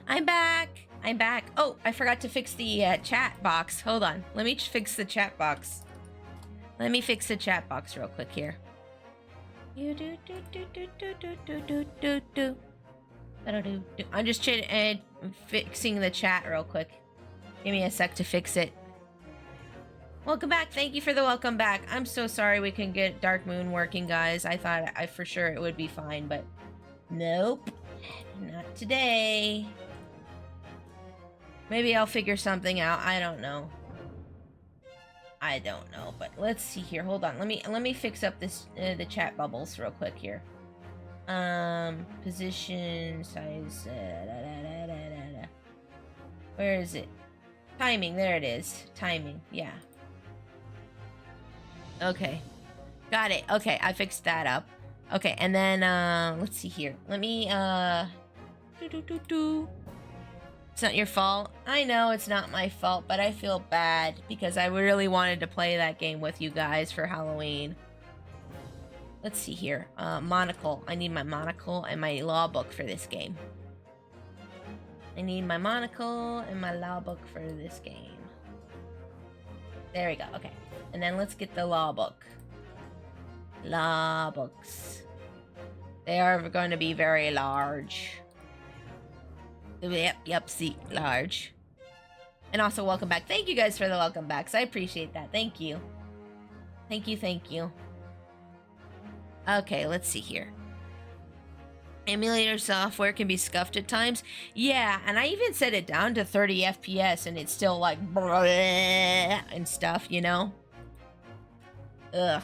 I'm back. I'm back. Oh, I forgot to fix the chat box. Hold on. Let me fix the chat box. Let me fix the chat box real quick here. I'm just fixing the chat real quick. Give me a sec to fix it. Welcome back. Thank you for the welcome back. I'm so sorry we couldn't get Dark Moon working, guys. I thought for sure it would be fine, but nope. Not today. Maybe I'll figure something out. I don't know. But let's see here. Hold on. Let me fix up this the chat bubbles real quick here. Position size. Where is it? Timing. There it is. Timing. Yeah. Okay. Got it. Okay, I fixed that up. Okay, and then let's see here. Let me It's not your fault. I know it's not my fault, but I feel bad because I really wanted to play that game with you guys for Halloween. Let's see here. Monocle. I need my monocle and my law book for this game. I need my monocle and my law book for this game. There we go. Okay. And then let's get the law book. Law books. They are going to be very large. Yep, see, large. And also, welcome back. Thank you guys for the welcome backs. I appreciate that. Thank you. Thank you. Okay, let's see here. Emulator software can be scuffed at times. Yeah, and I even set it down to 30 FPS and it's still like and stuff, you know? Ugh.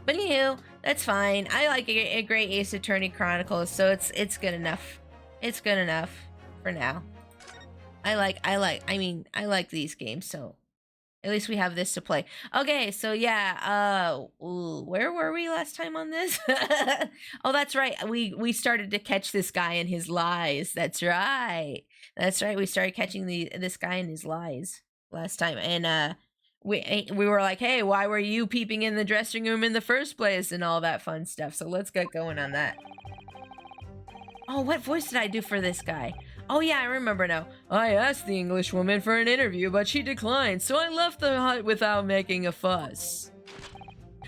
But anywho, that's fine. I like a great Ace Attorney Chronicles, so it's good enough. It's good enough for now. I like these games, so at least we have this to play. Okay, so yeah, where were we last time on this? Oh, that's right. We started to catch this guy in his lies. That's right. We started catching this guy in his lies last time, and we were like, hey, why were you peeping in the dressing room in the first place and all that fun stuff. So let's get going on that. Oh, what voice did I do for this guy? Oh yeah, I remember now. I asked the Englishwoman for an interview, but she declined, so I left the hut without making a fuss.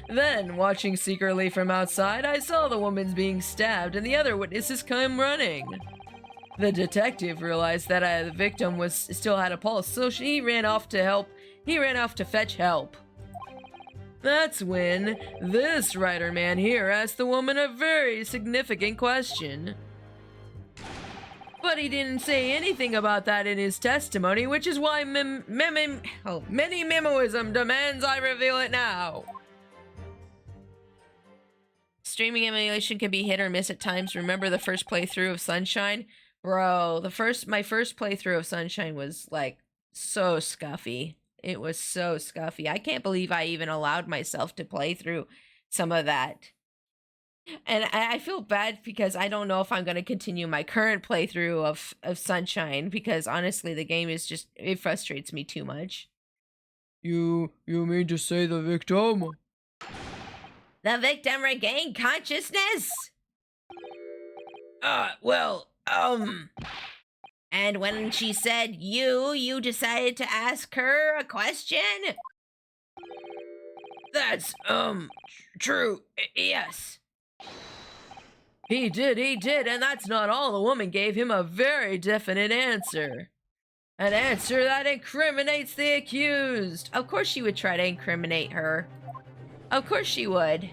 Then, watching secretly from outside, I saw the woman being stabbed and the other witnesses come running. The detective realized that the victim still had a pulse, so he ran off to help. He ran off to fetch help. That's when this writer man here asked the woman a very significant question. But he didn't say anything about that in his testimony, which is why many memoism demands I reveal it now. Streaming emulation can be hit or miss at times. Remember the first playthrough of Sunshine? Bro, my first playthrough of Sunshine was like so scuffy. It was so scuffy. I can't believe I even allowed myself to play through some of that. And I feel bad because I don't know if I'm going to continue my current playthrough of Sunshine because honestly the game is just, it frustrates me too much. You mean to say the victim? The victim regained consciousness? And when she said you decided to ask her a question? That's, true, yes. He did, and that's not all. The woman gave him a very definite answer. An answer that incriminates the accused. Of course she would try to incriminate her. Of course she would.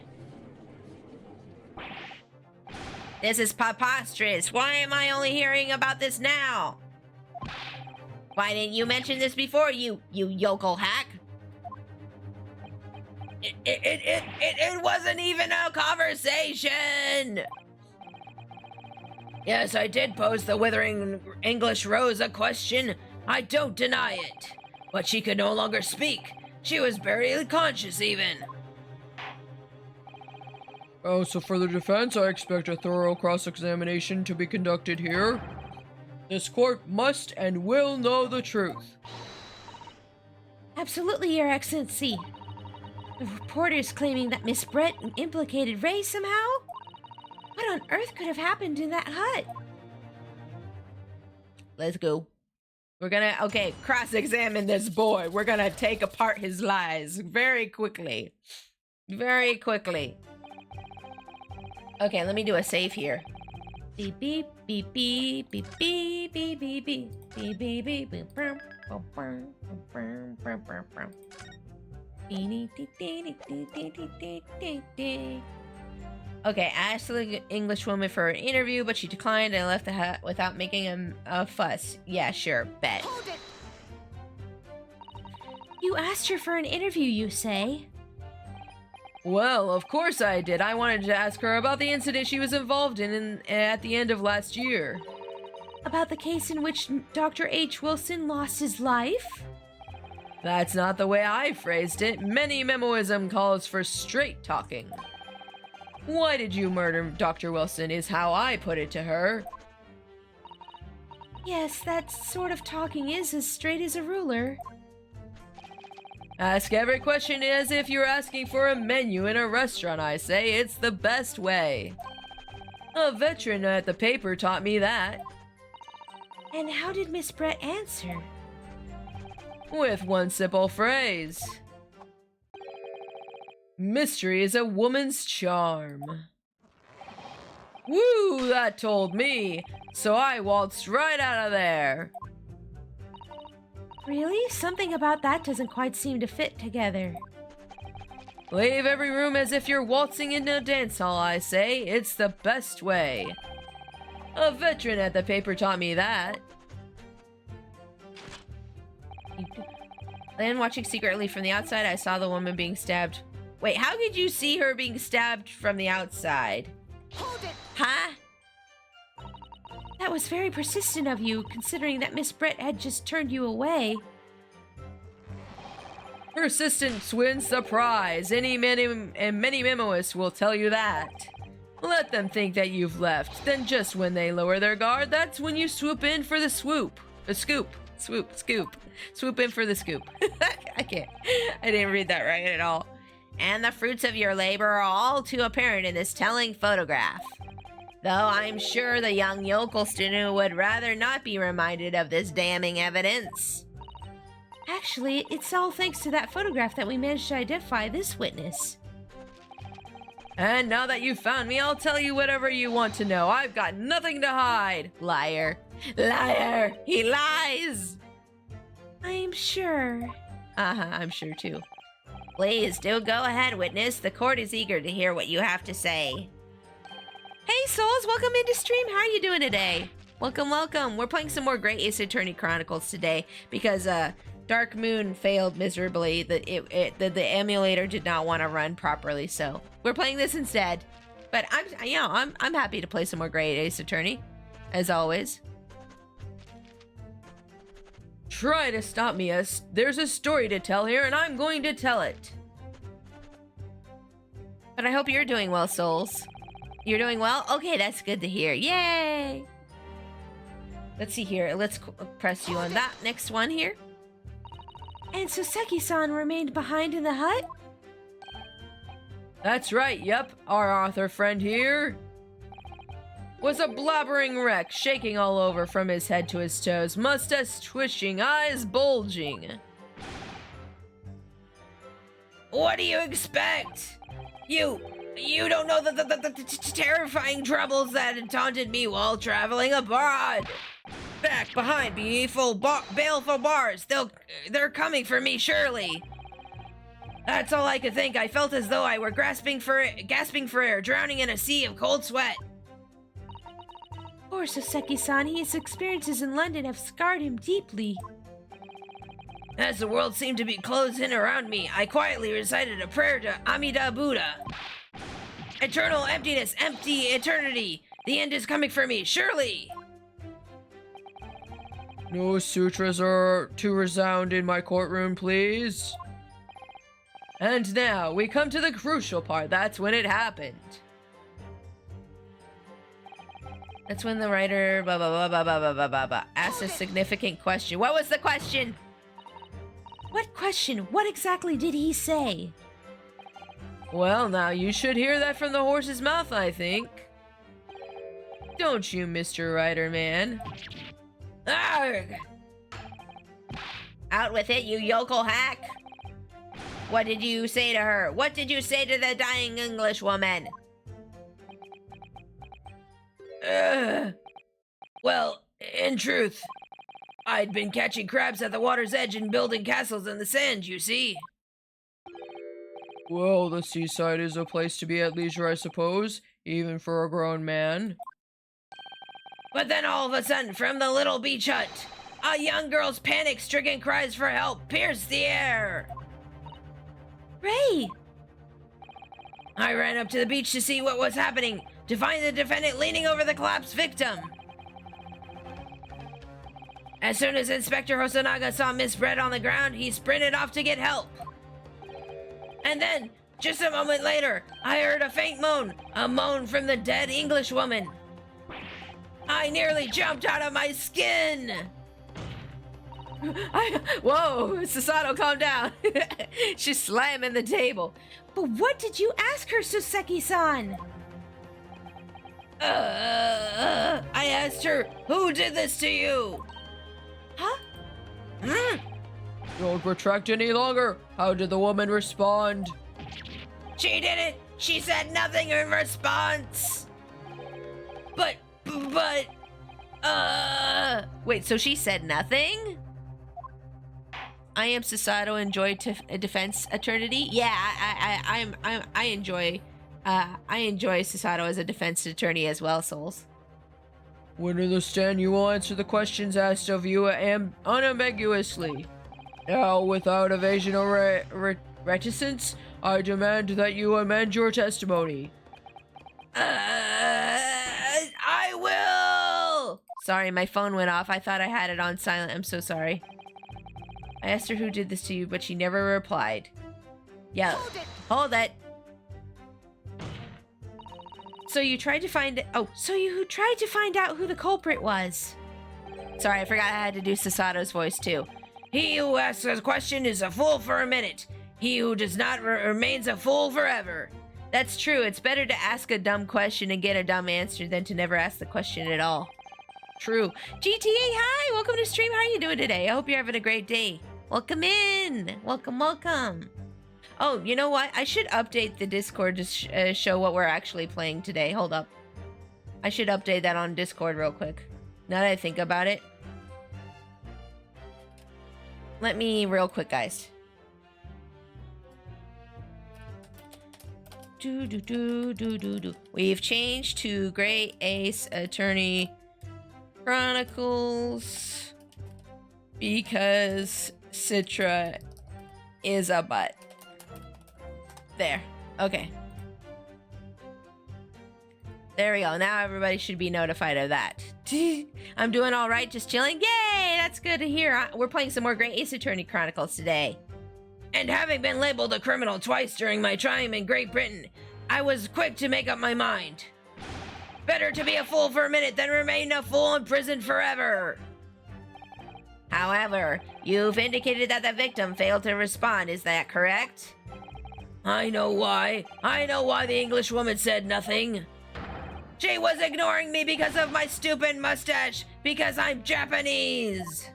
This is preposterous. Why am I only hearing about this now? Why didn't you mention this before, you yokel hack? It wasn't even a conversation! Yes, I did pose the withering English rose a question. I don't deny it. But she could no longer speak. She was barely conscious even. Oh, so for the defense, I expect a thorough cross-examination to be conducted here. This court must and will know the truth. Absolutely, Your Excellency. The reporters claiming that Miss Brett implicated Ray somehow? What on earth could have happened in that hut? Let's go. We're gonna, okay, cross-examine this boy. We're gonna take apart his lies very quickly. Very quickly. Okay, let me do a save here. Beep, beep, beep, beep, beep, beep, beep, beep, beep, beep, beep, beep, beep, brum, brum, brum, brum, brum, brum, brum. Okay, I asked the English woman for an interview, but she declined and left the hut without making a fuss. Yeah, sure, bet. Hold it. You asked her for an interview, you say? Well, of course I did. I wanted to ask her about the incident she was involved in at the end of last year. About the case in which Dr. H. Wilson lost his life? That's not the way I phrased it. Many memoism calls for straight talking. Why did you murder Dr. Wilson is how I put it to her. Yes, that sort of talking is as straight as a ruler. Ask every question as if you're asking for a menu in a restaurant, I say. It's the best way. A veteran at the paper taught me that. And how did Miss Brett answer? With one simple phrase. Mystery is a woman's charm. Woo, that told me. So I waltzed right out of there. Really? Something about that doesn't quite seem to fit together. Leave every room as if you're waltzing into a dance hall, I say. It's the best way. A veteran at the paper taught me that. Then, watching secretly from the outside, I saw the woman being stabbed. Wait, how could you see her being stabbed from the outside? Hold it. Huh? That was very persistent of you, considering that Miss Brett had just turned you away. Persistence wins the prize. Many memoists will tell you that. Let them think that you've left. Then just when they lower their guard, that's when you swoop in for the swoop. The scoop. Swoop. Scoop. Swoop in for the scoop. I can't. I didn't read that right at all. And the fruits of your labor are all too apparent in this telling photograph. Though I'm sure the young yokel student would rather not be reminded of this damning evidence. Actually, it's all thanks to that photograph that we managed to identify this witness. And now that you've found me, I'll tell you whatever you want to know. I've got nothing to hide. Liar. Liar! He lies! I'm sure. I'm sure too. Please do go ahead, witness. The court is eager to hear what you have to say. Hey, souls, welcome into stream. How are you doing today? Welcome, welcome. We're playing some more Great Ace Attorney Chronicles today because Dark Moon failed miserably. The emulator did not want to run properly, so we're playing this instead. But I'm happy to play some more Great Ace Attorney, as always. Try to stop me, there's a story to tell here, and I'm going to tell it. But I hope you're doing well, souls. You're doing well? Okay, that's good to hear. Yay! Let's see here. Let's press you on that next one here. And Soseki-san remained behind in the hut? That's right, yep. Our author friend here was a blabbering wreck, shaking all over from his head to his toes, mustache twitching, eyes bulging. What do you expect? You don't know the terrifying troubles that had taunted me while traveling abroad. Back behind baleful bars, they're coming for me, surely. That's all I could think. I felt as though I were gasping for air, drowning in a sea of cold sweat. Poor Soseki-san, his experiences in London have scarred him deeply. As the world seemed to be closed in around me, I quietly recited a prayer to Amida Buddha. Eternal emptiness, empty eternity. The end is coming for me, surely. No sutras are to resound in my courtroom, please. And now, we come to the crucial part. That's when it happened. That's when the writer asked a significant question. What was the question? What question? What exactly did he say? Well, now you should hear that from the horse's mouth, I think. Don't you, Mr. Writer Man? Arg! Out with it, you yokel hack! What did you say to her? What did you say to the dying English woman? Well, in truth, I'd been catching crabs at the water's edge and building castles in the sand, you see. Well, the seaside is a place to be at leisure, I suppose, even for a grown man. But then all of a sudden, from the little beach hut, a young girl's panic-stricken cries for help pierced the air. Ray! I ran up to the beach to see what was happening, to find the defendant leaning over the collapsed victim. As soon as Inspector Hosonaga saw Miss Bread on the ground, he sprinted off to get help. And then, just a moment later, I heard a faint moan, a moan from the dead English woman. I nearly jumped out of my skin. Whoa, Susato, calm down. She's slamming the table. But what did you ask her, Soseki-san? I asked her, who did this to you? Huh? Don't retract any longer. How did the woman respond? She didn't. She said nothing in response. But, Wait, so she said nothing? I am Susato, enjoy a defense attorney. Yeah, I enjoy Susato as a defense attorney as well, Souls. When in the stand, you will answer the questions asked of you unambiguously. Now, without evasion or reticence, I demand that you amend your testimony. I will! Sorry, my phone went off. I thought I had it on silent. I'm so sorry. I asked her who did this to you, but she never replied. Yeah. Hold it. So you tried to find out who the culprit was. Sorry, I forgot I had to do Sasato's voice too. He who asks a question is a fool for a minute. He who does not remains a fool forever. That's true. It's better to ask a dumb question and get a dumb answer than to never ask the question at all. True. GTA, hi! Welcome to stream. How are you doing today? I hope you're having a great day. Welcome in. Welcome, welcome. Oh, you know what? I should update the Discord to show what we're actually playing today. Hold up. I should update that on Discord real quick. Now that I think about it. Let me real quick, guys. We've changed to Great Ace Attorney Chronicles because Citra is a butt. There. Okay. There we go. Now everybody should be notified of that. I'm doing all right, just chilling. Yay! That's good to hear. We're playing some more Great Ace Attorney Chronicles today. And having been labeled a criminal twice during my time in Great Britain, I was quick to make up my mind. Better to be a fool for a minute than remain a fool in prison forever. However, you've indicated that the victim failed to respond. Is that correct? I know why. I know why the English woman said nothing. She was ignoring me because of my stupid mustache, because I'm Japanese.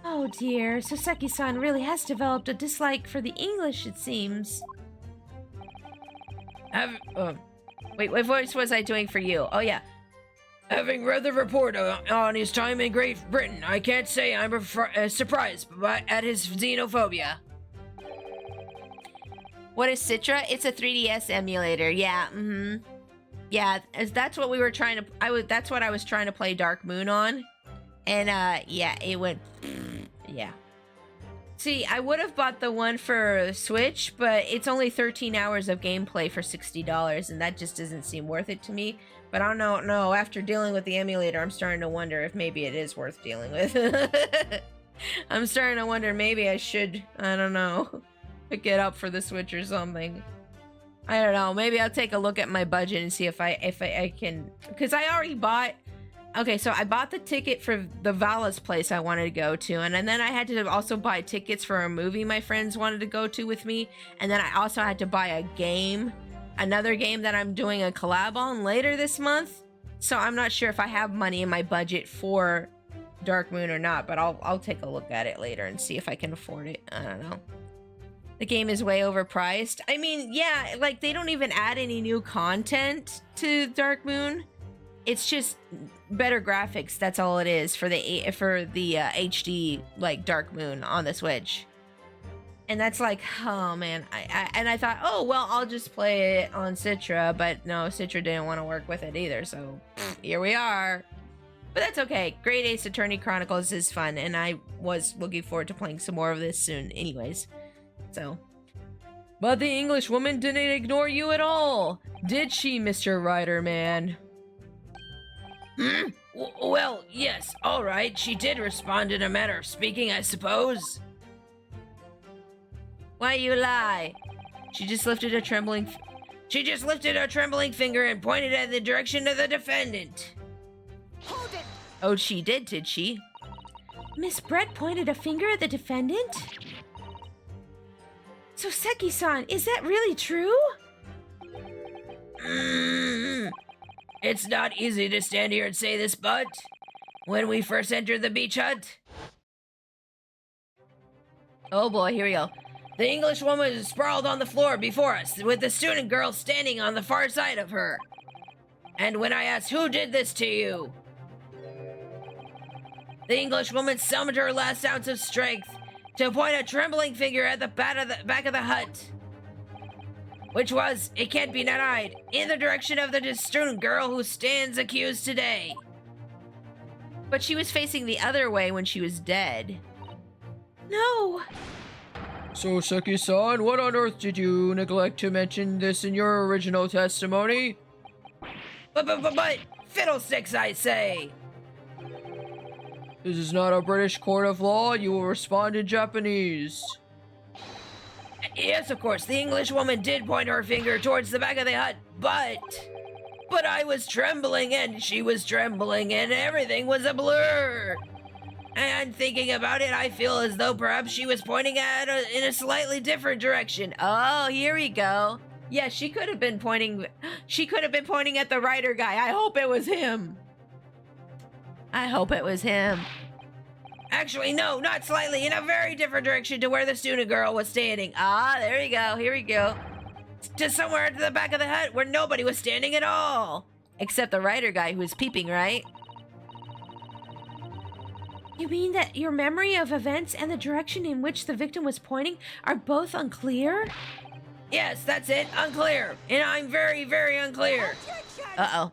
Oh dear, Soseki-san really has developed a dislike for the English, it seems. Wait, what voice was I doing for you? Oh yeah. Having read the report on his time in Great Britain, I can't say I'm surprised at his xenophobia. What is Citra? It's a 3DS emulator. Yeah, Yeah, that's what we were trying to... that's what I was trying to play Dark Moon on. And, yeah, it went... Yeah. See, I would have bought the one for Switch, but it's only 13 hours of gameplay for $60, and that just doesn't seem worth it to me. But I don't know, after dealing with the emulator, I'm starting to wonder if maybe it is worth dealing with. I'm starting to wonder maybe I should, I don't know, pick it up for the Switch or something. I don't know, maybe I'll take a look at my budget and see if I can, because I already bought... Okay, so I bought the ticket for the Vala's place I wanted to go to, and then I had to also buy tickets for a movie my friends wanted to go to with me, and then I also had to buy a game, another game that I'm doing a collab on later this month. So I'm not sure if I have money in my budget for Dark Moon or not, but I'll take a look at it later and see if I can afford it. I don't know. The game is way overpriced. I mean, yeah, like they don't even add any new content to Dark Moon. It's just better graphics. That's all it is for the HD like Dark Moon on the Switch. And that's like, oh man, I thought, oh well, I'll just play it on Citra, but no, Citra didn't want to work with it either. So here we are. But that's okay. Great Ace Attorney Chronicles is fun, and I was looking forward to playing some more of this soon, anyways. So, But the English woman didn't ignore you at all, did she, Mr. Ryder Man? Well, yes, all right. She did respond in a manner of speaking, I suppose. why you lie? She just lifted a trembling finger and pointed in the direction of the defendant. Hold it! Oh, she did she? Miss Brett pointed a finger at the defendant? So Seki-san, is that really true? It's not easy to stand here and say this, but when we first entered the beach hut, Oh boy, here we go. the English woman was sprawled on the floor before us, with the student girl standing on the far side of her. And when I asked, "Who did this to you?" the English woman summoned her last ounce of strength to point a trembling finger at the back of the hut, which was, it can't be denied, in the direction of the student girl who stands accused today. But she was facing the other way when she was dead. No! So, Seki-san, what on earth did you neglect to mention this in your original testimony? But, fiddlesticks, I say! This is not a British court of law. You will respond in Japanese. Yes, of course, the English woman did point her finger towards the back of the hut, but I was trembling and she was trembling and everything was a blur. And thinking about it, I feel as though perhaps she was pointing in a slightly different direction. Oh, here we go. Yeah, she could have been pointing at the writer guy. I hope it was him. Actually, no, not slightly, in a very different direction to where the student girl was standing. Ah, there you go. Here we go. To somewhere at the back of the hut where nobody was standing at all. Except the writer guy who was peeping, right? You mean that your memory of events and the direction in which the victim was pointing are both unclear? Yes, that's it, unclear. And I'm very, very unclear. Uh-oh.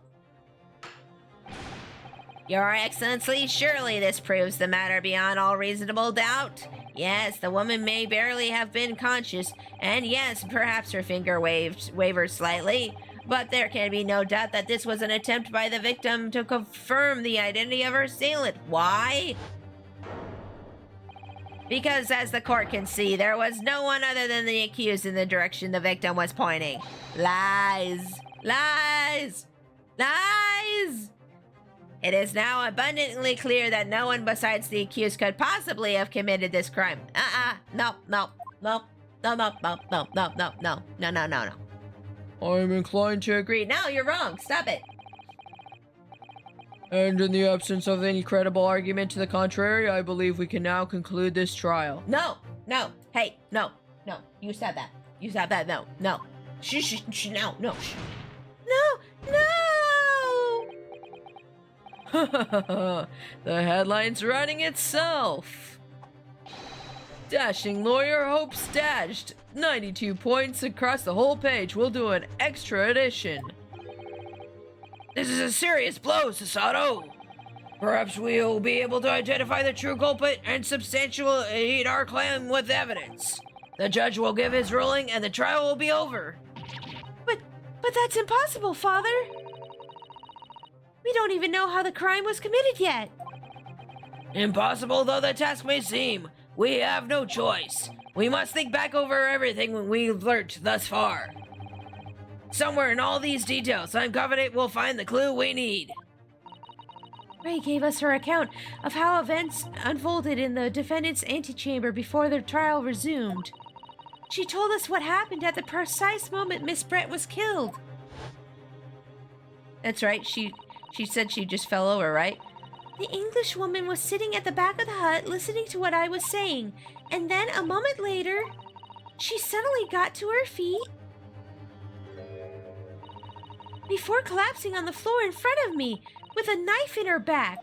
Your Excellency, surely this proves the matter beyond all reasonable doubt. Yes, the woman may barely have been conscious, and yes, perhaps her finger wavered slightly, but there can be no doubt that this was an attempt by the victim to confirm the identity of her assailant. Why? Because as the court can see, there was no one other than the accused in the direction the victim was pointing. Lies! Lies! Lies! It is now abundantly clear that no one besides the accused could possibly have committed this crime. No. I'm inclined to agree. No, you're wrong. Stop it. And in the absence of any credible argument to the contrary, I believe we can now conclude this trial. No. Hey, no. You said that. No. Shh, no. No! The headline's writing itself. Dashing lawyer hopes dashed. 92 points across the whole page. We'll do an extra edition. This is a serious blow, Sasato. Perhaps we'll be able to identify the true culprit and substantiate our claim with evidence. The judge will give his ruling and the trial will be over. But that's impossible, Father! We don't even know how the crime was committed yet! Impossible though the task may seem, we have no choice. We must think back over everything we've learnt thus far. Somewhere in all these details, I'm confident we'll find the clue we need. Ray gave us her account of how events unfolded in the defendant's antechamber before the trial resumed. She told us what happened at the precise moment Miss Brett was killed. That's right. She said she just fell over, right? The English woman was sitting at the back of the hut listening to what I was saying, and then a moment later, she suddenly got to her feet before collapsing on the floor in front of me with a knife in her back.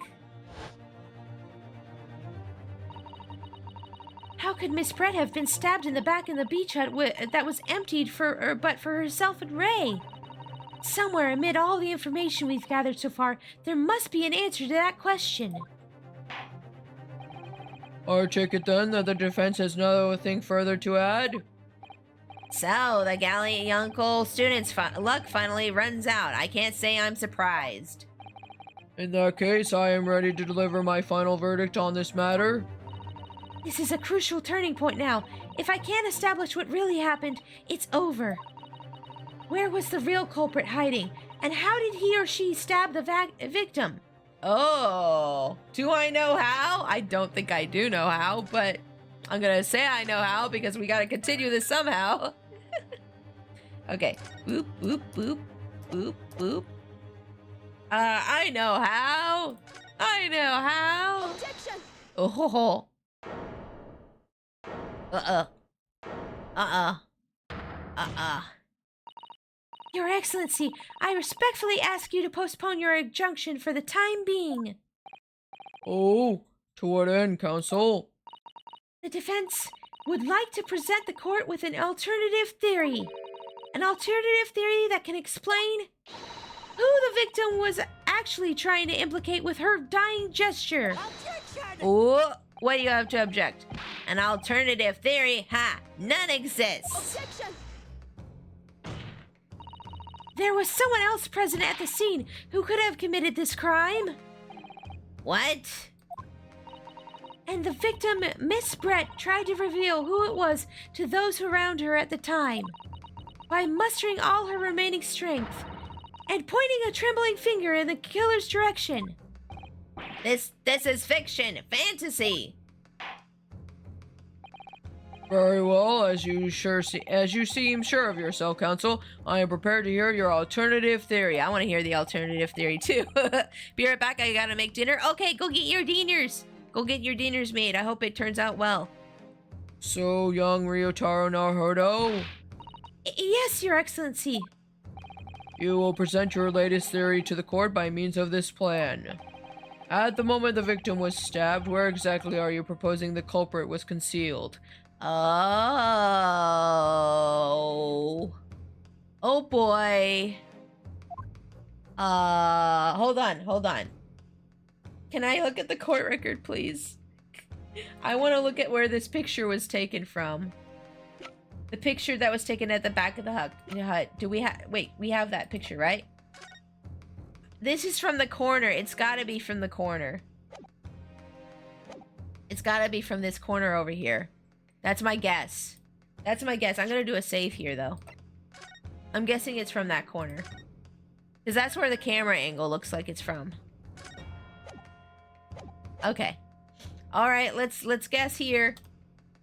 How could Miss Brett have been stabbed in the back in the beach hut that was emptied but for herself and Ray? Somewhere amid all the information we've gathered so far, there must be an answer to that question. I take it then that the defense has nothing further to add? So, the gallant uncle student's luck finally runs out. I can't say I'm surprised. In that case, I am ready to deliver my final verdict on this matter. This is a crucial turning point now. If I can't establish what really happened, it's over. Where was the real culprit hiding? And how did he or she stab the victim? Oh, do I know how? I don't think I do know how, but I'm gonna say I know how because we gotta continue this somehow. Okay. Boop, boop, boop, boop, boop. I know how. I know how. Objection! Oh ho ho. Your Excellency, I respectfully ask you to postpone your injunction for the time being. Oh, to what end, counsel? The defense would like to present the court with an alternative theory. An alternative theory that can explain who the victim was actually trying to implicate with her dying gesture. Objection! Oh, what do you have to object? An alternative theory? Ha! None exists. Objection! There was someone else present at the scene who could have committed this crime. What? And the victim, Miss Brett, tried to reveal who it was to those around her at the time by mustering all her remaining strength and pointing a trembling finger in the killer's direction. This is fiction, fantasy. Very well, as you seem sure of yourself, counsel, I am prepared to hear your alternative theory. I want to hear the alternative theory too. Be right back. I gotta make dinner. Okay, go get your dinners. Go get your dinners made. I hope it turns out well. So, young Ryotaro Naruto, Yes, Your Excellency. you will present your latest theory to the court by means of this plan. At the moment the victim was stabbed, where exactly are you proposing the culprit was concealed? Oh. Oh boy. Hold on. Can I look at the court record, please? I want to look at where this picture was taken from. The picture that was taken at the back of the hut. Do we have... Wait, we have that picture, right? This is from the corner. It's gotta be from the corner. It's gotta be from this corner over here. That's my guess. That's my guess. I'm gonna do a save here, though. I'm guessing it's from that corner. Because that's where the camera angle looks like it's from. Okay. Alright, let's guess here.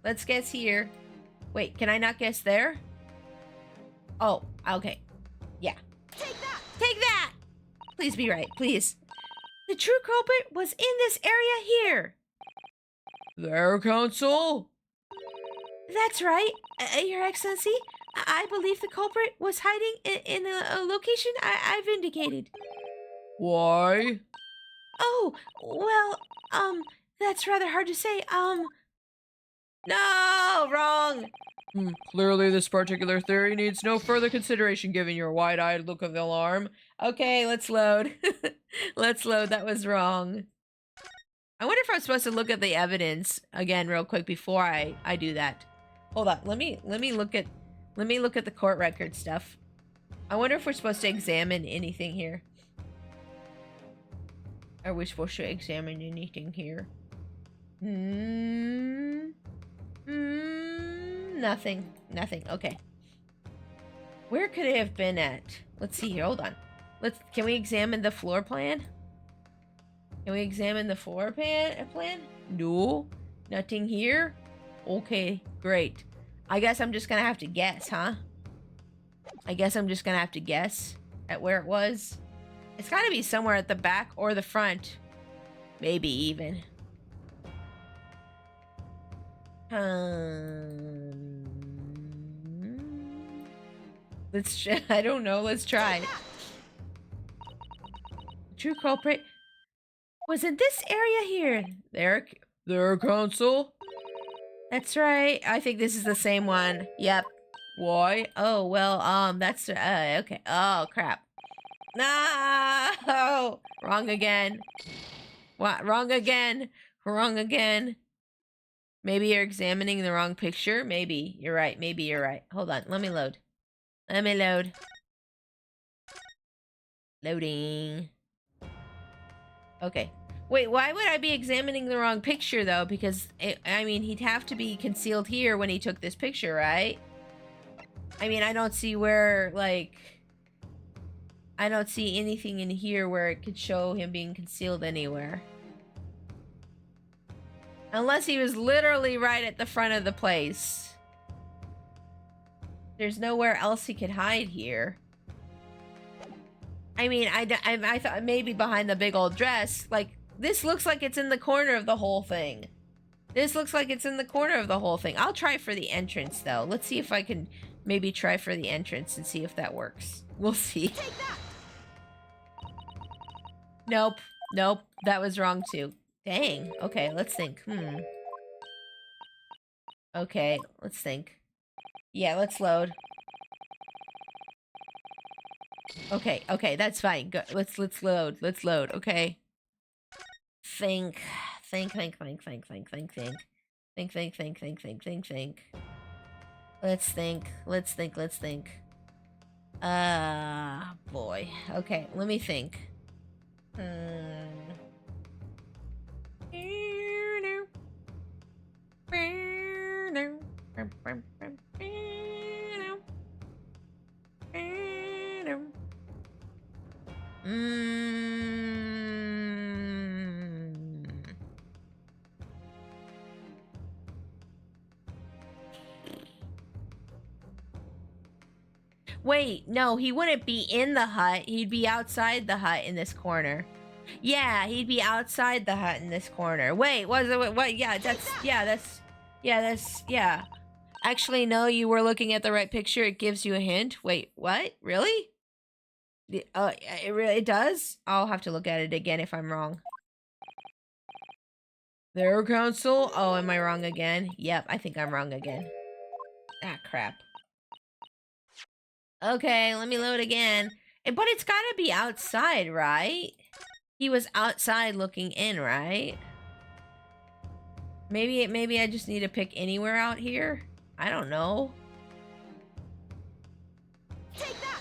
Let's guess here. Wait, can I not guess there? Oh, okay. Yeah. Take that! Take that! Please be right, please. The true culprit was in this area here. There, counsel? That's right, Your Excellency. I believe the culprit was hiding in a location I've indicated. Why? Oh, well, that's rather hard to say. No, wrong. Clearly this particular theory needs no further consideration given your wide-eyed look of alarm. Okay, let's load. Let's load. That was wrong. I wonder if I'm supposed to look at the evidence again real quick before I do that. Hold on. Let me look at the court record stuff. I wonder if we're supposed to examine anything here. Are we supposed to examine anything here? Nothing. Nothing. Okay. Where could it have been at? Let's see here. Hold on. Can we examine the floor plan? Can we examine the floor plan? No. Nothing here? Okay, great. I guess I'm just gonna have to guess, huh? I guess I'm just gonna have to guess at where it was. It's gotta be somewhere at the back or the front. Maybe even. Let's I don't know, let's try. True culprit was in this area here. Their council? That's right. I think this is the same one. Yep. Why? Oh, well, that's okay. Oh, crap. No! Wrong again. What? Wrong again. Wrong again. Maybe you're examining the wrong picture. Maybe. You're right. Maybe you're right. Hold on. Let me load. Let me load. Loading. Okay. Wait, why would I be examining the wrong picture, though? Because, I mean, he'd have to be concealed here when he took this picture, right? I mean, I don't see where, like... I don't see anything in here where it could show him being concealed anywhere. Unless he was literally right at the front of the place. There's nowhere else he could hide here. I mean, I thought maybe behind the big old dress. Like, this looks like it's in the corner of the whole thing. This looks like it's in the corner of the whole thing. I'll try for the entrance, though. Let's see if I can maybe try for the entrance and see if that works. We'll see. Take that. Nope. Nope. That was wrong, too. Dang. Okay, let's think. Okay, let's think. Yeah, let's load. Okay, okay, that's fine. Go, let's load. Let's load, okay. Think. Think. Let's think. Boy. Okay, let me think. Wait, no, he wouldn't be in the hut. He'd be outside the hut in this corner. Yeah, he'd be outside the hut in this corner. Wait, what? Yeah, yeah. Actually, no, you were looking at the right picture. It gives you a hint. Wait, what? Really? It does? I'll have to look at it again if I'm wrong. Their council? Oh, am I wrong again? Yep, I think I'm wrong again. Ah, crap. Okay, let me load again. But it's gotta be outside, right? He was outside looking in, right? Maybe I just need to pick anywhere out here? I don't know. Take that.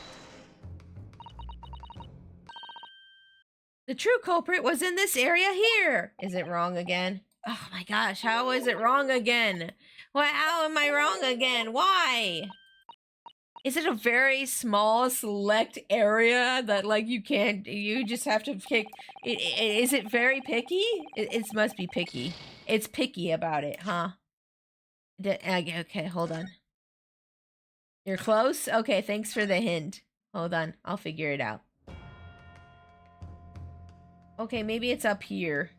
The true culprit was in this area here. Is it wrong again? Oh my gosh, how is it wrong again? Well, how am I wrong again? Why? Is it a very small select area that like you just have to pick? Is it very picky? It must be picky. It's picky about it, huh? Okay, hold on. You're close? Okay, thanks for the hint. Hold on, I'll figure it out. Okay, maybe it's up here.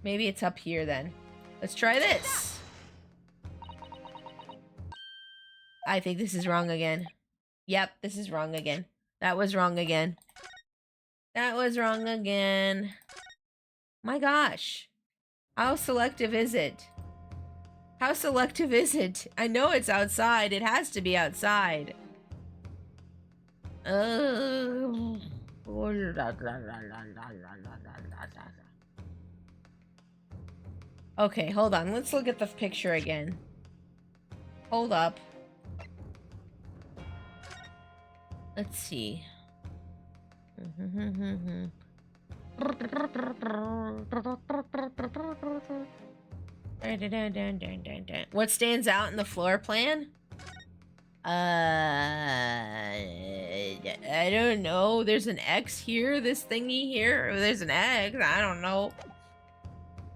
Maybe it's up here then. Let's try this. I think this is wrong again. Yep, this is wrong again. That was wrong again. That was wrong again. My gosh. How selective is it? How selective is it? I know it's outside. It has to be outside. Okay, hold on. Let's look at the picture again. Hold up. Let's see. What stands out in the floor plan? I don't know. There's an X here, this thingy here. There's an X. I don't know.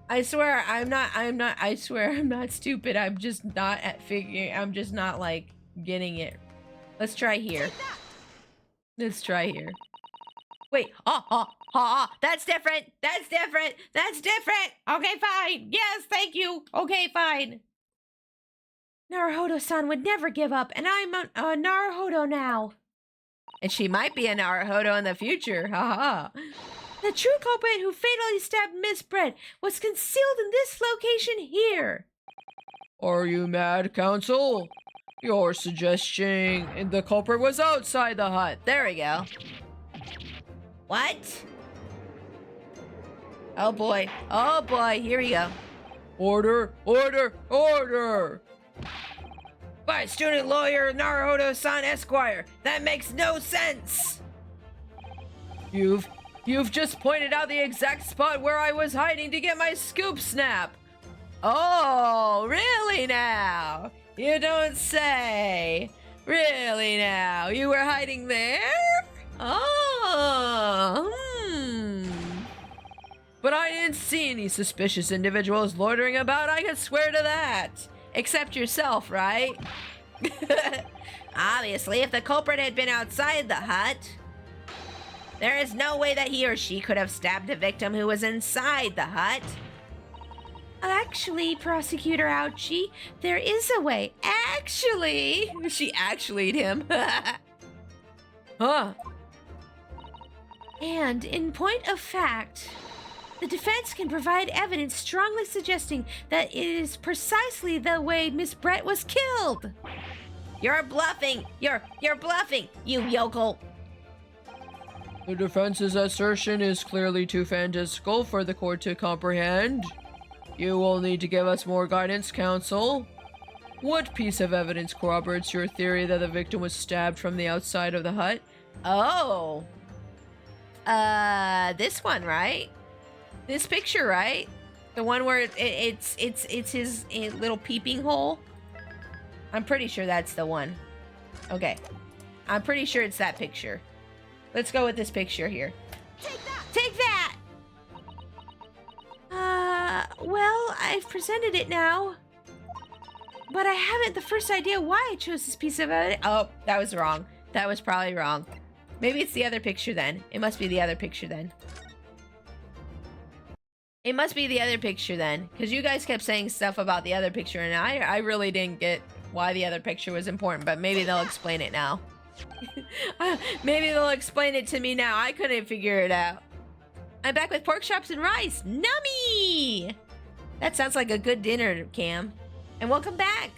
I swear I swear I'm not stupid. I'm just not at figuring. I'm just not like getting it. Let's try here. Let's try here. Wait. That's different. That's different. That's different. Okay, fine. Yes, thank you. Okay, fine. Naruhodo-san would never give up, and I'm a Naruhodo now. And she might be a Naruhodo in the future. Ha. The true culprit who fatally stabbed Miss Brett was concealed in this location here. Are you mad, Council? You're suggesting the culprit was outside the hut. There we go. What? Oh boy. Oh boy. Here we go. Order, order, order! By student lawyer Naruhodo-san Esquire. That makes no sense. You've just pointed out the exact spot where I was hiding to get my scoop snap. Oh, really now? You don't say. Really now? You were hiding there? Oh, But I didn't see any suspicious individuals loitering about, I can swear to that. Except yourself, right? Obviously, if the culprit had been outside the hut, there is no way that he or she could have stabbed a victim who was inside the hut. Actually, Prosecutor Ouchie, there is a way. Actually, she actually'd him. Huh? And in point of fact, the defense can provide evidence strongly suggesting that it is precisely the way Miss Brett was killed. You're bluffing. You're bluffing, you yokel. The defense's assertion is clearly too fantastical for the court to comprehend. You will need to give us more guidance, counsel. What piece of evidence corroborates your theory that the victim was stabbed from the outside of the hut? Oh. This one, right? This picture, right? The one where it's his little peeping hole. I'm pretty sure that's the one. Okay. I'm pretty sure it's that picture. Let's go with this picture here. Take that! Take that! Well, I've presented it now. But I haven't the first idea why I chose this piece of evidence. Oh, that was wrong. That was probably wrong. Maybe it's the other picture then. It must be the other picture then. It must be the other picture then. Because you guys kept saying stuff about the other picture and I really didn't get why the other picture was important. But maybe they'll explain it now. Maybe they'll explain it to me now. I couldn't figure it out. I'm back with pork chops and rice. Nummy! That sounds like a good dinner, Cam. And welcome back.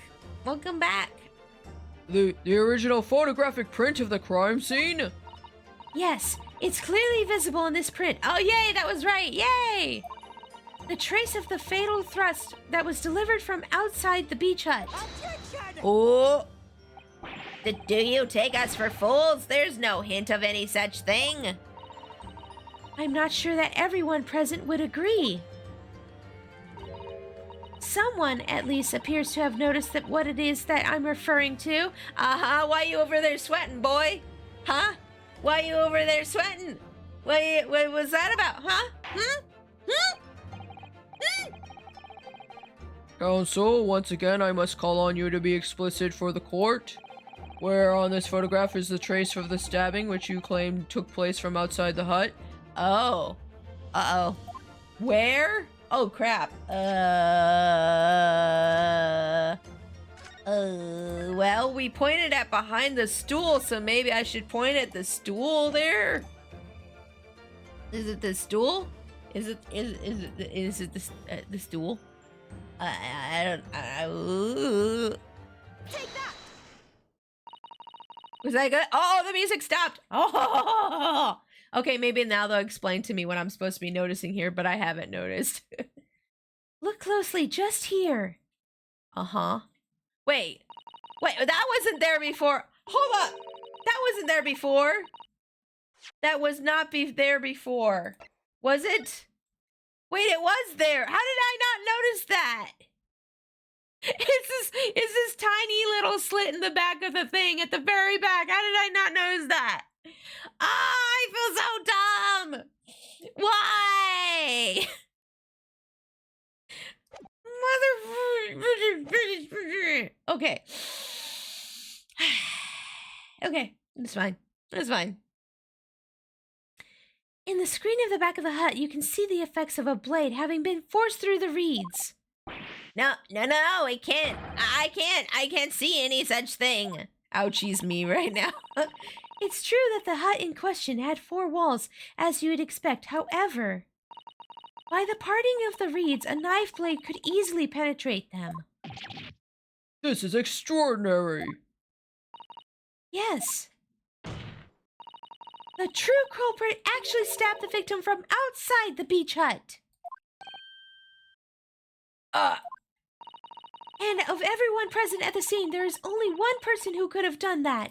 Welcome back. The original photographic print of the crime scene? Yes, it's clearly visible in this print. Oh, yay, that was right. Yay! The trace of the fatal thrust that was delivered from outside the beach hut. Oh. Do you take us for fools? There's no hint of any such thing. I'm not sure that everyone present would agree. Someone, at least, appears to have noticed that what it is that I'm referring to. Uh-huh, why you over there sweating, boy? Huh? Why you over there sweating? What was that about, huh? Counsel, once again, I must call on you to be explicit for the court. Where on this photograph is the trace of the stabbing which you claim took place from outside the hut? Oh. Uh-oh. Where? Oh, crap. Well, we pointed at behind the stool, so maybe I should point at the stool there? Is it the stool? Is it the stool? I don't. Take that! Was that good? Oh, the music stopped. Oh, okay. Maybe now they'll explain to me what I'm supposed to be noticing here, but I haven't noticed. Look closely, just here. Uh-huh. Wait, that wasn't there before. Hold up. That wasn't there before. That was not there before. Was it? Wait, it was there. How did I not notice that? Is this tiny little slit in the back of the thing at the very back? How did I not notice that? Ah, I feel so dumb. Why? Mother. Okay. Okay, it's fine. It's fine. In the screen of the back of the hut, you can see the effects of a blade having been forced through the reeds. No, I can't. I can't see any such thing. Ouchies me right now. It's true that the hut in question had 4 walls, as you would expect. However, by the parting of the reeds, a knife blade could easily penetrate them. This is extraordinary. Yes. The true culprit actually stabbed the victim from outside the beach hut. And of everyone present at the scene, there is only one person who could have done that.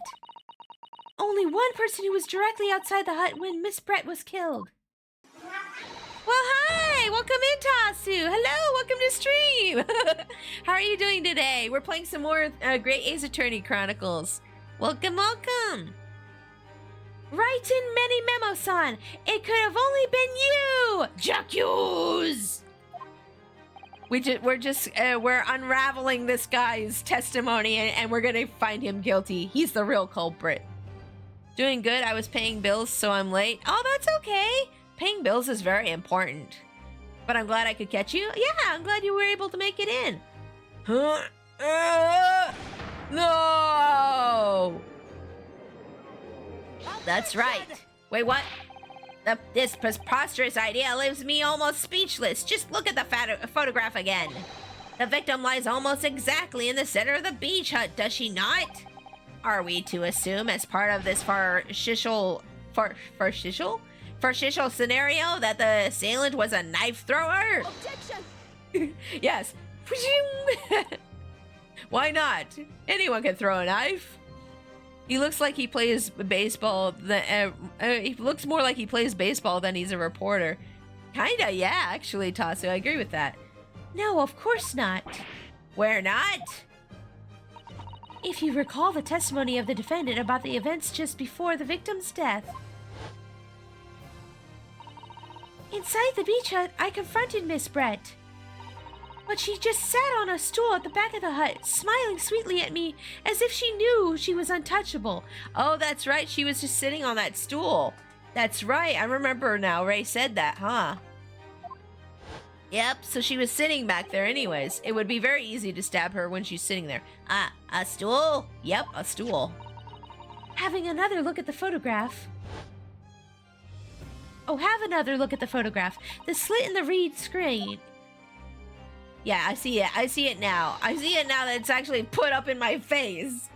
Only one person who was directly outside the hut when Miss Brett was killed. Well, hi! Welcome in, Tasu! Hello, welcome to stream! How are you doing today? We're playing some more Great Ace Attorney Chronicles. Welcome. Right in Many Memo-san! It could have only been you! J'accuse! We're unraveling this guy's testimony and we're gonna find him guilty. He's the real culprit. Doing good. I was paying bills, so I'm late. Oh, that's okay. Paying bills is very important. But I'm glad I could catch you. Yeah, I'm glad you were able to make it in. Huh? No! That's right. Wait, what? This preposterous idea leaves me almost speechless. Just look at the photograph again. The victim lies almost exactly in the center of the beach hut, does she not? Are we to assume, as part of this farcical scenario, that the assailant was a knife thrower? Objection! Yes. Why not? Anyone can throw a knife. He looks like he plays baseball. He looks more like he plays baseball than he's a reporter. Kinda, yeah, actually, Tasu. I agree with that. No, of course not. We're not? If you recall the testimony of the defendant about the events just before the victim's death. Inside the beach hut, I confronted Miss Brett. But she just sat on a stool at the back of the hut, smiling sweetly at me as if she knew she was untouchable. Oh, that's right. She was just sitting on that stool. That's right. I remember now. Ray said that, huh? Yep, so she was sitting back there anyways. It would be very easy to stab her when she's sitting there. A stool? Yep, a stool. Having another look at the photograph. Oh, have another look at the photograph. The slit in the reed screen. Yeah, I see it. I see it now. I see it now that it's actually put up in my face.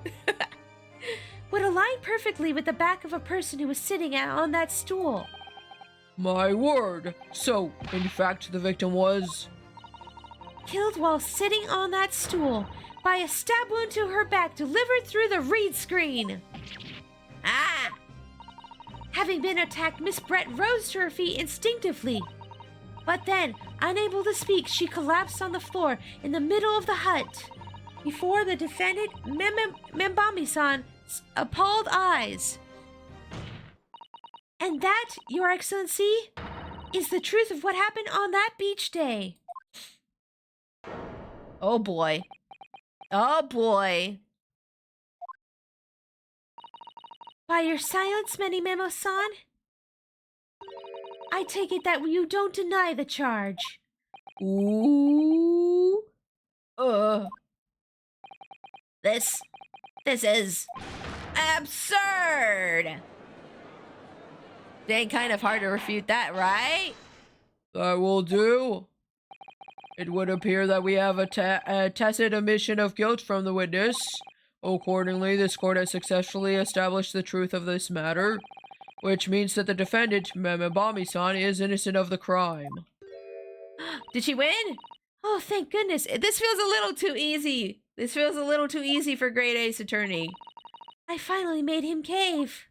Would align perfectly with the back of a person who was sitting on that stool. My word. So, in fact, the victim was... killed while sitting on that stool by a stab wound to her back delivered through the reed screen. Ah! Having been attacked, Miss Brett rose to her feet instinctively. But then, unable to speak, she collapsed on the floor in the middle of the hut before the defendant, Membami-san's appalled eyes. And that, Your Excellency, is the truth of what happened on that beach day. Oh boy. Oh boy. By your silence, Memo-san, I take it that you don't deny the charge. Ooh. This is absurd. It ain't kind of hard to refute that, right? That will do. It would appear that we have a tacit admission of guilt from the witness. Accordingly, this court has successfully established the truth of this matter, which means that the defendant, Membami-san, is innocent of the crime. Did she win? Oh, thank goodness. This feels a little too easy. This feels a little too easy for Great Ace Attorney. I finally made him cave.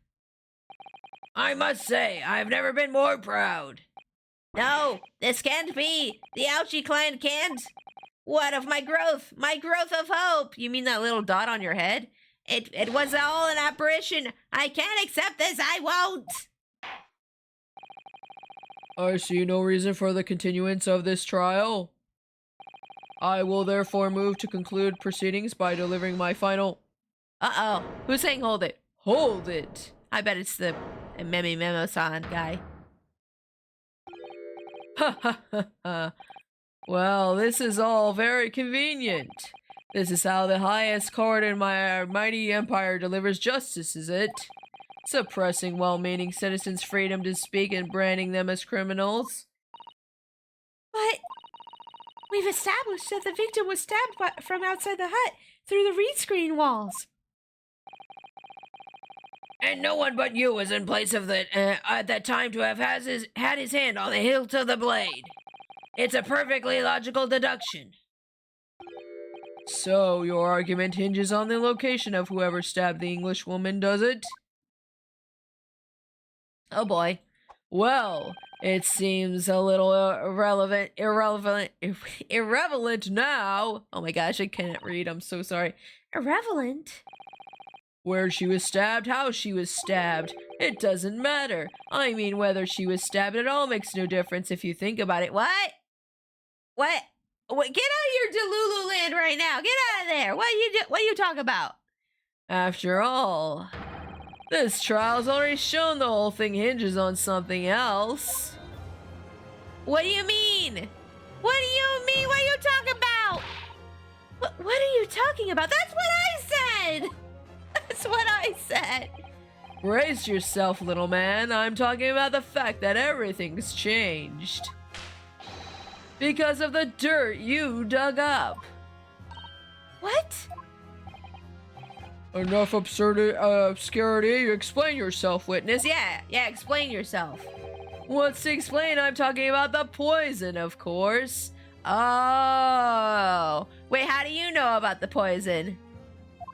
I must say, I've never been more proud. No, this can't be. The Ouchie clan can't. What of my growth? My growth of hope. You mean that little dot on your head? It was all an apparition. I can't accept this. I won't. I see no reason for the continuance of this trial. I will therefore move to conclude proceedings by delivering my final... Uh-oh. Who's saying hold it? Hold it. I bet it's the Memo-san guy. Ha ha ha ha. Well, this is all very convenient. This is how the highest court in my mighty empire delivers justice, is it? Suppressing well-meaning citizens' freedom to speak and branding them as criminals? But we've established that the victim was stabbed from outside the hut through the read screen walls. And no one but you was in place of the at that time to have had his hand on the hilt of the blade. It's a perfectly logical deduction. So, your argument hinges on the location of whoever stabbed the English woman, does it? Oh boy. Well, it seems a little irrelevant now. Oh my gosh, I can't read, I'm so sorry. Irrelevant? Where she was stabbed, how she was stabbed. It doesn't matter. I mean, whether she was stabbed at all makes no difference if you think about it. What? What? What? Get out of your Delulu land right now. Get out of there. What you talking about? After all, this trial's already shown the whole thing hinges on something else. What do you mean? What do you mean? What are you talking about? What are you talking about? That's what I said. That's what I said. Brace yourself, little man. I'm talking about the fact that everything's changed. Because of the dirt you dug up. What? Enough obscurity. Explain yourself, witness. Yeah, explain yourself. What's to explain? I'm talking about the poison, of course. Oh. Wait, how do you know about the poison?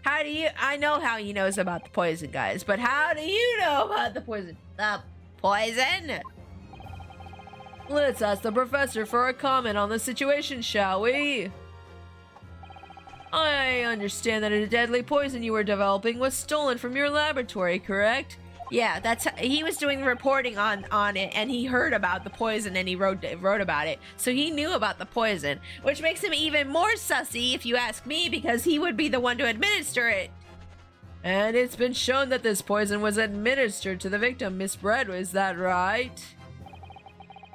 I know how he knows about the poison, guys, but how do you know about the poison? The poison? Let's ask the professor for a comment on the situation, shall we? I understand that a deadly poison you were developing was stolen from your laboratory, correct? Yeah, he was doing reporting on it, and he heard about the poison, and he wrote about it. So he knew about the poison, which makes him even more sussy, if you ask me, because he would be the one to administer it. And it's been shown that this poison was administered to the victim, Miss Bread, is that right?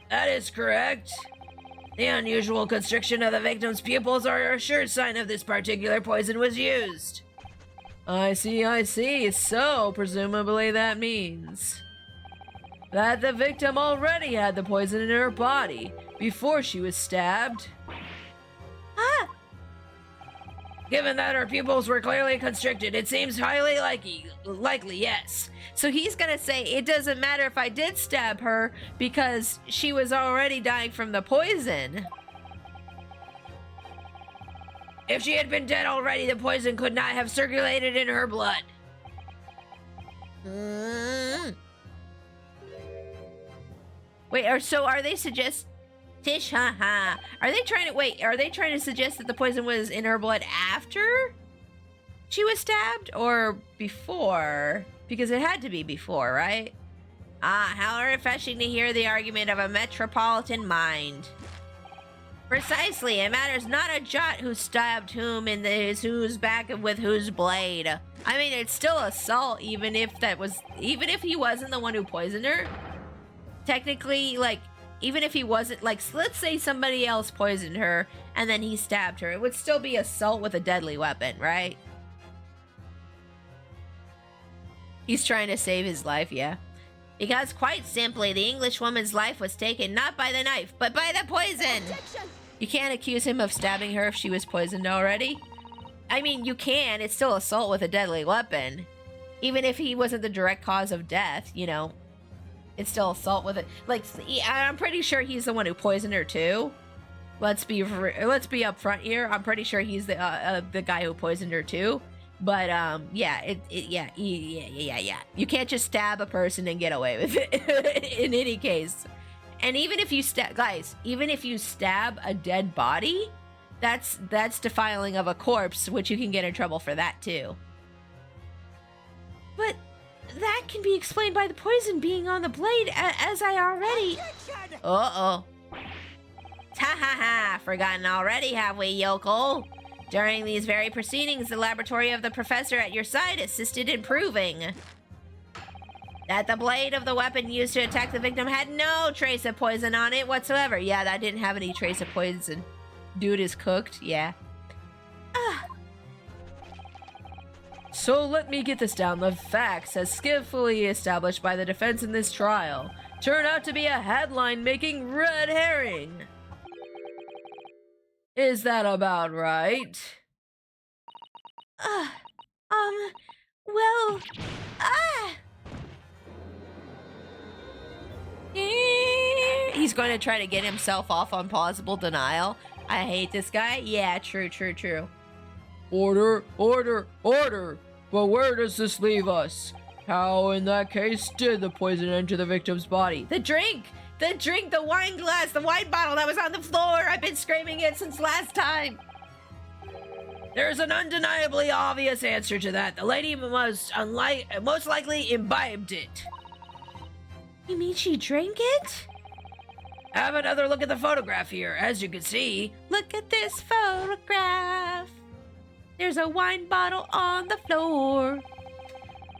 That is correct. The unusual constriction of the victim's pupils are a sure sign of this particular poison was used. I see. So, presumably that means that the victim already had the poison in her body before she was stabbed. Ah! Given that her pupils were clearly constricted, it seems highly likely, yes. So he's gonna say, it doesn't matter if I did stab her because she was already dying from the poison. If she had been dead already, the poison could not have circulated in her blood. Wait, so are they Are they trying to suggest that the poison was in her blood after she was stabbed or before? Because it had to be before, right? Ah, how refreshing to hear the argument of a metropolitan mind. Precisely, it matters not a jot who stabbed whom in whose back and with whose blade. I mean, it's still assault, even if he wasn't the one who poisoned her. Technically, like, even if he wasn't, like, let's say somebody else poisoned her and then he stabbed her, it would still be assault with a deadly weapon, right? He's trying to save his life, yeah. Because quite simply, the Englishwoman's life was taken not by the knife, but by the poison. You can't accuse him of stabbing her if she was poisoned already. I mean, you can. It's still assault with a deadly weapon. Even if he wasn't the direct cause of death, you know. It's still assault with it. Like, I'm pretty sure he's the one who poisoned her too. Let's be upfront here. I'm pretty sure he's the guy who poisoned her too. But yeah. You can't just stab a person and get away with it. In any case, and even if you stab a dead body, that's defiling of a corpse, which you can get in trouble for that too. But that can be explained by the poison being on the blade, as I already. Ha ha ha! Forgotten already, have we, yokel? During these very proceedings, the laboratory of the professor at your side assisted in proving. That the blade of the weapon used to attack the victim had no trace of poison on it whatsoever. Yeah, that didn't have any trace of poison. Dude is cooked, yeah. So let me get this down. The facts, as skillfully established by the defense in this trial, turn out to be a headline-making red herring. Is that about right? Well, He's going to try to get himself off on plausible denial. I hate this guy. Yeah, true. Order, order, order! But where does this leave us? How, in that case, did the poison enter the victim's body? The drink, the wine glass, the wine bottle that was on the floor. I've been screaming it since last time. There's an undeniably obvious answer to that. The lady most likely imbibed it. you mean she drank it? Have another look at the photograph here. As you can see, Look at this photograph. There's a wine bottle on the floor.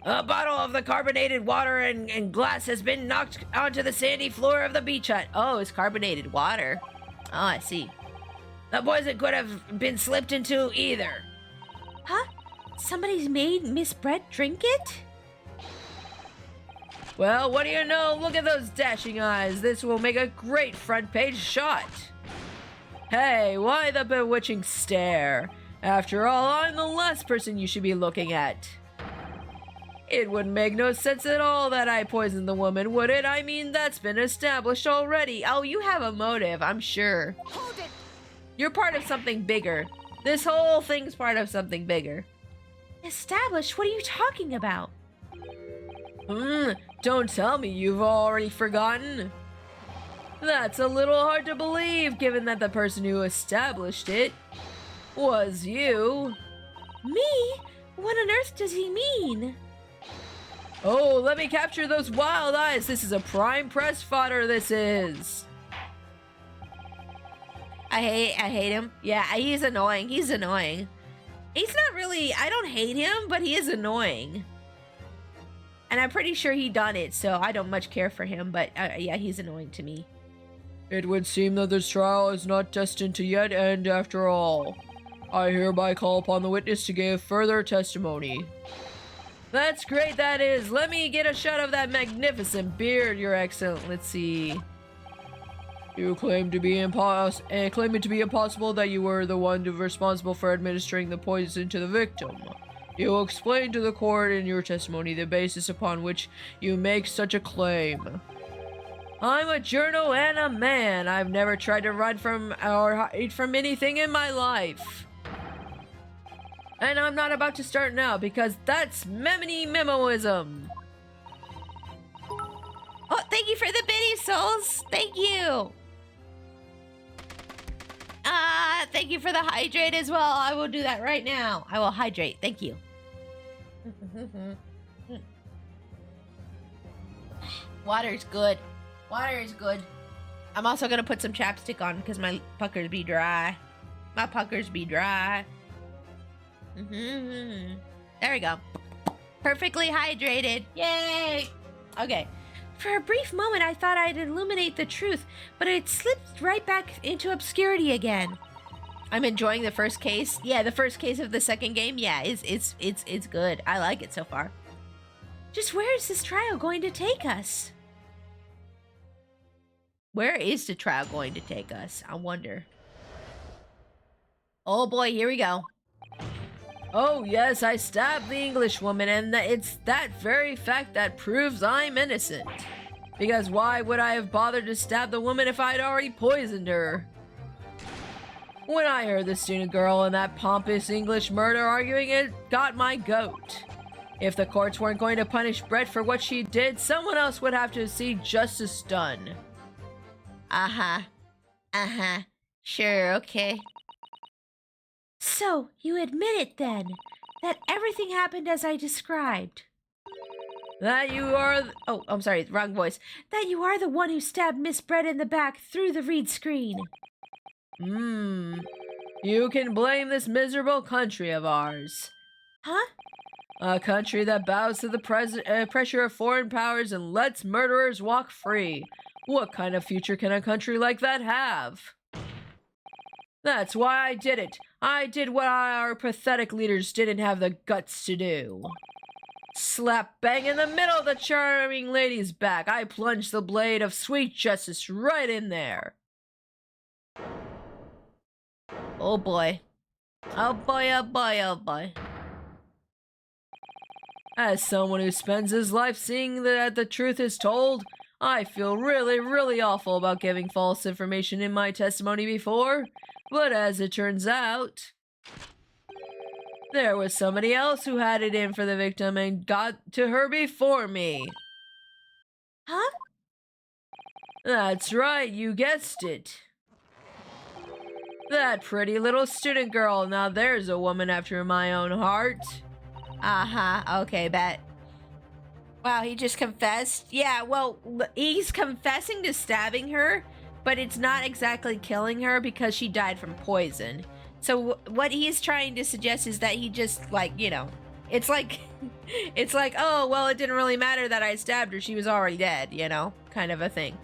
a bottle of the carbonated water and glass has been knocked onto the sandy floor of the beach hut. Oh, it's carbonated water. Oh, I see. The poison could have been slipped into either. Huh? Somebody's made Miss Brett drink it? Well, what do you know? Look at those dashing eyes. This will make a great front page shot. Hey, why the bewitching stare? After all, I'm the last person you should be looking at. It would make no sense at all that I poisoned the woman, would it? I mean, that's been established already. Oh, you have a motive, I'm sure. Hold it. You're part of something bigger. This whole thing's part of something bigger. Established? What are you talking about? Don't tell me you've already forgotten. That's a little hard to believe, given that the person who established it was you. Me? What on earth does he mean? Oh, let me capture those wild eyes. This is a prime press fodder, this is. I hate him. Yeah, he's annoying. He's annoying. He's not really, I don't hate him, but he is annoying. And I'm pretty sure he done it, so I don't much care for him, but yeah, he's annoying to me. It would seem that this trial is not destined to yet end after all. I hereby call upon the witness to give further testimony. That's great, that is. Let me get a shot of that magnificent beard, Your Excellent. Let's see. You claim it to be impossible that you were the one responsible for administering the poison to the victim. You will explain to the court in your testimony the basis upon which you make such a claim. I'm a journal and a man. I've never tried to run from or hide from anything in my life. And I'm not about to start now because that's Memony Memoism. Oh, thank you for the biddy souls. Thank you. Thank you for the hydrate as well. I will do that right now. I will hydrate. Thank you. Water's good. Water is good. I'm also gonna put some chapstick on because my puckers be dry. My puckers be dry. There we go. Perfectly hydrated. Yay! Okay. For a brief moment, I thought I'd illuminate the truth, but it slipped right back into obscurity again. I'm enjoying the first case. Yeah, the first case of the second game. Yeah, it's good. I like it so far. Just where is this trial going to take us? Where is the trial going to take us? I wonder. Oh boy, here we go. Oh yes, I stabbed the Englishwoman, and it's that very fact that proves I'm innocent. Because why would I have bothered to stab the woman if I'd already poisoned her? When I heard the student girl and that pompous English murder arguing, it got my goat. If the courts weren't going to punish Brett for what she did, someone else would have to see justice done. Sure, okay. So, you admit it then, that everything happened as I described. That you are Oh, I'm sorry, wrong voice. That you are the one who stabbed Miss Brett in the back through the reed screen. You can blame this miserable country of ours. Huh? A country that bows to the pressure of foreign powers and lets murderers walk free. What kind of future can a country like that have? That's why I did it. I did what our pathetic leaders didn't have the guts to do. Slap bang in the middle of the charming lady's back, I plunged the blade of sweet justice right in there. Oh boy. Oh boy, oh boy, oh boy. As someone who spends his life seeing that the truth is told, I feel really, really awful about giving false information in my testimony before. But as it turns out, there was somebody else who had it in for the victim and got to her before me. Huh? That's right, you guessed it. That pretty little student girl. Now there's a woman after my own heart. Uh-huh, okay, bet. Wow, he just confessed? Yeah, well, he's confessing to stabbing her, but it's not exactly killing her because she died from poison. So what he's trying to suggest is that he just, like, you know, it's like, oh, well, it didn't really matter that I stabbed her. She was already dead, you know, kind of a thing.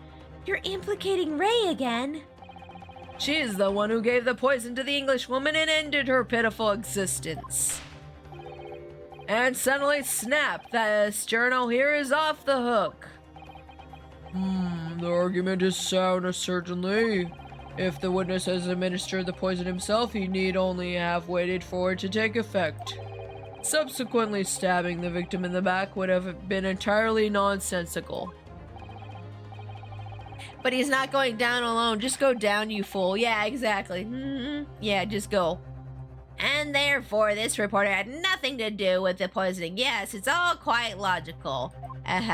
You're implicating Ray again. She's the one who gave the poison to the English woman and ended her pitiful existence. And suddenly, snap, this journal here is off the hook. The argument is sound, certainly. If the witness has administered the poison himself, he need only have waited for it to take effect. Subsequently stabbing the victim in the back would have been entirely nonsensical. But he's not going down alone. Just go down, you fool. Yeah, exactly. Yeah, just go. And therefore, this reporter had nothing to do with the poisoning. Yes, it's all quite logical.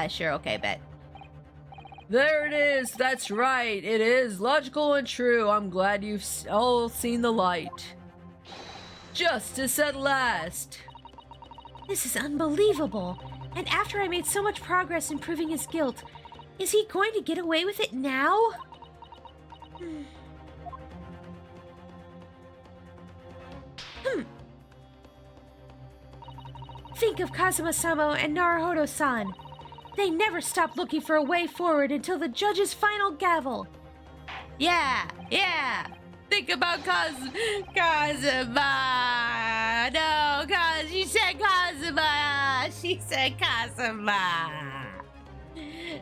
Sure, okay, bet. There it is. That's right. It is logical and true. I'm glad you've all seen the light. Justice at last. This is unbelievable. And after I made so much progress in proving his guilt, is he going to get away with it now? Think of Kazuma-sama and Naruhodo-san. They never stopped looking for a way forward until the judge's final gavel. Yeah. Think about Kazuma. No, she said Kazuma. She said Kazuma.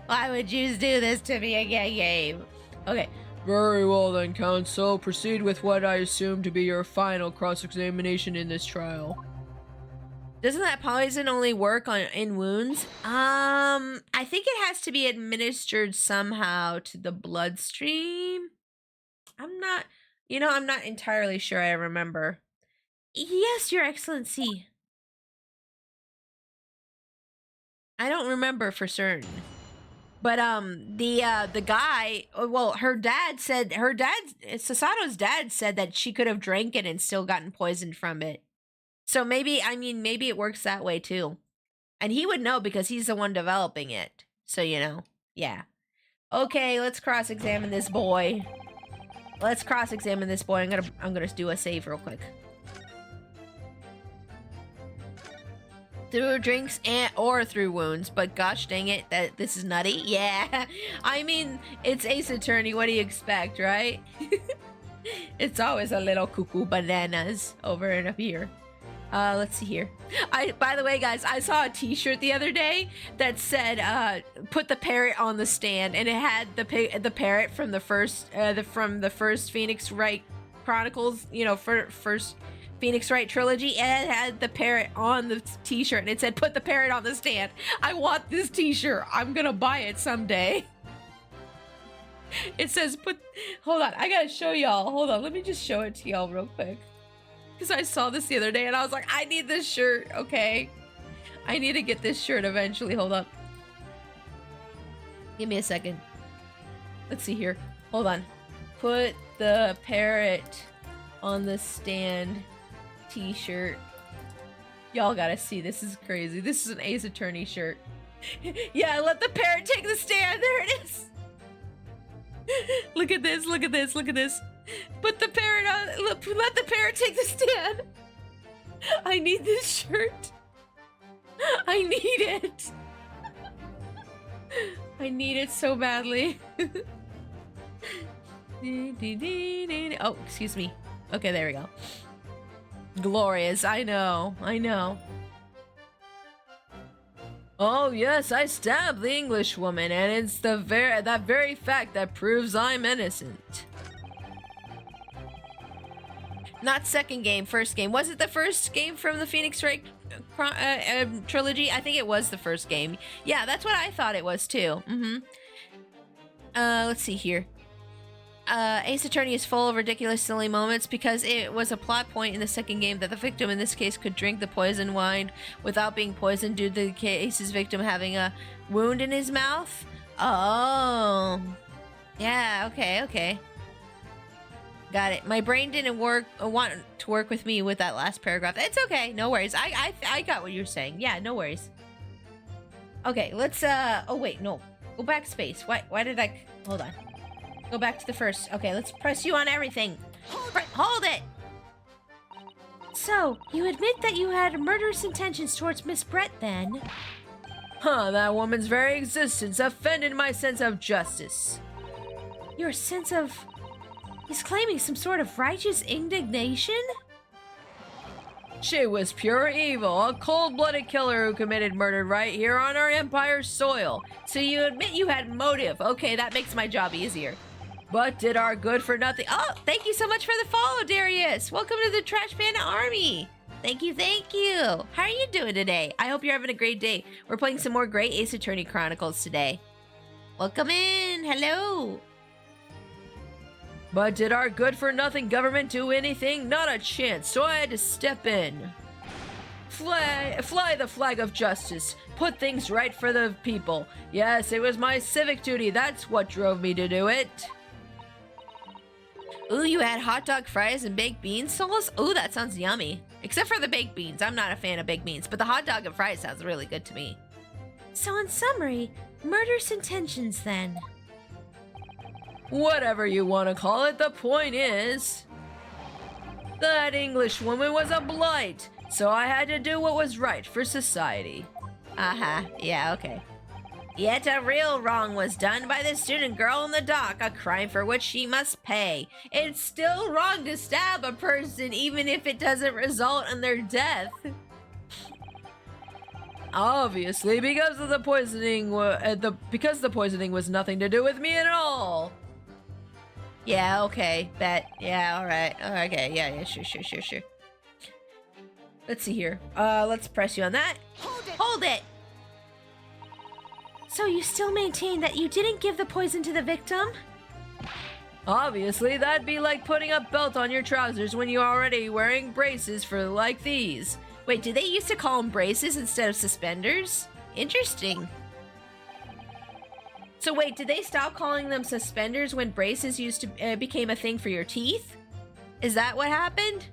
Why would you do this to me again, Gabe? Okay. Very well then, counsel. Proceed with what I assume to be your final cross-examination in this trial. Doesn't that poison only work in wounds? I think it has to be administered somehow to the bloodstream. I'm not entirely sure I remember. Yes, Your Excellency. I don't remember for certain. But the guy, well, Sasato's dad said that she could have drank it and still gotten poisoned from it. So maybe it works that way too. And he would know because he's the one developing it. So, you know, yeah. Okay, let's cross-examine this boy. I'm gonna do a save real quick. Through drinks or through wounds, but gosh dang it, this is nutty. Yeah, I mean, it's Ace Attorney. What do you expect, right? It's always a little cuckoo bananas over and up here. Let's see here. By the way, guys, I saw a T-shirt the other day that said, "Put the parrot on the stand," and it had the parrot from the first Phoenix Wright Chronicles, you know, first Phoenix Wright trilogy, and it had the parrot on the T-shirt, and it said, "Put the parrot on the stand." I want this T-shirt. I'm gonna buy it someday. It says, hold on, I gotta show y'all. Hold on, let me just show it to y'all real quick. Because I saw this the other day and I was like, I need this shirt, okay? I need to get this shirt eventually. Hold up. Give me a second. Let's see here. Hold on. Put the parrot on the stand T-shirt. Y'all gotta see. This is crazy. This is an Ace Attorney shirt. Yeah, let the parrot take the stand. There it is. Look at this. Look at this. Look at this. Put the parrot on. Let the parrot take the stand. I need this shirt. I need it. I need it so badly. Oh, excuse me. Okay, there we go. Glorious. I know. I know. Oh yes, I stabbed the English woman, and it's that very fact that proves I'm innocent. Not second game, first game. Was it the first game from the Phoenix Wright trilogy? I think it was the first game. Yeah, that's what I thought it was too. Let's see here. Ace Attorney is full of ridiculous, silly moments because it was a plot point in the second game that the victim in this case could drink the poison wine without being poisoned due to the case's victim having a wound in his mouth. Oh. Yeah, okay. Got it. My brain didn't want to work with me with that last paragraph. It's okay. No worries. I got what you're saying. Yeah, no worries. Okay, let's, oh wait, no. Go back space. Why did I, hold on. Go back to the first. Okay, let's press you on everything. Hold it! So, you admit that you had murderous intentions towards Miss Brett then? Huh, that woman's very existence offended my sense of justice. Your sense of... He's claiming some sort of righteous indignation? She was pure evil, a cold-blooded killer who committed murder right here on our Empire's soil. So you admit you had motive. Okay, that makes my job easier. But did our good-for-nothing... Oh, thank you so much for the follow, Darius. Welcome to the Trash Panda Army. Thank you. How are you doing today? I hope you're having a great day. We're playing some more great Ace Attorney Chronicles today. Welcome in. Hello. But did our good-for-nothing government do anything? Not a chance, so I had to step in. Fly the flag of justice. Put things right for the people. Yes, it was my civic duty. That's what drove me to do it. Ooh, you had hot dog, fries, and baked beans sauce? Ooh, that sounds yummy. Except for the baked beans. I'm not a fan of baked beans, but the hot dog and fries sounds really good to me. So in summary, murderous intentions then. Whatever you want to call it, the point is... that English woman was a blight, so I had to do what was right for society. Yeah, okay. Yet a real wrong was done by the student girl in the dock, a crime for which she must pay. It's still wrong to stab a person even if it doesn't result in their death. Obviously, because of the poisoning, because the poisoning was nothing to do with me at all. Yeah, okay, bet. Yeah, alright. Okay, yeah, sure. Let's see here. Let's press you on that. Hold it! So you still maintain that you didn't give the poison to the victim? Obviously, that'd be like putting a belt on your trousers when you're already wearing braces for like these. Wait, did they used to call them braces instead of suspenders? Interesting. So wait, did they stop calling them suspenders when braces used to became a thing for your teeth? Is that what happened?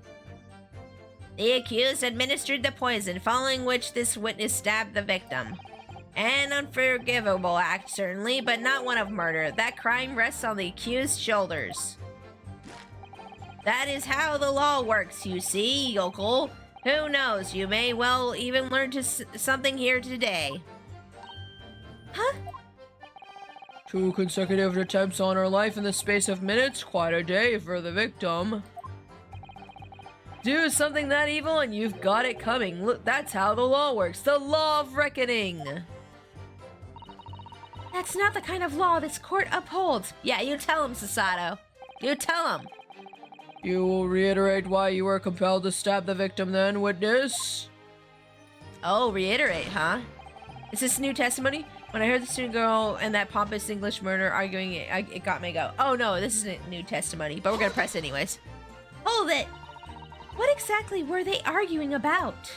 The accused administered the poison, following which this witness stabbed the victim. An unforgivable act, certainly, but not one of murder. That crime rests on the accused's shoulders. That is how the law works, you see, yokel. Who knows, you may well even learn something here today. Huh? 2 consecutive attempts on her life in the space of minutes, quite a day for the victim. Do something that evil and you've got it coming. Look, that's how the law works. The law of reckoning. That's not the kind of law this court upholds. Yeah, you tell him, Sasato. You tell him. You will reiterate why you were compelled to stab the victim then, witness? Oh, reiterate, huh? Is this new testimony? When I heard the student girl and that pompous English murder arguing, it got me to go, oh no, this isn't new testimony, but we're gonna press anyways. Hold it! What exactly were they arguing about?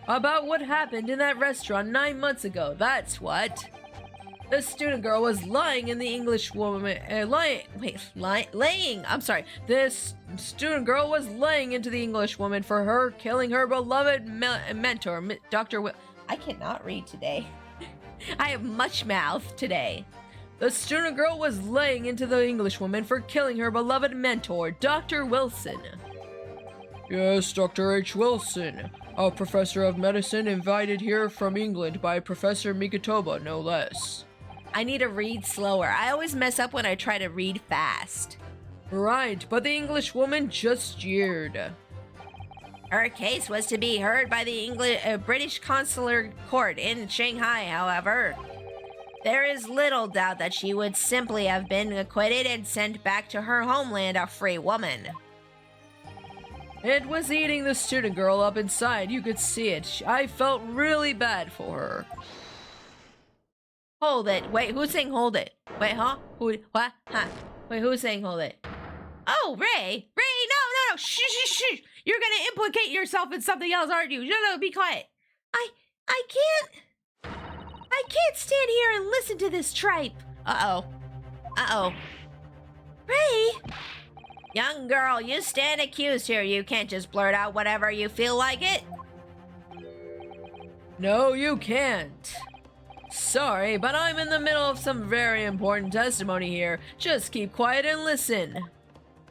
About what happened in that restaurant 9 months ago, that's what. The student girl was lying in the English woman, laying, I'm sorry. This student girl was laying into the English woman for her killing her beloved mentor, Dr. I cannot read today. I have much mouth today. The student girl was laying into the English woman for killing her beloved mentor, Dr. Wilson. Yes, Dr. H. Wilson. A professor of medicine invited here from England by Professor Mikitoba, no less. I need to read slower. I always mess up when I try to read fast. Right, but the English woman just jeered. Her case was to be heard by the British Consular Court in Shanghai, however. There is little doubt that she would simply have been acquitted and sent back to her homeland a free woman. It was eating the student girl up inside. You could see it. I felt really bad for her. Hold it. Wait, who's saying hold it? Wait, huh? Who? What? Huh? Wait, who's saying hold it? Oh, Ray. Ray, no. Shh. You're gonna implicate yourself in something else, aren't you? No, be quiet. I can't stand here and listen to this tripe. Uh-oh. Ray! Young girl, you stand accused here. You can't just blurt out whatever you feel like it. No, you can't. Sorry, but I'm in the middle of some very important testimony here. Just keep quiet and listen.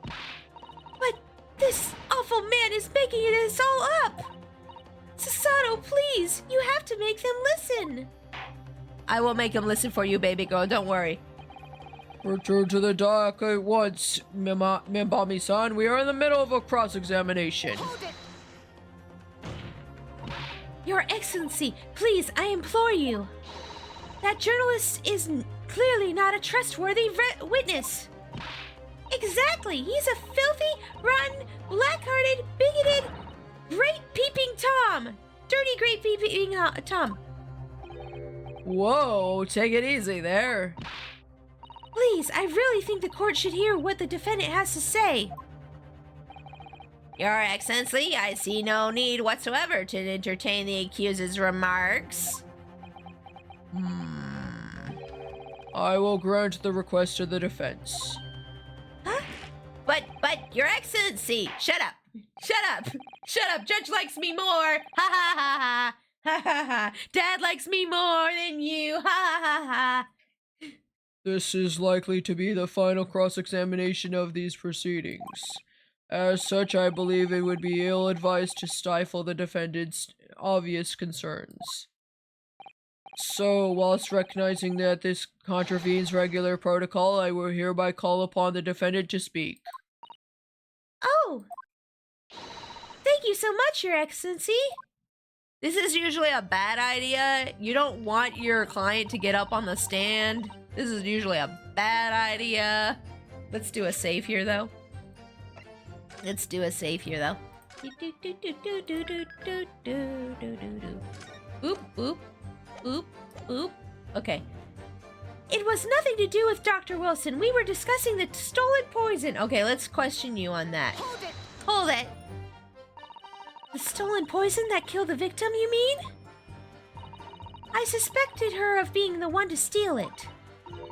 But this awful man is making this all up. Sasato, please, you have to make them listen. I will make him listen for you, baby girl. Don't worry. Return to the dock at once, Mimbami-san. We are in the middle of a cross-examination. Your Excellency, please, I implore you. That journalist is clearly not a trustworthy witness. Exactly, he's a filthy, rotten, black-hearted, bigoted, great-peeping Tom. Dirty, great-peeping Tom. Whoa, take it easy there. Please, I really think the court should hear what the defendant has to say. Your Excellency, I see no need whatsoever to entertain the accused's remarks. I will grant the request of the defense. Huh? But, Your Excellency, shut up. Judge likes me more. Ha ha ha ha. Ha ha ha. Dad likes me more than you. Ha ha ha ha. This is likely to be the final cross-examination of these proceedings. As such, I believe it would be ill-advised to stifle the defendant's obvious concerns. So, whilst recognizing that this contravenes regular protocol, I will hereby call upon the defendant to speak. Oh! Thank you so much, Your Excellency. This is usually a bad idea. You don't want your client to get up on the stand. This is usually a bad idea. Let's do a save here, though. Oop. Okay. It was nothing to do with Dr. Wilson. We were discussing the stolen poison. Okay, let's question you on that. Hold it. The stolen poison that killed the victim, you mean? I suspected her of being the one to steal it.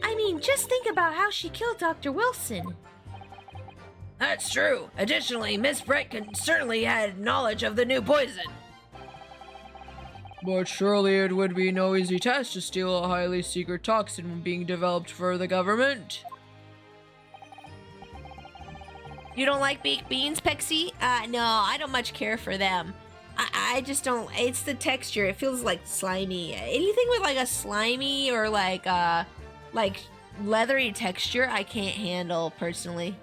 I mean, just think about how she killed Dr. Wilson. That's true. Additionally, Miss Brett certainly had knowledge of the new poison. But surely it would be no easy task to steal a highly secret toxin being developed for the government. You don't like baked beans, Pexi? No, I don't much care for them. I just don't. It's the texture. It feels like slimy. Anything with like a slimy or like leathery texture, I can't handle personally.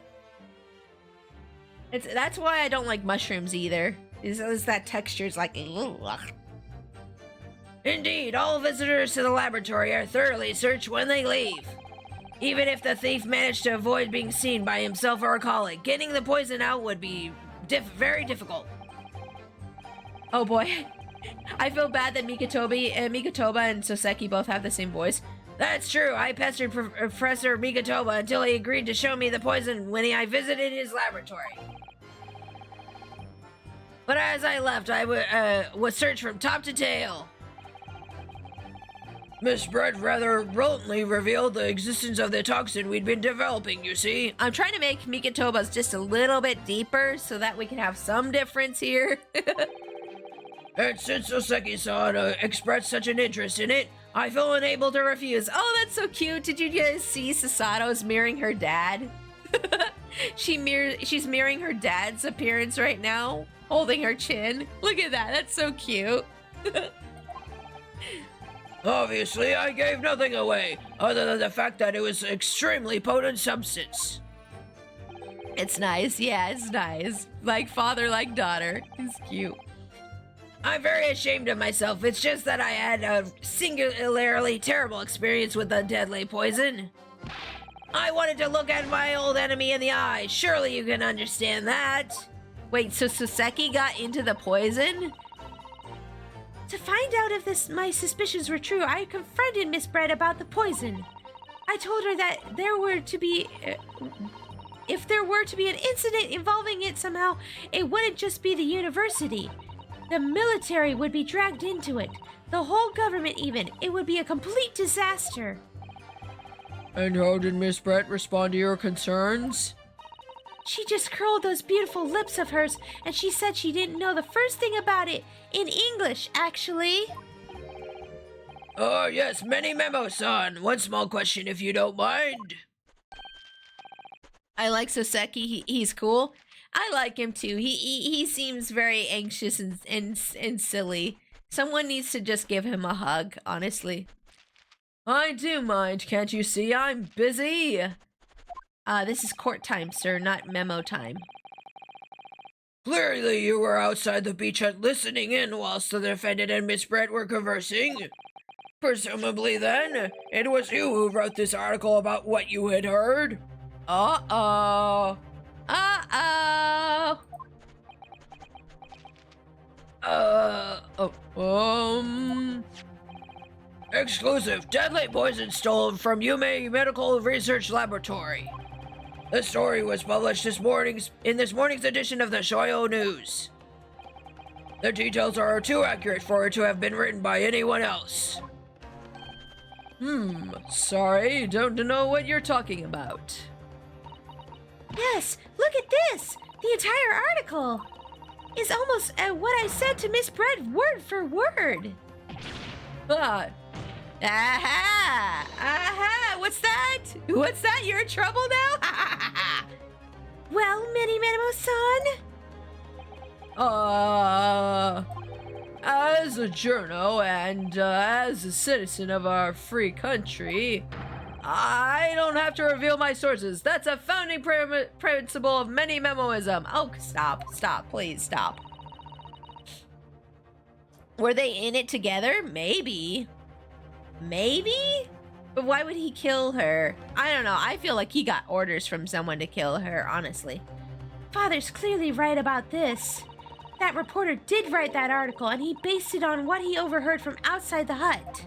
That's why I don't like mushrooms either. Is that texture is like. Ugh. Indeed, all visitors to the laboratory are thoroughly searched when they leave. Even if the thief managed to avoid being seen by himself or a colleague, getting the poison out would be very difficult. Oh boy. I feel bad that Mikotoba and Soseki both have the same voice. That's true. I pestered Professor Mikotoba until he agreed to show me the poison when I visited his laboratory. But as I left, I was searched from top to tail. Miss Brett rather brilliantly revealed the existence of the toxin we'd been developing, you see. I'm trying to make Mikotoba's just a little bit deeper so that we can have some difference here. And since Soseki-san expressed such an interest in it, I feel unable to refuse. Oh, that's so cute. Did you guys see Sasato's mirroring her dad? She's mirroring her dad's appearance right now, holding her chin. Look at that. That's so cute. Obviously, I gave nothing away, other than the fact that it was an extremely potent substance. It's nice. Yeah, it's nice. Like father, like daughter. It's cute. I'm very ashamed of myself. It's just that I had a singularly terrible experience with the deadly poison. I wanted to look at my old enemy in the eye. Surely you can understand that. Wait, so Soseki got into the poison? To find out if my suspicions were true, I confronted Miss Bread about the poison. I told her that if there were to be an incident involving it somehow, it wouldn't just be the university. The military would be dragged into it. The whole government even. It would be a complete disaster. And how did Miss Brett respond to your concerns? She just curled those beautiful lips of hers, and she said she didn't know the first thing about it. In English, actually. Oh, yes, many memo-san. One small question, if you don't mind. I like Soseki. He's cool. I like him too. He seems very anxious and silly. Someone needs to just give him a hug, honestly. I do mind. Can't you see I'm busy? This is court time, sir, not memo time. Clearly you were outside the beach hut listening in whilst the defendant and Miss Brett were conversing. Presumably then, it was you who wrote this article about what you had heard. Uh-oh. Exclusive. Deadly poison stolen from Yume Medical Research Laboratory. The story was published in this morning's edition of the Shoyo News. The details are too accurate for it to have been written by anyone else. Sorry, don't know what you're talking about. Yes, look at this! The entire article is almost what I said to Miss Bread word for word. Aha! What's that? What's that? You're in trouble now? Well, Mini Minimo-san? As a journo and as a citizen of our free country, I don't have to reveal my sources. That's a founding principle of many memoism. Oh, stop, please stop. Were they in it together? Maybe. But why would he kill her? I don't know. I feel like he got orders from someone to kill her, honestly. Father's clearly right about this. That reporter did write that article, and he based it on what he overheard from outside the hut.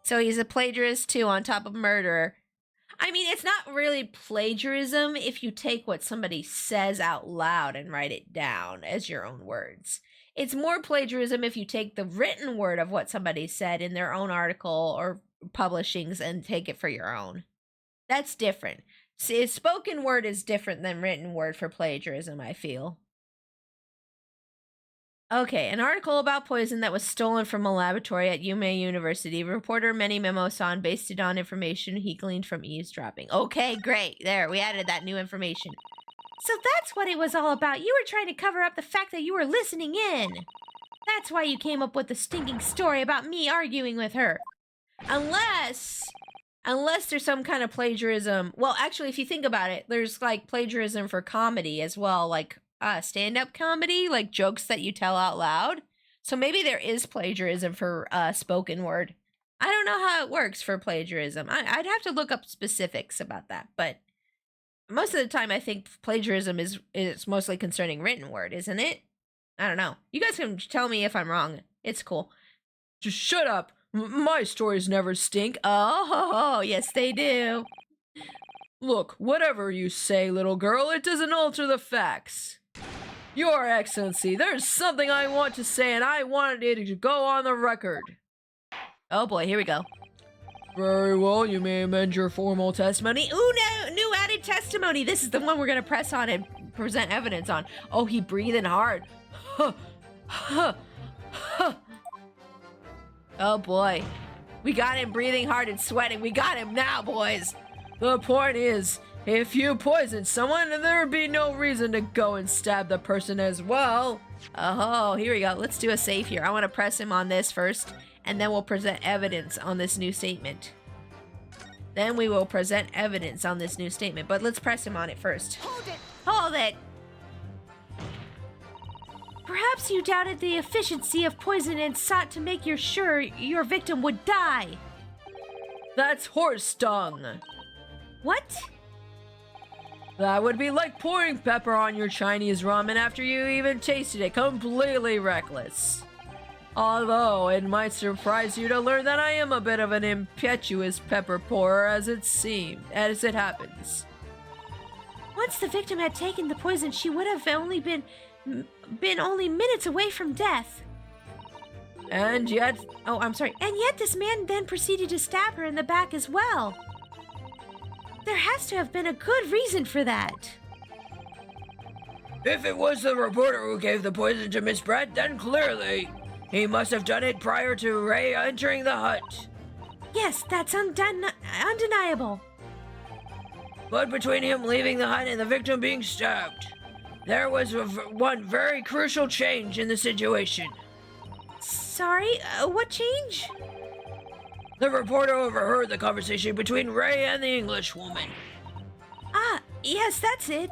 So he's a plagiarist too, on top of murderer. I mean, it's not really plagiarism if you take what somebody says out loud and write it down as your own words. It's more plagiarism if you take the written word of what somebody said in their own article or publishings and take it for your own. That's different. See, spoken word is different than written word for plagiarism, I feel. Okay, an article about poison that was stolen from a laboratory at Yume University. Reporter Many Memo-san based it on information he gleaned from eavesdropping. Okay, great. There, we added that new information. So that's what it was all about. You were trying to cover up the fact that you were listening in. That's why you came up with the stinking story about me arguing with her. Unless there's some kind of plagiarism. Well, actually, if you think about it, there's like plagiarism for comedy as well, like stand-up comedy, like jokes that you tell out loud. So maybe there is plagiarism for spoken word. I don't know how it works for plagiarism. I'd have to look up specifics about that, but most of the time I think plagiarism is mostly concerning written word, isn't it? I don't know. You guys can tell me if I'm wrong. It's cool. Just shut up. My stories never stink. Oh, yes they do. Look, whatever you say, little girl, it doesn't alter the facts. Your Excellency, there's something I want to say, and I wanted it to go on the record. Oh boy, here we go. Very well, you may amend your formal testimony. Ooh, no, new added testimony. This is the one we're gonna press on and present evidence on. Oh, he breathing hard. Oh boy. We got him breathing hard and sweating. We got him now, boys. The point is, If you poisoned someone, there would be no reason to go and stab the person as well. Oh, here we go. Let's do a save here. I want to press him on this first, and then we'll present evidence on this new statement. Then we will present evidence on this new statement, but let's press him on it first. Hold it! Hold it! Perhaps you doubted the efficiency of poison and sought to make sure your victim would die. That's horse dung. What? That would be like pouring pepper on your Chinese ramen after you even tasted it. Completely reckless. Although it might surprise you to learn that I am a bit of an impetuous pepper pourer as it happens. Once the victim had taken the poison, she would have only been only minutes away from death. And yet, And yet this man then proceeded to stab her in the back as well. There has to have been a good reason for that. If it was the reporter who gave the poison to Miss Brett, then clearly he must have done it prior to Ray entering the hut. Yes, that's undeniable. But between him leaving the hut and the victim being stabbed, there was one very crucial change in the situation. Sorry, what change? The reporter overheard the conversation between Ray and the English woman. Ah, yes, that's it.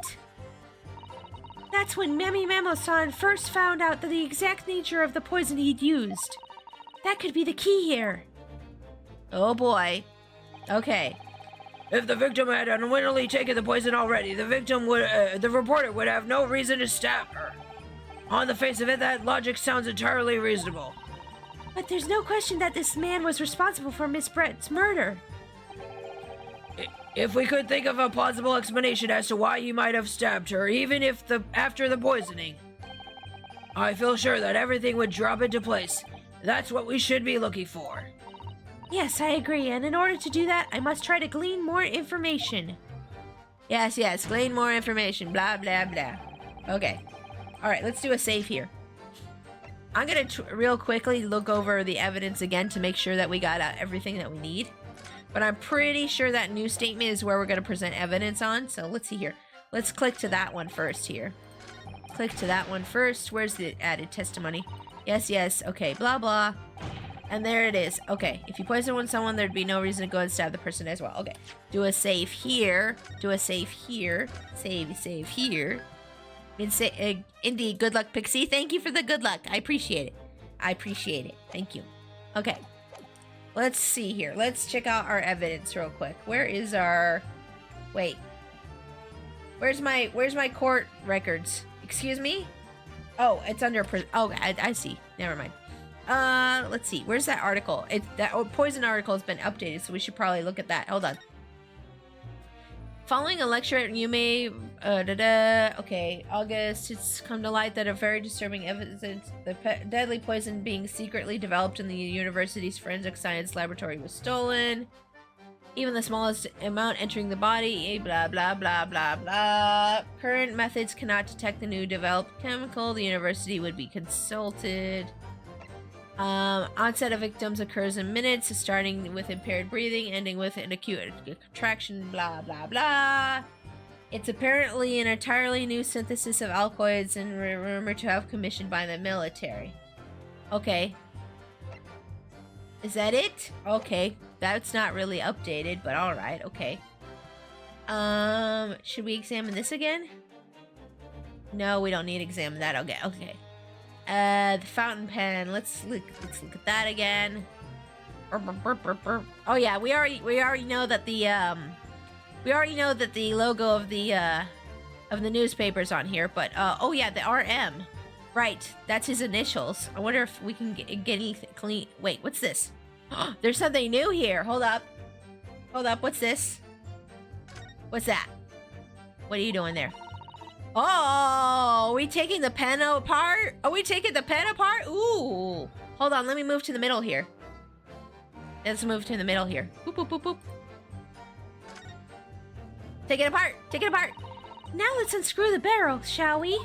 That's when Memi Memo-san first found out the exact nature of the poison he'd used. That could be the key here. Oh boy. Okay. If the victim had unwittingly taken the poison already, the reporter would have no reason to stab her. On the face of it, that logic sounds entirely reasonable. But there's no question that this man was responsible for Miss Brett's murder. If we could think of a plausible explanation as to why he might have stabbed her, even if after the poisoning, I feel sure that everything would drop into place. That's what we should be looking for. Yes, I agree, and in order to do that, I must try to glean more information. Yes, glean more information, blah, blah, blah. Okay. Alright, let's do a save here. I'm gonna real quickly look over the evidence again to make sure that we got everything that we need. But I'm pretty sure that new statement is where we're gonna present evidence on, so let's see here. Let's click to that one first here. Click to that one first. Where's the added testimony? Yes, okay, blah, blah. And there it is. Okay, if you poison someone, there'd be no reason to go and stab the person as well. Okay, do a save here. Do a save here. Save here. Indeed, good luck, Pixie. Thank you for the good luck. I appreciate it. Thank you. Okay, let's see here. Let's check out our evidence real quick. Where is our... Wait. Where's my court records? Excuse me? Oh, it's under... Oh, I see. Never mind. Let's see. Where's that article? That poison article has been updated, so we should probably look at that. Hold on. Following a lecture at Yume, okay, August, it's come to light that a very disturbing evidence, the deadly poison being secretly developed in the university's forensic science laboratory was stolen. Even the smallest amount entering the body, blah, blah, blah, blah, blah. Current methods cannot detect the new developed chemical. The university would be consulted. Onset of victims occurs in minutes, starting with impaired breathing, ending with an acute contraction, blah, blah, blah. It's apparently an entirely new synthesis of alkaloids and rumored to have commissioned by the military. Okay. Is that it? Okay. That's not really updated, but alright, okay. Should we examine this again? No, we don't need to examine that. Okay. The fountain pen. Let's look at that again. Oh yeah, we already know that the logo of the newspaper's on here, but oh yeah, the RM. Right, that's his initials. I wonder if we can get anything clean. Wait, what's this? There's something new here. Hold up, what's this? What's that? What are you doing there? Oh, are we taking the pen apart? Ooh. Hold on, let me move to the middle here. Let's move to the middle here. Boop, boop, boop, boop. Take it apart. Now let's unscrew the barrel, shall we?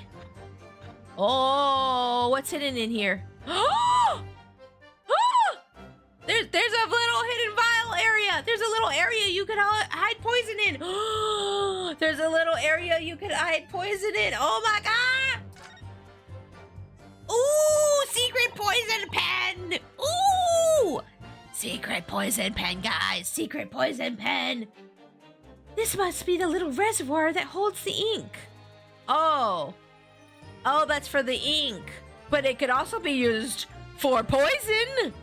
Oh, what's hidden in here? Oh! There's a little hidden vial area. There's a little area you could hide poison poison in. There's a little area you could hide poison in. Oh my god. Ooh, secret poison pen. Ooh. Secret poison pen, guys. Secret poison pen. This must be the little reservoir that holds the ink. Oh. Oh, that's for the ink. But it could also be used for poison.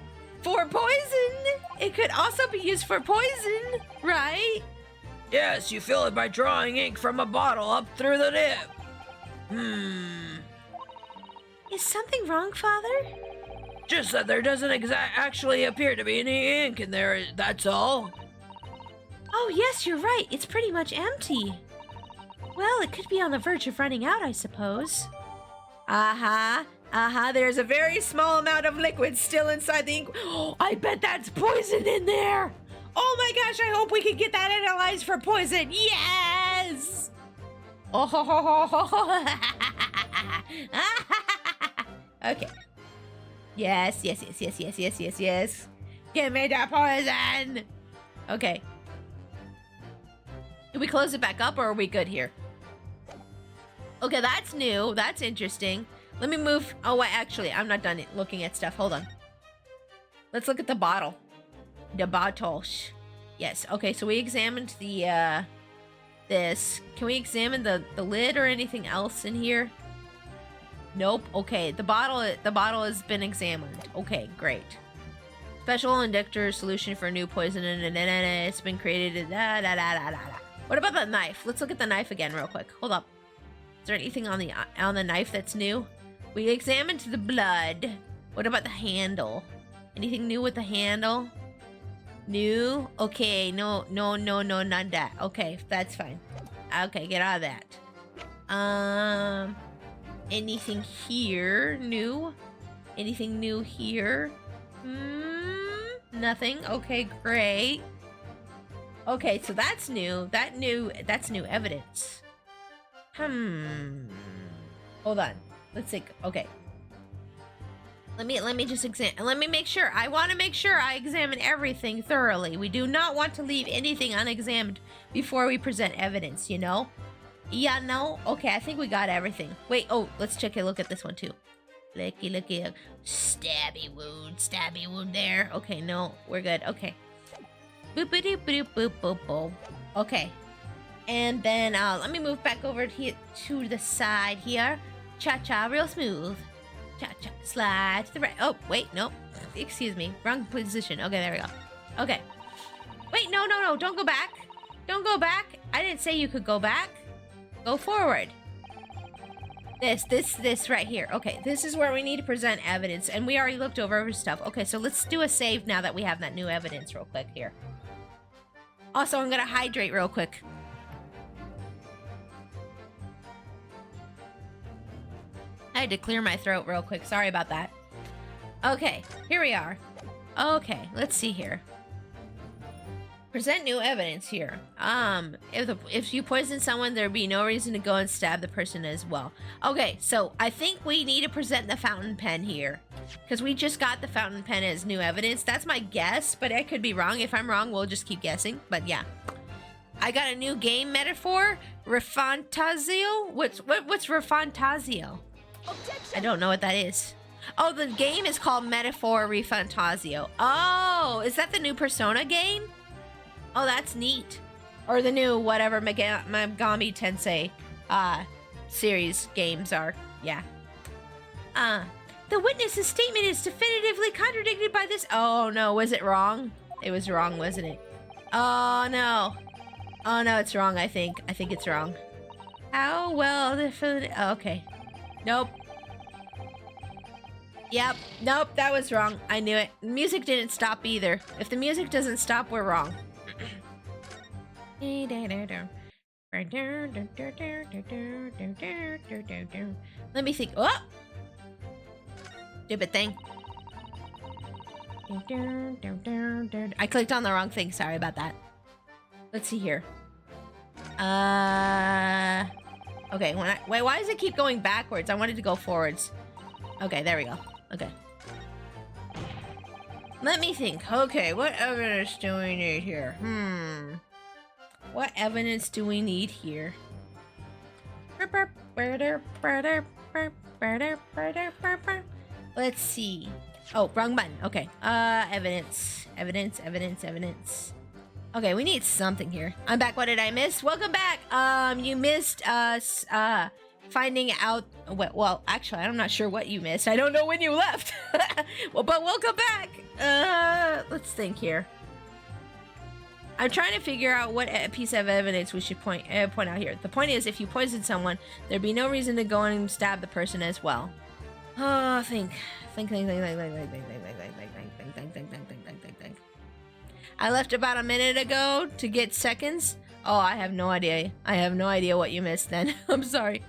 For poison. It could also be used for poison, right? Yes, you fill it by drawing ink from a bottle up through the nib. Is something wrong, Father? Just that there doesn't actually appear to be any ink in there, that's all. Oh, yes, you're right. It's pretty much empty. Well, it could be on the verge of running out, I suppose. There's a very small amount of liquid still inside the ink. Oh, I bet that's poison in there. Oh my gosh, I hope we can get that analyzed for poison. Yes! Oh, okay. Yes. Give me the poison. Okay. Do we close it back up or are we good here? Okay, that's new. That's interesting. Let me move. Oh, wait, actually, I'm not done looking at stuff. Hold on. Let's look at the bottle. The bottles. Yes. Okay, so we examined the, this. Can we examine the lid or anything else in here? Nope. Okay, the bottle has been examined. Okay, great. Special indicator solution for new poison. It's been created. What about the knife? Let's look at the knife again real quick. Hold up. Is there anything on the knife that's new? We examined the blood. What about the handle? Anything new with the handle? New? Okay, no, not that. Okay, that's fine. Okay, get out of that. Anything here new? Anything new here? Nothing. Okay, great. Okay, so that's new. That's new evidence. Hold on. Let's think. Okay. Let me just let me make sure. I want to make sure I examine everything thoroughly. We do not want to leave anything unexamined before we present evidence, you know? Yeah, no? Okay, I think we got everything. Wait, oh, let's take a look at this one too. Looky. Stabby wound there. Okay, no, we're good. Okay. Boop. Okay. And then let me move back over here to the side here. Cha-cha, real smooth. Cha-cha, slide to the right. Oh, wait, no. Excuse me, wrong position. Okay, there we go. Okay. Wait, no, don't go back. Don't go back. I didn't say you could go back. Go forward. This right here. Okay, this is where we need to present evidence, and we already looked over stuff. Okay, so let's do a save now that we have that new evidence real quick here. Also, I'm gonna hydrate real quick. I had to clear my throat real quick. Sorry about that. Okay, here we are. Okay, let's see here. Present new evidence here. If you poison someone, there'd be no reason to go and stab the person as well. Okay, so I think we need to present the fountain pen here. Because we just got the fountain pen as new evidence. That's my guess, but I could be wrong. If I'm wrong, we'll just keep guessing. But yeah. I got a new game metaphor. Refantazio? What's Refantazio? I don't know what that is. Oh, the game is called Metaphor Refantazio. Oh, is that the new Persona game? Oh, that's neat. Or the new whatever Megami Tensei series games are. Yeah. The witness's statement is definitively contradicted by this. Oh no, was it wrong? It was wrong, wasn't it? Oh no. Oh no, it's wrong, I think. I think it's wrong. How well okay. Nope. Yep. Nope, that was wrong. I knew it. Music didn't stop either. If the music doesn't stop, we're wrong. Let me think. Oh! Stupid thing. I clicked on the wrong thing. Sorry about that. Let's see here. Okay, wait, why does it keep going backwards? I wanted to go forwards. Okay, there we go. Okay. Let me think. Okay, what evidence do we need here? What evidence do we need here? Let's see. Oh, wrong button. Okay. Evidence. Okay, we need something here. I'm back. What did I miss? Welcome back. You missed us finding out. Well, actually, I'm not sure what you missed. I don't know when you left. Well, but welcome back. Let's think here. I'm trying to figure out what piece of evidence we should point out here. The point is, if you poison someone, there'd be no reason to go and stab the person as well. Oh, think. I left about a minute ago to get seconds. Oh, I have no idea. I have no idea what you missed then. I'm sorry.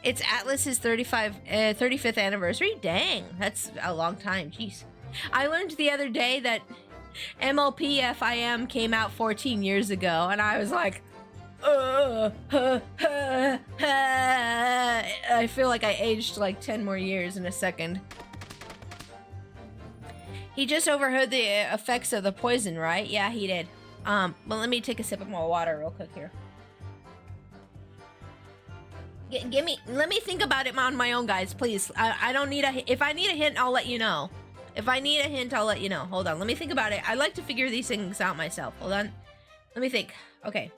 It's Atlas's 35th anniversary. Dang, that's a long time. Jeez. I learned the other day that MLP FIM came out 14 years ago, and I was like, I feel like I aged like 10 more years in a second. He just overheard the effects of the poison, right? Yeah, he did. But let me take a sip of more water real quick here. Let me think about it on my own, guys, please. I don't need if I need a hint, I'll let you know. If I need a hint, I'll let you know. Hold on, let me think about it. I like to figure these things out myself. Hold on. Let me think. Okay.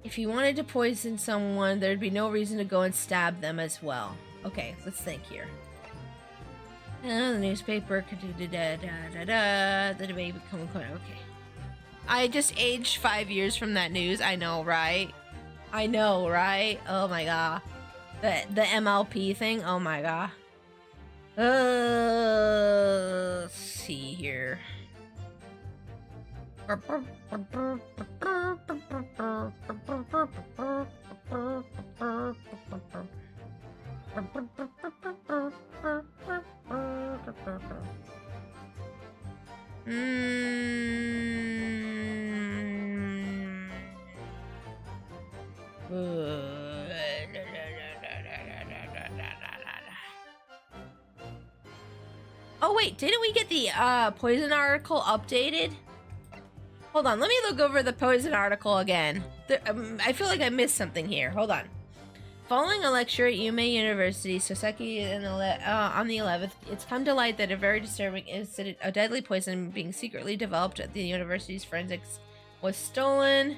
If you wanted to poison someone, there'd be no reason to go and stab them as well. Okay, let's think here. The newspaper. The debate become okay. I just aged 5 years from that news. I know, right? I know, right? Oh my god. The MLP thing. Oh my god. Let's see here. Oh wait, didn't we get the poison article updated? Hold on, let me look over the poison article again. I feel like I missed something here. Hold on. Following a lecture at Yume University, Soseki on the 11th, it's come to light that a very disturbing incident, a deadly poison being secretly developed at the university's forensics, was stolen.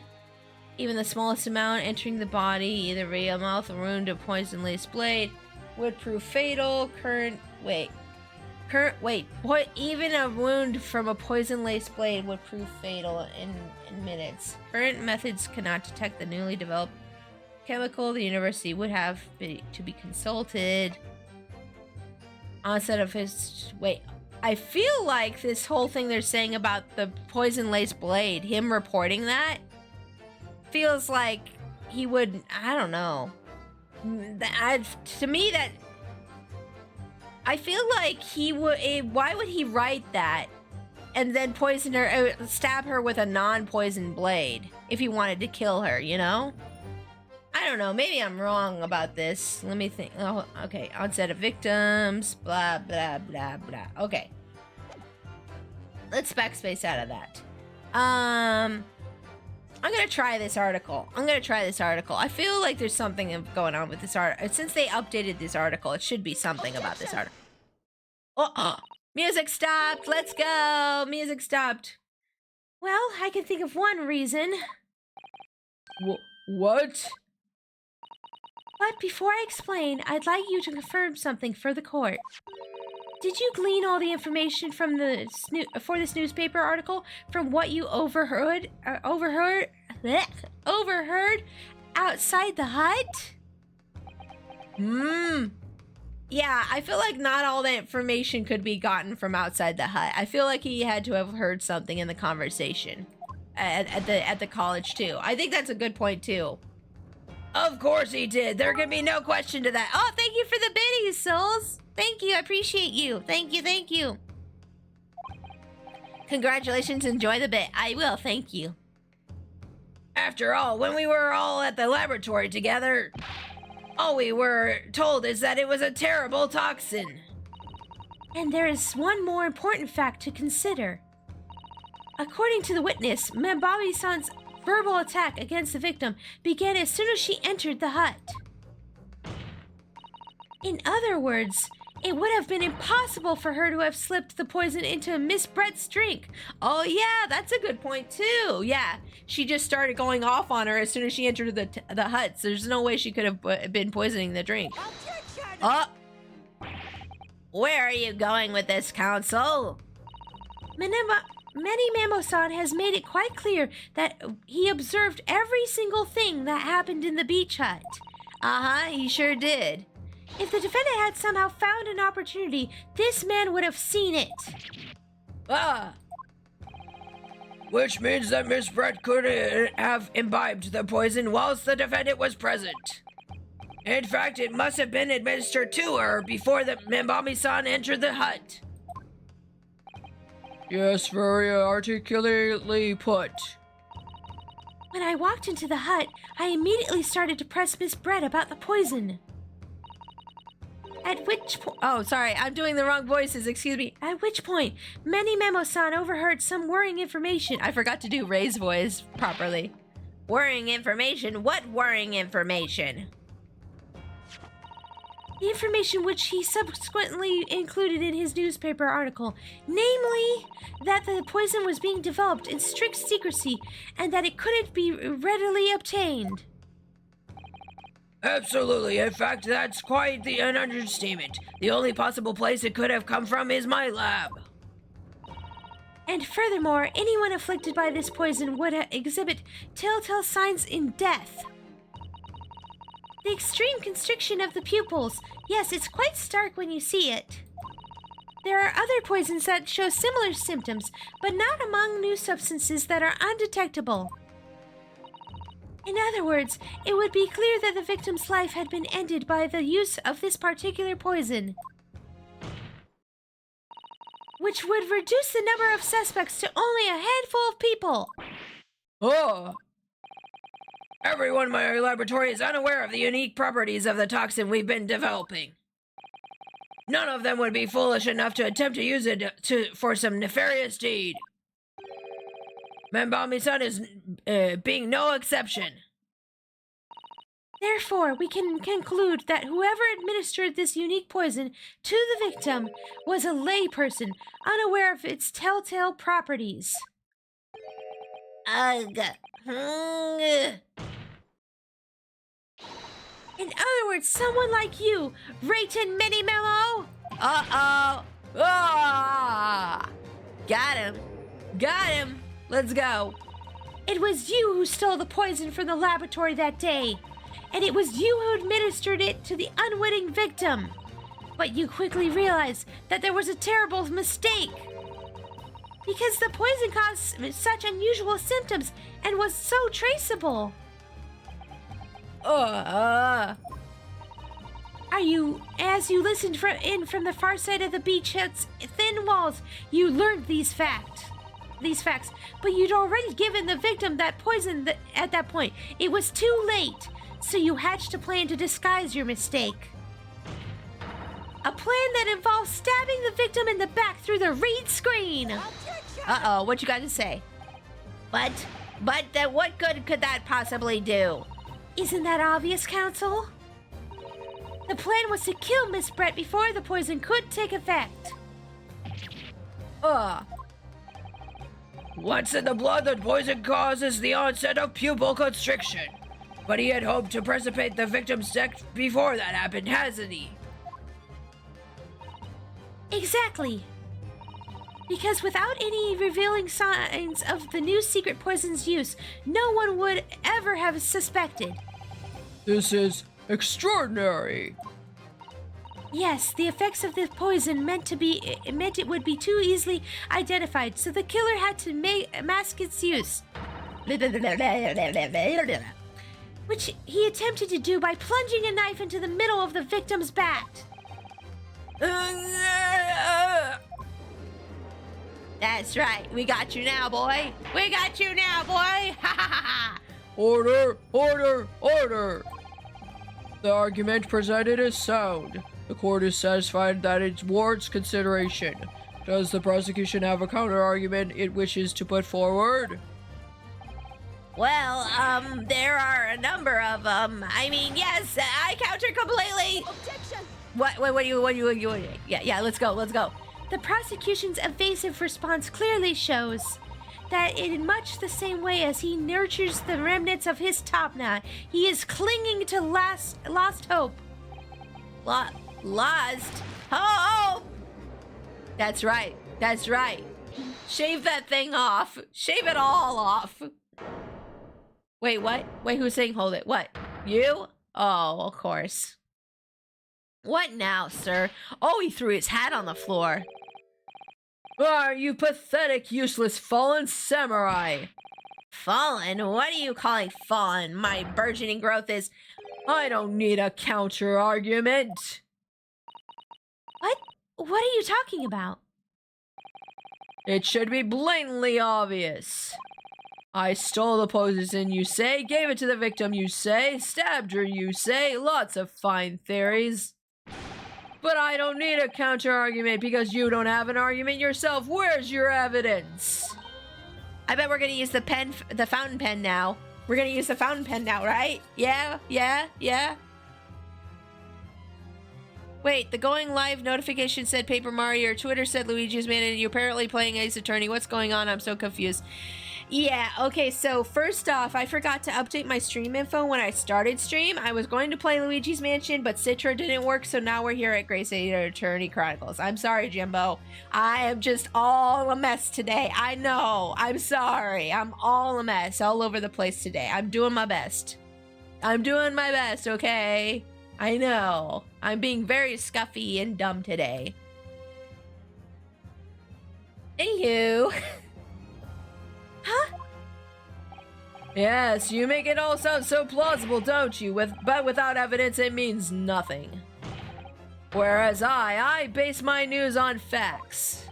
Even the smallest amount entering the body, either via mouth wound or poison-laced blade, would prove fatal. Even a wound from a poison-laced blade would prove fatal in minutes. Current methods cannot detect the newly developed chemical. The university would have to be consulted. Onset of his... I feel like this whole thing they're saying about the poison-laced blade, him reporting that, feels like he would... I don't know. To me, that... I feel like he would... Why would he write that and then poison her, stab her with a non-poison blade if he wanted to kill her, you know? I don't know. Maybe I'm wrong about this. Let me think. Oh, okay. Onset of victims. Blah, blah, blah, blah. Okay. Let's backspace out of that. I'm gonna try this article. I feel like there's something going on with this article. Since they updated this article, it should be something about this article. Music stopped. Let's go. Music stopped. Well, I can think of one reason. What? But before I explain, I'd like you to confirm something for the court. Did you glean all the information from for this newspaper article from what you overheard outside the hut? Yeah, I feel like not all the information could be gotten from outside the hut. I feel like he had to have heard something in the conversation at the college too. I think that's a good point too. Of course he did. There can be no question to that. Oh, thank you for the biddies, souls. Thank you. I appreciate you. Thank you. Congratulations. Enjoy the bit. I will. Thank you. After all, when we were all at the laboratory together, all we were told is that it was a terrible toxin. And there is one more important fact to consider. According to the witness, Mababi-san's verbal attack against the victim began as soon as she entered the hut. In other words, it would have been impossible for her to have slipped the poison into Miss Brett's drink. Oh, yeah, that's a good point, too. Yeah, she just started going off on her as soon as she entered the hut. So there's no way she could have been poisoning the drink. Oh, where are you going with this, Council? Many Mamo-san has made it quite clear that he observed every single thing that happened in the beach hut. Uh-huh, he sure did. If the defendant had somehow found an opportunity, this man would have seen it. Ah! Which means that Miss Brett could have imbibed the poison whilst the defendant was present. In fact, it must have been administered to her before the Membami-san entered the hut. Yes, very articulately put. When I walked into the hut, I immediately started to press Miss Brett about the poison. At which point... Oh, sorry, I'm doing the wrong voices, excuse me. At which point, many Memo-san overheard some worrying information. I forgot to do Ray's voice properly. Worrying information? What worrying information? The information which he subsequently included in his newspaper article, namely, that the poison was being developed in strict secrecy and that it couldn't be readily obtained. Absolutely. In fact, that's quite an understatement. The only possible place it could have come from is my lab. And furthermore, anyone afflicted by this poison would exhibit telltale signs in death. The extreme constriction of the pupils. Yes, it's quite stark when you see it. There are other poisons that show similar symptoms, but not among new substances that are undetectable. In other words, it would be clear that the victim's life had been ended by the use of this particular poison, which would reduce the number of suspects to only a handful of people. Oh! Everyone in my laboratory is unaware of the unique properties of the toxin we've been developing. None of them would be foolish enough to attempt to use it for some nefarious deed. Membami-san is being no exception. Therefore, we can conclude that whoever administered this unique poison to the victim was a layperson, unaware of its telltale properties. Ugh. In other words, someone like you, Rayton Mini Mello. Uh-oh. Ah! Got him. Got him. Let's go. It was you who stole the poison from the laboratory that day. And it was you who administered it to the unwitting victim. But you quickly realized that there was a terrible mistake. Because the poison caused such unusual symptoms and was so traceable. As you listened from the far side of the beach hut's thin walls, you learned these facts, but you'd already given the victim that poison at that point. It was too late, so you hatched a plan to disguise your mistake. A plan that involves stabbing the victim in the back through the reed screen. Uh-oh, what you got to say? But what good could that possibly do? Isn't that obvious, Counsel? The plan was to kill Miss Brett before the poison could take effect. Once in the blood, the poison causes the onset of pupil constriction. But he had hoped to precipitate the victim's death before that happened, hasn't he? Exactly. Because without any revealing signs of the new secret poison's use, no one would ever have suspected. This is extraordinary. Yes, the effects of the poison meant it would be too easily identified, so the killer had to mask its use. Which he attempted to do by plunging a knife into the middle of the victim's back. That's right. We got you now, boy. We got you now, boy. Ha ha ha ha. Order, order, order. The argument presented is sound. The court is satisfied that it warrants consideration. Does the prosecution have a counter-argument it wishes to put forward? Well, there are a number of, I mean, yes, I counter completely. Objection! What do you, yeah, let's go. The prosecution's evasive response clearly shows that in much the same way as he nurtures the remnants of his top knot, he is clinging to lost hope. Lost hope. That's right. Shave that thing off. Shave it all off. Wait, what? Wait, who's saying hold it? What? You? Oh, of course. What now, sir? Oh, he threw his hat on the floor. You pathetic, useless, fallen samurai! Fallen? What are you calling fallen? My burgeoning growth is... I don't need a counter-argument! What are you talking about? It should be blatantly obvious. I stole the poison, you say, gave it to the victim, you say, stabbed her, you say, lots of fine theories. But I don't need a counter-argument because you don't have an argument yourself. Where's your evidence? I bet we're gonna use the fountain pen now. We're gonna use the fountain pen now, right? Yeah. Wait, the going live notification said Paper Mario, your Twitter said Luigi's Mansion, you're apparently playing Ace Attorney. What's going on? I'm so confused. Yeah, okay, so first off, I forgot to update my stream info when I started stream. I was going to play Luigi's Mansion, but Citra didn't work, so now we're here at Ace Attorney Chronicles. I'm sorry, Jimbo. I am just all a mess today. I know. I'm sorry. I'm all a mess all over the place today. I'm doing my best. Okay? I know. I'm being very scuffy and dumb today. Anywho. Huh? Yes, you make it all sound so plausible, don't you? But without evidence, it means nothing. Whereas I base my news on facts.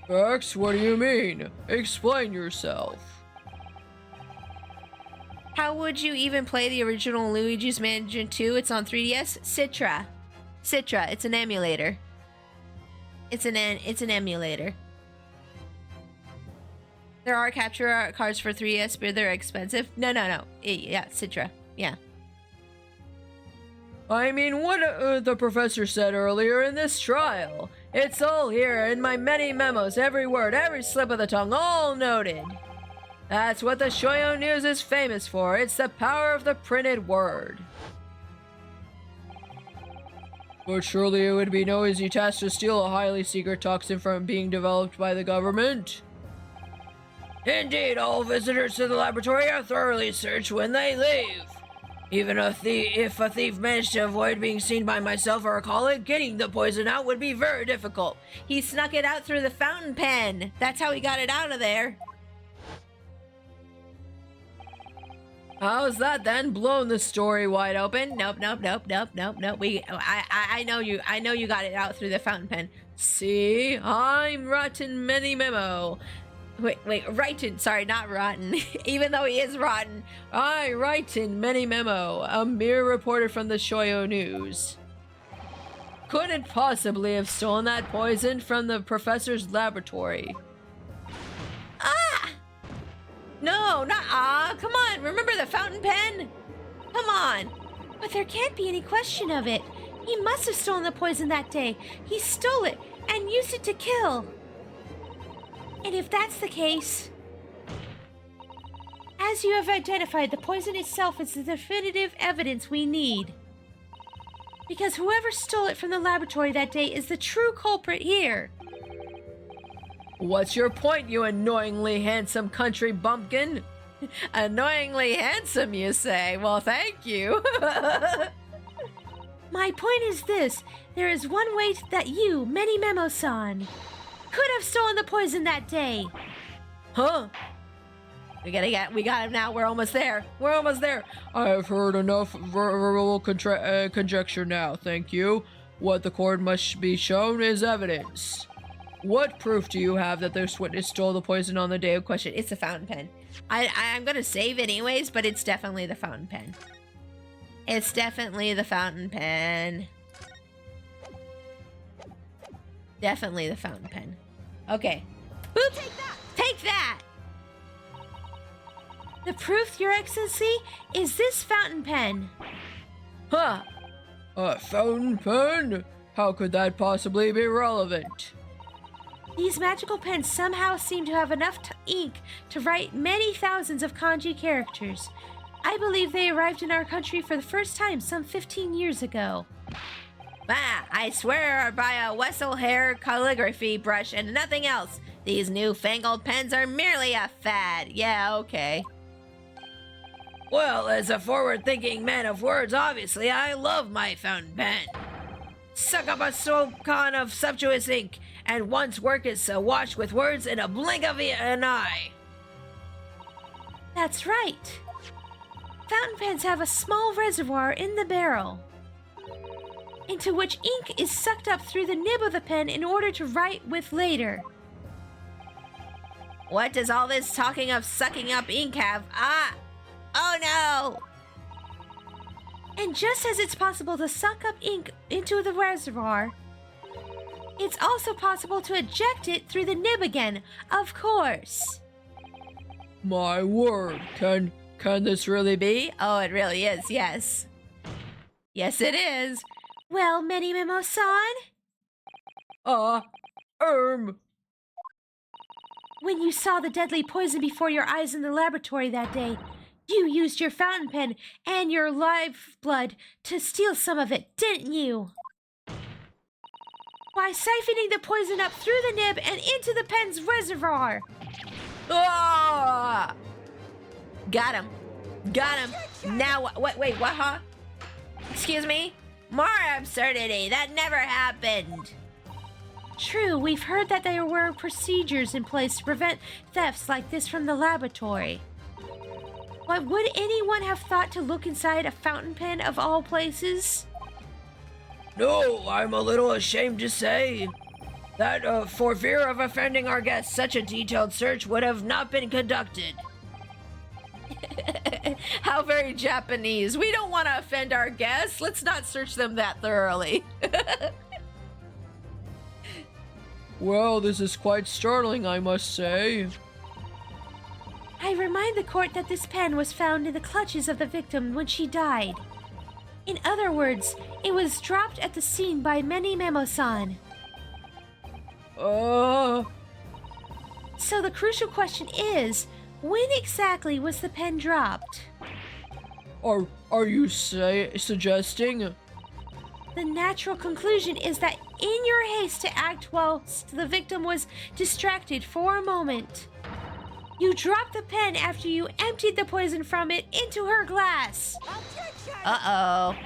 Facts? What do you mean? Explain yourself. How would you even play the original Luigi's Mansion 2? It's on 3DS. Citra, it's an emulator. It's an emulator. There are capture cards for 3DS, but they're expensive. No. Yeah, Citra. Yeah. I mean, what the professor said earlier in this trial. It's all here in my many memos, every word, every slip of the tongue, all noted. That's what the Shoyo News is famous for. It's the power of the printed word. But surely it would be no easy task to steal a highly secret toxin from being developed by the government. Indeed, all visitors to the laboratory are thoroughly searched when they leave. Even if a thief managed to avoid being seen by myself or a colleague, getting the poison out would be very difficult. He snuck it out through the fountain pen. That's how he got it out of there. How's that then? Blown the story wide open? Nope. I know you got it out through the fountain pen. See? I'm rotten many memo. Wait, Righton. Sorry, not rotten. Even though he is rotten. I write in many memo, a mere reporter from the Shoyo News. Couldn't possibly have stolen that poison from the professor's laboratory. No, come on. Remember the fountain pen? Come on. But there can't be any question of it. He must have stolen the poison that day. He stole it and used it to kill. And if that's the case, as you have identified, the poison itself is the definitive evidence we need. Because whoever stole it from the laboratory that day is the true culprit here. What's your point, you annoyingly handsome country bumpkin? Annoyingly handsome, you say? Well, thank you. My point is this. There is one way that you, Many Memo-san, could have stolen the poison that day. Huh? We got him now. We're almost there. I've heard enough verbal conjecture now, thank you. What the court must be shown is evidence. What proof do you have that this witness stole the poison on the day of question? It's a fountain pen. I'm gonna save anyways, but it's definitely the fountain pen. Definitely the fountain pen. Okay. Boop. Take that. The proof, Your Excellency, is this fountain pen. Huh. A fountain pen? How could that possibly be relevant? These magical pens somehow seem to have enough ink to write many thousands of kanji characters. I believe they arrived in our country for the first time some 15 years ago. Ah, I swear by a Wessel hair calligraphy brush and nothing else. These newfangled pens are merely a fad. Yeah, okay. Well, as a forward-thinking man of words, obviously, I love my fountain pen. Suck up a soapcon of sumptuous ink, and one's work is washed with words in a blink of an eye. That's right. Fountain pens have a small reservoir in the barrel, into which ink is sucked up through the nib of the pen in order to write with later. What does all this talking of sucking up ink have? Ah! Oh no! And just as it's possible to suck up ink into the reservoir, it's also possible to eject it through the nib again, of course. My word, can this really be? Oh, it really is, yes. Yes, it is. Well, Many Memo-san, when you saw the deadly poison before your eyes in the laboratory that day, you used your fountain pen and your lifeblood to steal some of it, didn't you? By siphoning the poison up through the nib and into the pen's reservoir. Ah! Got him. Got him. Now, wait, what, huh? Excuse me? More absurdity. That never happened. True, we've heard that there were procedures in place to prevent thefts like this from the laboratory. But would anyone have thought to look inside a fountain pen of all places? No, I'm a little ashamed to say that for fear of offending our guests, such a detailed search would have not been conducted. How very Japanese. We don't want to offend our guests. Let's not search them that thoroughly. Well, this is quite startling, I must say. I remind the court that this pen was found in the clutches of the victim when she died. In other words, it was dropped at the scene by Many Memo-san. So the crucial question is, when exactly was the pen dropped? Are you suggesting? The natural conclusion is that in your haste to act whilst the victim was distracted for a moment, you dropped the pen after you emptied the poison from it into her glass. Uh-oh.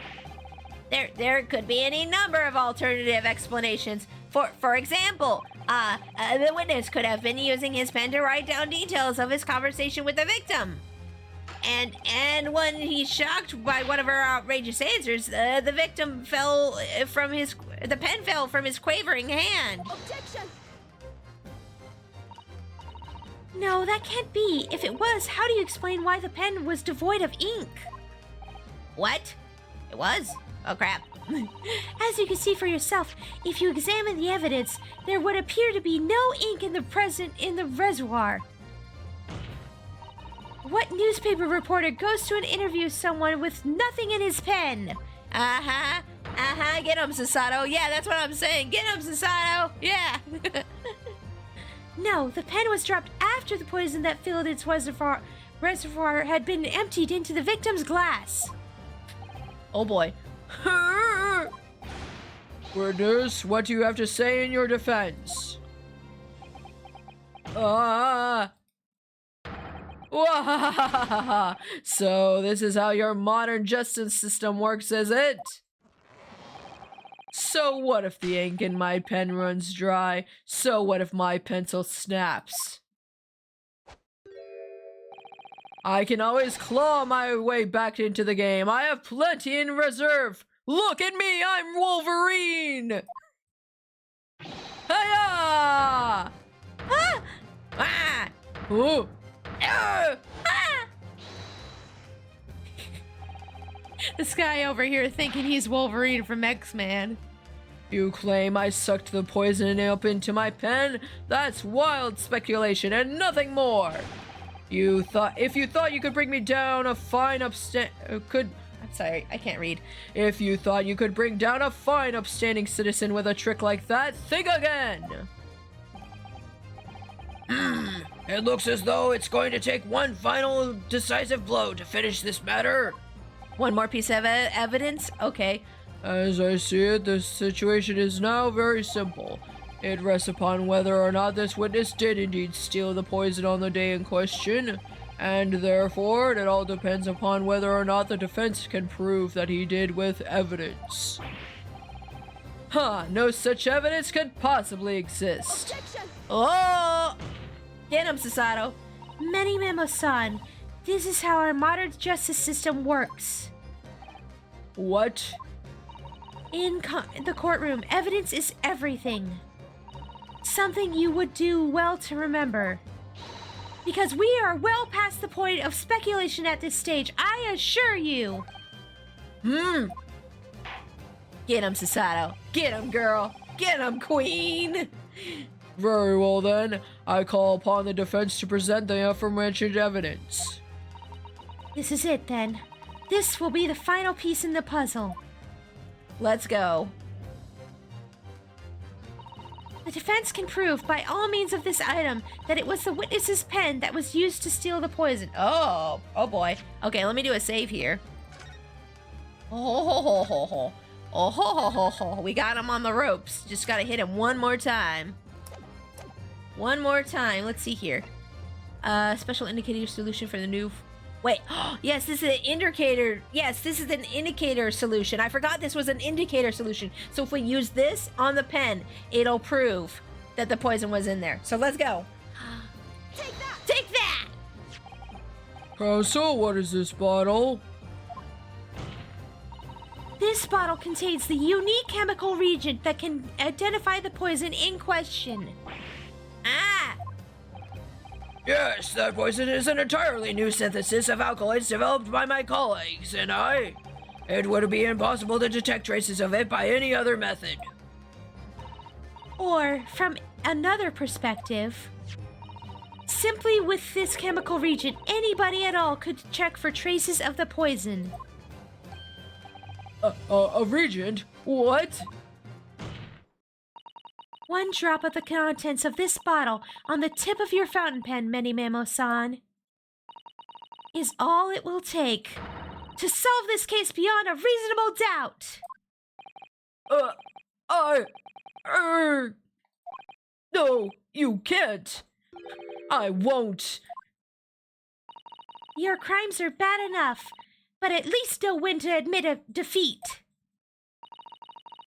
There could be any number of alternative explanations. For example, the witness could have been using his pen to write down details of his conversation with the victim. And when he's shocked by one of her outrageous answers, the victim the pen fell from his quavering hand. Objection! No, that can't be. If it was, how do you explain why the pen was devoid of ink? What? It was? Oh, crap. As you can see for yourself, if you examine the evidence, there would appear to be no ink in the reservoir. What newspaper reporter goes to an interview someone with nothing in his pen? Get him, Sasato. Yeah, that's what I'm saying. Get him, Sasato. Yeah. No, the pen was dropped after the poison that filled its reservoir had been emptied into the victim's glass. Oh, boy. Witness, what do you have to say in your defense? So this is how your modern justice system works, is it? So what if the ink in my pen runs dry? So what if my pencil snaps? I can always claw my way back into the game. I have plenty in reserve. Look at me, I'm Wolverine! Hiya! Ah! Ah! Oh. Ah! This guy over here thinking he's Wolverine from X-Men. You claim I sucked the poison up into my pen? That's wild speculation and nothing more. If you thought you could bring me down a fine I'm sorry, I can't read. If you thought you could bring down a fine upstanding citizen with a trick like that, think again! It looks as though it's going to take one final decisive blow to finish this matter. One more piece of evidence? Okay. As I see it, the situation is now very simple. It rests upon whether or not this witness did indeed steal the poison on the day in question, and therefore it all depends upon whether or not the defense can prove that he did with evidence. No such evidence could possibly exist. Oh! Get him, Sasato. Many Memo-san, this is how our modern justice system works. What? In the courtroom, evidence is everything. Something you would do well to remember. Because we are well past the point of speculation at this stage, I assure you. Get him, Sasato. Get him, girl. Get him, queen. Very well then, I call upon the defense to present the aforementioned evidence. This is it then. This will be the final piece in the puzzle. Let's go. The defense can prove by all means of this item that it was the witness's pen that was used to steal the poison. Oh boy. Okay, let me do a save here. Oh, we got him on the ropes. Just gotta hit him one more time. One more time. Let's see here. Special indicator solution for the new... Wait. Yes, this is an indicator. Yes, this is an indicator solution. I forgot this was an indicator solution. So if we use this on the pen, it'll prove that the poison was in there. So let's go. Take that! Take that! So what is this bottle? This bottle contains the unique chemical reagent that can identify the poison in question. Ah! Yes, that poison is an entirely new synthesis of alkaloids developed by my colleagues and I. It would be impossible to detect traces of it by any other method. Or, from another perspective, simply with this chemical reagent, anybody at all could check for traces of the poison. A reagent? What? One drop of the contents of this bottle on the tip of your fountain pen, Memo-san, is all it will take to solve this case beyond a reasonable doubt. No, you can't. I won't. Your crimes are bad enough, but at least know when to admit a defeat.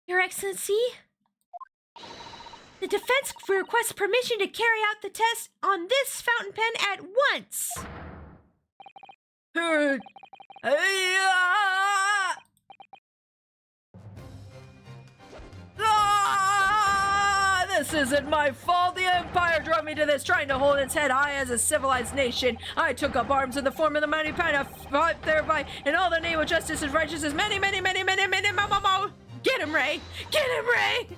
Your Excellency? The defense requests permission to carry out the test on this fountain pen at once. This isn't my fault. The Empire drove me to this, trying to hold its head high as a civilized nation. I took up arms in the form of the mighty pen, I fought thereby in all the name of justice and righteousness. Many. Get him, Ray! Get him, Ray!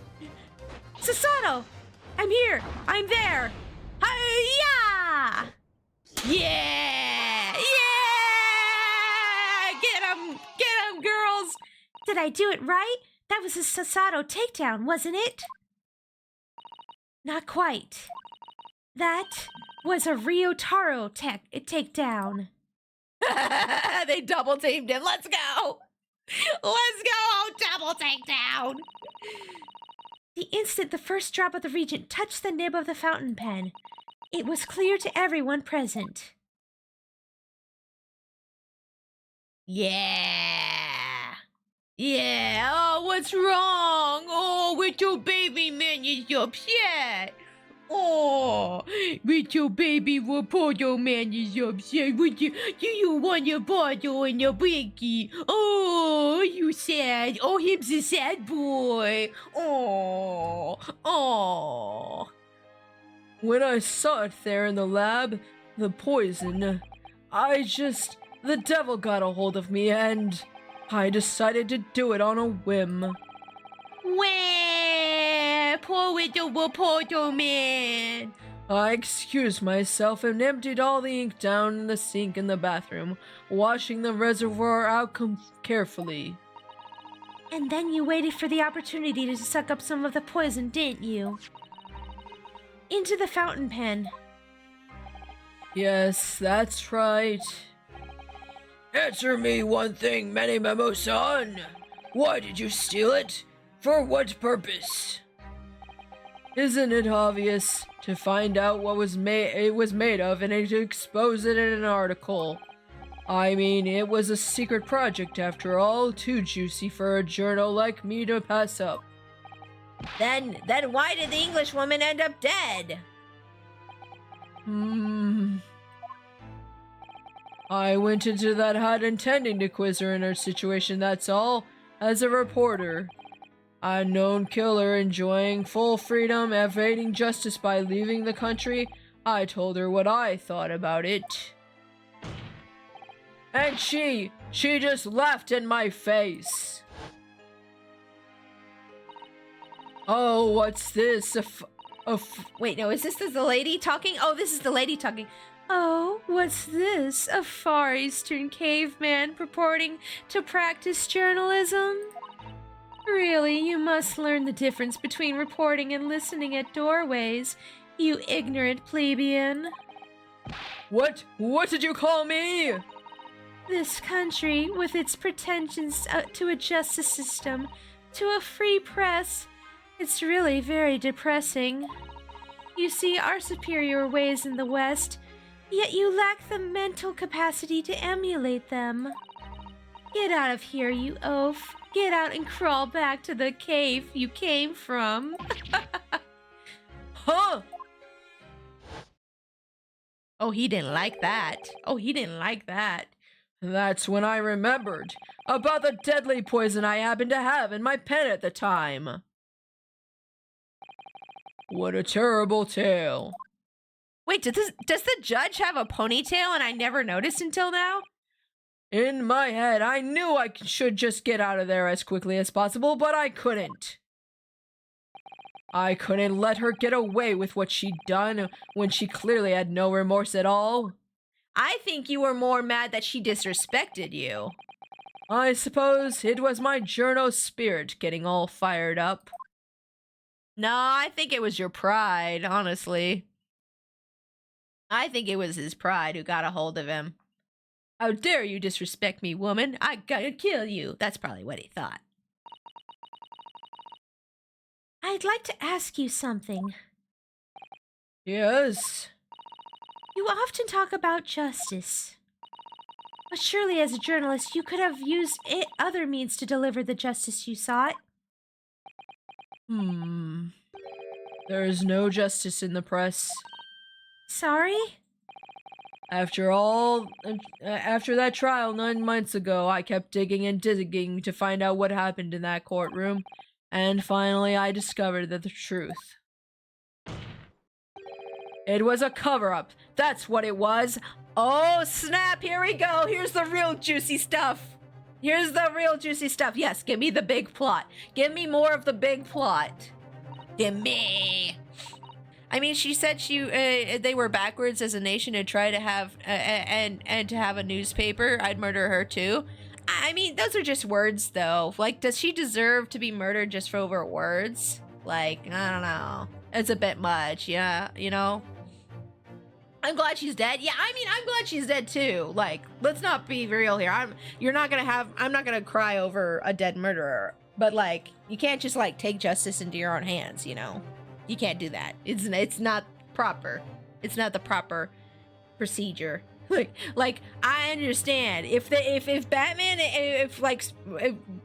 Sasato! I'm here! I'm there! Hi-ya! Yeah! Yeah! Get him! Get him, girls! Did I do it right? That was a Sasato takedown, wasn't it? Not quite. That was a Ryotaro takedown. They double teamed him. Let's go! Let's go! Double takedown! The instant the first drop of the reagent touched the nib of the fountain pen, it was clear to everyone present. Yeah! Yeah! Oh, what's wrong? Oh, with your baby man, you're so upset. Oh, with your baby reporter man is upset. With you, do you want your bottle and your blinky? Oh, you sad. Oh, him's a sad boy. Oh. When I saw it there in the lab, the poison, the devil got a hold of me and I decided to do it on a whim. Wah, poor little reporter man. I excused myself and emptied all the ink down the sink in the bathroom, washing the reservoir out carefully. And then you waited for the opportunity to suck up some of the poison, didn't you? Into the fountain pen. Yes, that's right. Answer me one thing, Many Memo-san. Why did you steal it? For what purpose? Isn't it obvious? To find out what it was made of and to expose it in an article. I mean, it was a secret project after all, too juicy for a journal like me to pass up. Then why did the English woman end up dead? I went into that hut intending to quiz her in her situation, that's all, as a reporter. A known killer enjoying full freedom, evading justice by leaving the country. I told her what I thought about it. And she just laughed in my face. Oh, what's this? Wait, no, is this the lady talking? Oh, this is the lady talking. Oh, what's this? A Far Eastern caveman purporting to practice journalism? Really, you must learn the difference between reporting and listening at doorways, you ignorant plebeian. What did you call me? This country, with its pretensions to a justice system, to a free press, it's really very depressing. You see our superior ways in the West, yet you lack the mental capacity to emulate them. Get out of here, you oaf. Get out and crawl back to the cave you came from. Huh? Oh, he didn't like that. Oh, he didn't like that. That's when I remembered about the deadly poison I happened to have in my pen at the time. What a terrible tale. Wait, does the judge have a ponytail and I never noticed until now? In my head, I knew I should just get out of there as quickly as possible, but I couldn't. I couldn't let her get away with what she'd done when she clearly had no remorse at all. I think you were more mad that she disrespected you. I suppose it was my journo spirit getting all fired up. No, I think it was your pride, honestly. I think it was his pride who got a hold of him. How dare you disrespect me, woman? I gotta kill you. That's probably what he thought. I'd like to ask you something. Yes? You often talk about justice. But surely as a journalist, you could have used other means to deliver the justice you sought. There is no justice in the press. Sorry? After that trial 9 months ago, I kept digging and digging to find out what happened in that courtroom, and finally I discovered the truth. It was a cover-up. That's what it was. Oh, snap. Here we go. Here's the real juicy stuff. Here's the real juicy stuff. Yes, give me the big plot. Give me more of the big plot. Give me. I mean, she said they were backwards as a nation to try to have and to have a newspaper. I'd murder her too. I mean, those are just words, though. Like, does she deserve to be murdered just for over words? Like, I don't know. It's a bit much, yeah. You know. I'm glad she's dead. Yeah, I mean, I'm glad she's dead too. Like, let's not be real here. I'm not gonna cry over a dead murderer. But like, you can't just like take justice into your own hands, you know. You can't do that. It's not proper. It's not the proper procedure. Like I understand if Batman, if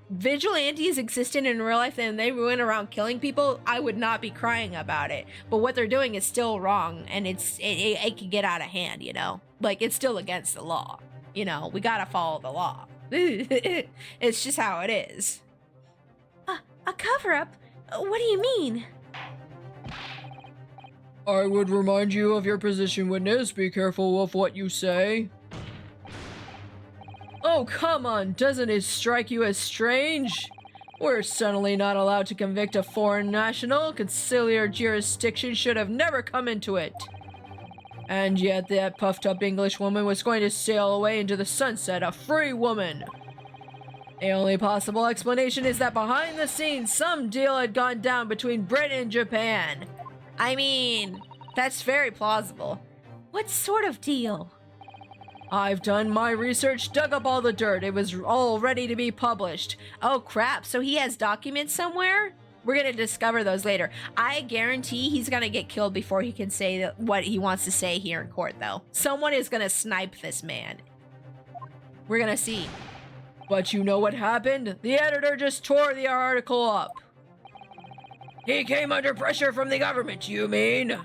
vigilantes existed in real life and they went around killing people, I would not be crying about it. But what they're doing is still wrong, and it can get out of hand. You know, like it's still against the law. You know, we gotta follow the law. It's just how it is. A cover-up? What do you mean? I would remind you of your position, witness. Be careful of what you say. Oh, come on. Doesn't it strike you as strange? We're suddenly not allowed to convict a foreign national. Conciliar jurisdiction should have never come into it. And yet that puffed-up English woman was going to sail away into the sunset, a free woman. The only possible explanation is that behind the scenes, some deal had gone down between Britain and Japan. I mean, that's very plausible. What sort of deal? I've done my research, dug up all the dirt. It was all ready to be published. Oh crap, so he has documents somewhere? We're gonna discover those later. I guarantee he's gonna get killed before he can say what he wants to say here in court, though. Someone is gonna snipe this man. We're gonna see. But you know what happened? The editor just tore the article up. He came under pressure from the government, you mean?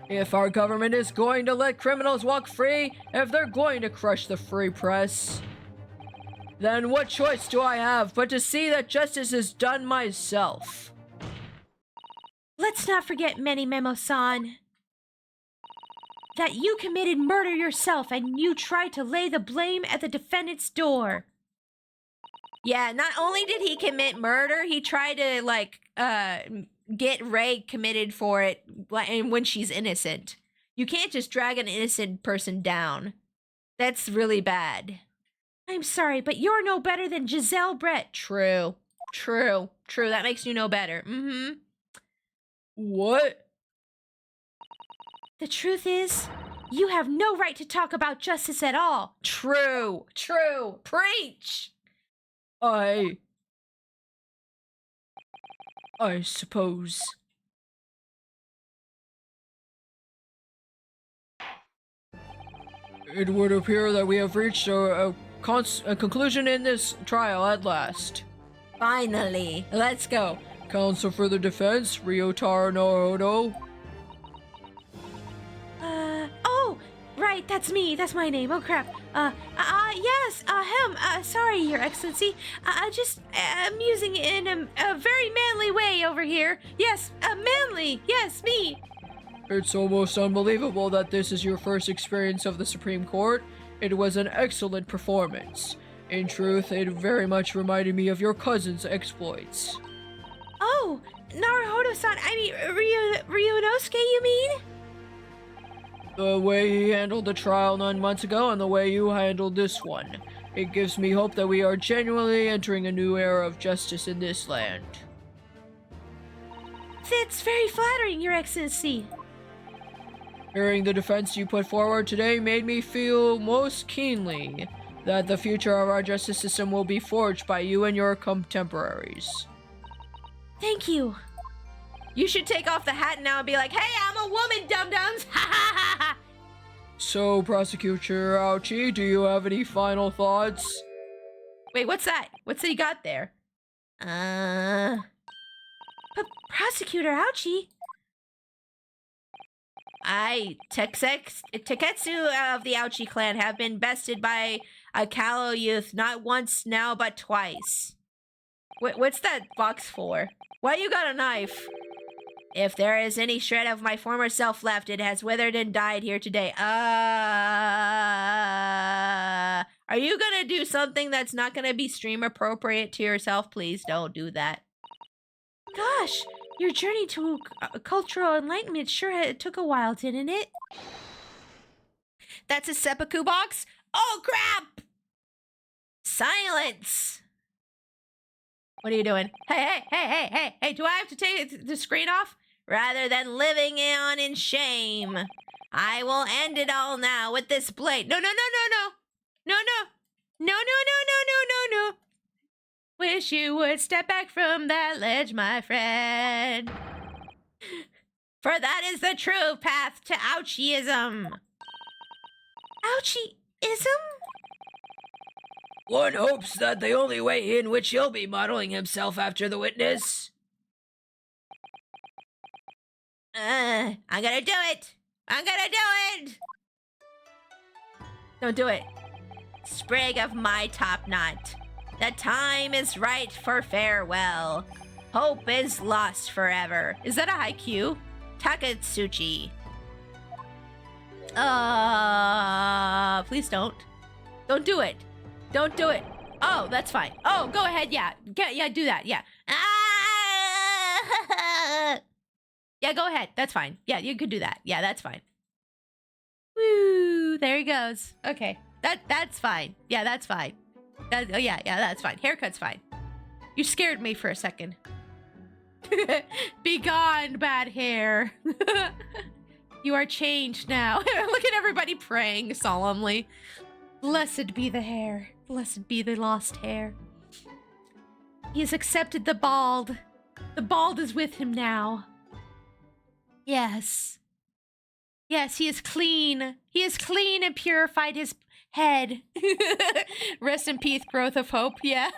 If our government is going to let criminals walk free, if they're going to crush the free press, then what choice do I have but to see that justice is done myself? Let's not forget, Memo-san, that you committed murder yourself and you tried to lay the blame at the defendant's door. Yeah, not only did he commit murder, he tried to, get Ray committed for it and when she's innocent. You can't just drag an innocent person down. That's really bad. I'm sorry, but you're no better than Giselle Brett. True. That makes you no better. Mm-hmm. What? The truth is, you have no right to talk about justice at all. True. Preach. I suppose. It would appear that we have reached a conclusion in this trial at last. Finally. Let's go. Counsel for the defense, Ryotaro Naruto. Oh, right, that's me. That's my name. Oh, crap. Yes, sorry, Your Excellency. Just musing in a very manly way over here. Yes, manly. Yes, me. It's almost unbelievable that this is your first experience of the Supreme Court. It was an excellent performance. In truth, it very much reminded me of your cousin's exploits. Oh, Naruhodo-san, I mean, Ryunosuke, you mean? The way he handled the trial 9 months ago and the way you handled this one. It gives me hope that we are genuinely entering a new era of justice in this land. That's very flattering, Your Excellency. Hearing the defense you put forward today made me feel most keenly that the future of our justice system will be forged by you and your contemporaries. Thank you. You should take off the hat now and be like, hey, I'm a woman, dum-dums. Ha ha ha ha. So, Prosecutor Ouchie, do you have any final thoughts? Wait, what's that? What's that you got there? But Prosecutor Ouchie? Taketsu of the Ouchie clan have been bested by a callow youth not once now but twice. What's that box for? Why you got a knife? If there is any shred of my former self left, it has withered and died here today. Are you gonna do something that's not gonna be stream appropriate to yourself? Please don't do that. Gosh, your journey to cultural enlightenment sure took a while, didn't it? That's a seppuku box? Oh, crap! Silence! What are you doing? Hey, do I have to take the screen off? Rather than living on in shame, I will end it all now with this blade. No. Wish you would step back from that ledge, my friend. For that is the true path to Ouchieism. Ouchieism? One hopes that the only way in which he'll be modeling himself after the witness. I'm gonna do it. Don't do it. Sprig of my top knot. The time is right for farewell. Hope is lost forever. Is that a haiku? Takatsuchi. Please don't. Don't do it. Don't do it. Oh, that's fine. Oh, go ahead. Yeah, do that. Yeah. Yeah, go ahead. That's fine. Yeah, you could do that. Yeah, that's fine. Woo! There he goes. Okay. That's fine. Yeah, that's fine. Oh yeah, that's fine. Haircut's fine. You scared me for a second. Be gone, bad hair. You are changed now. Look at everybody praying solemnly. Blessed be the hair. Blessed be the lost hair. He has accepted the bald. The bald is with him now. Yes. Yes, he is clean. He is clean and purified his head. Rest in peace, growth of hope. Yeah.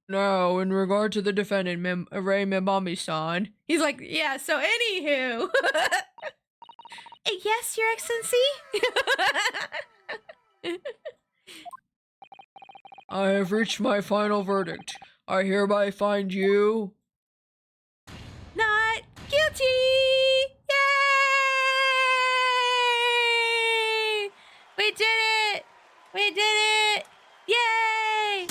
Now, in regard to the defendant, Ray Mimami-san. He's like, yeah, so anywho. Yes, Your Excellency? I have reached my final verdict. I hereby find you... Not guilty! Yay! We did it! We did it! Yay!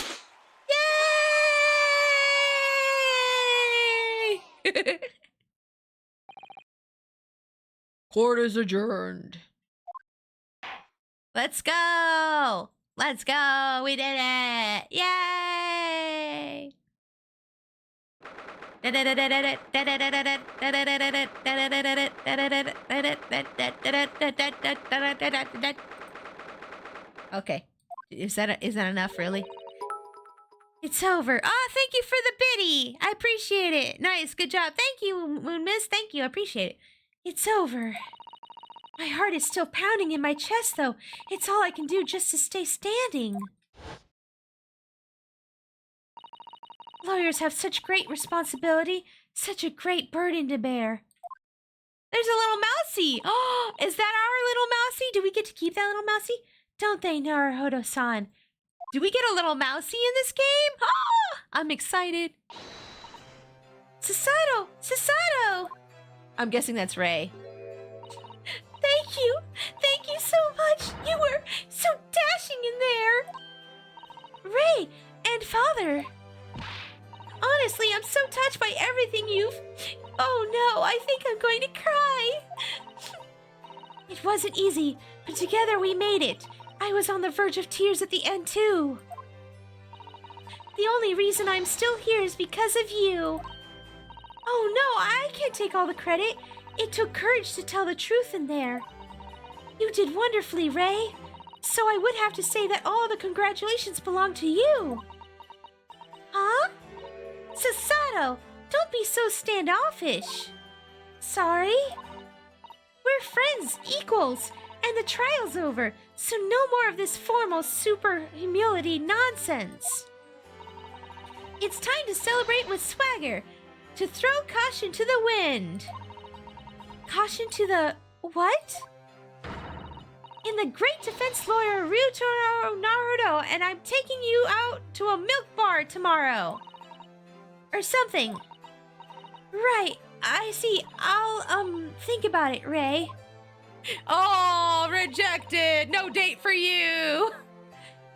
Yay! Court is adjourned. Let's go! Let's go! We did it! Yay! Okay. Is that enough, really? It's over. Oh, thank you for the biddy. I appreciate it. Nice. Good job. Thank you, Moon Miss. Thank you. I appreciate it. It's over. My heart is still pounding in my chest, though. It's all I can do just to stay standing. Lawyers have such great responsibility, such a great burden to bear. There's a little mousy. Oh, is that our little mousy? Do we get to keep that little mousy? Don't they, Naruhodo-san? Do we get a little mousy in this game? Oh, I'm excited. Sasato! Sasato! I'm guessing that's Ray. Thank you. Thank you so much. You were so dashing in there. Ray and Father. Honestly, I'm so touched by everything you've... Oh no, I think I'm going to cry. It wasn't easy, but together we made it. I was on the verge of tears at the end too. The only reason I'm still here is because of you. Oh no, I can't take all the credit. It took courage to tell the truth in there. You did wonderfully, Ray. So I would have to say that all the congratulations belong to you. Huh? Sasato, don't be so standoffish. Sorry? We're friends, equals, and the trial's over, so no more of this formal super humility nonsense. It's time to celebrate with swagger, to throw caution to the wind. Caution to the... what? In the great defense lawyer Ryutaro Naruto, and I'm taking you out to a milk bar tomorrow. Or something. Right, I see. I'll, think about it, Ray. Oh, rejected! No date for you!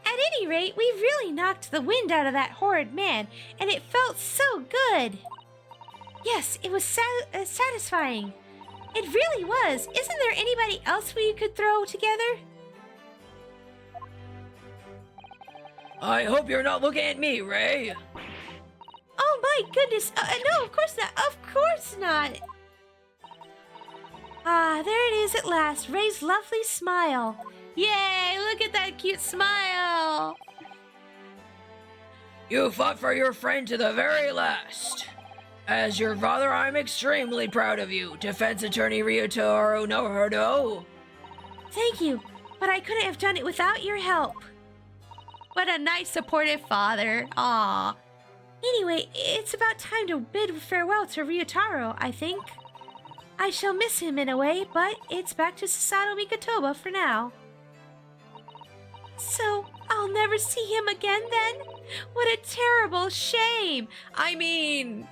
At any rate, we really knocked the wind out of that horrid man, and it felt so good. Yes, it was satisfying. It really was. Isn't there anybody else we could throw together? I hope you're not looking at me, Ray. Oh my goodness. No, of course not. Of course not. Ah, there it is at last. Ray's lovely smile. Yay, look at that cute smile. You fought for your friend to the very last. As your father, I'm extremely proud of you, defense attorney Ryutaro Naruto. Thank you, but I couldn't have done it without your help. What a nice, supportive father. Aw. Anyway, it's about time to bid farewell to Ryutaro, I think. I shall miss him in a way, but it's back to Sasato Mikotoba for now. So, I'll never see him again then? What a terrible shame. I mean,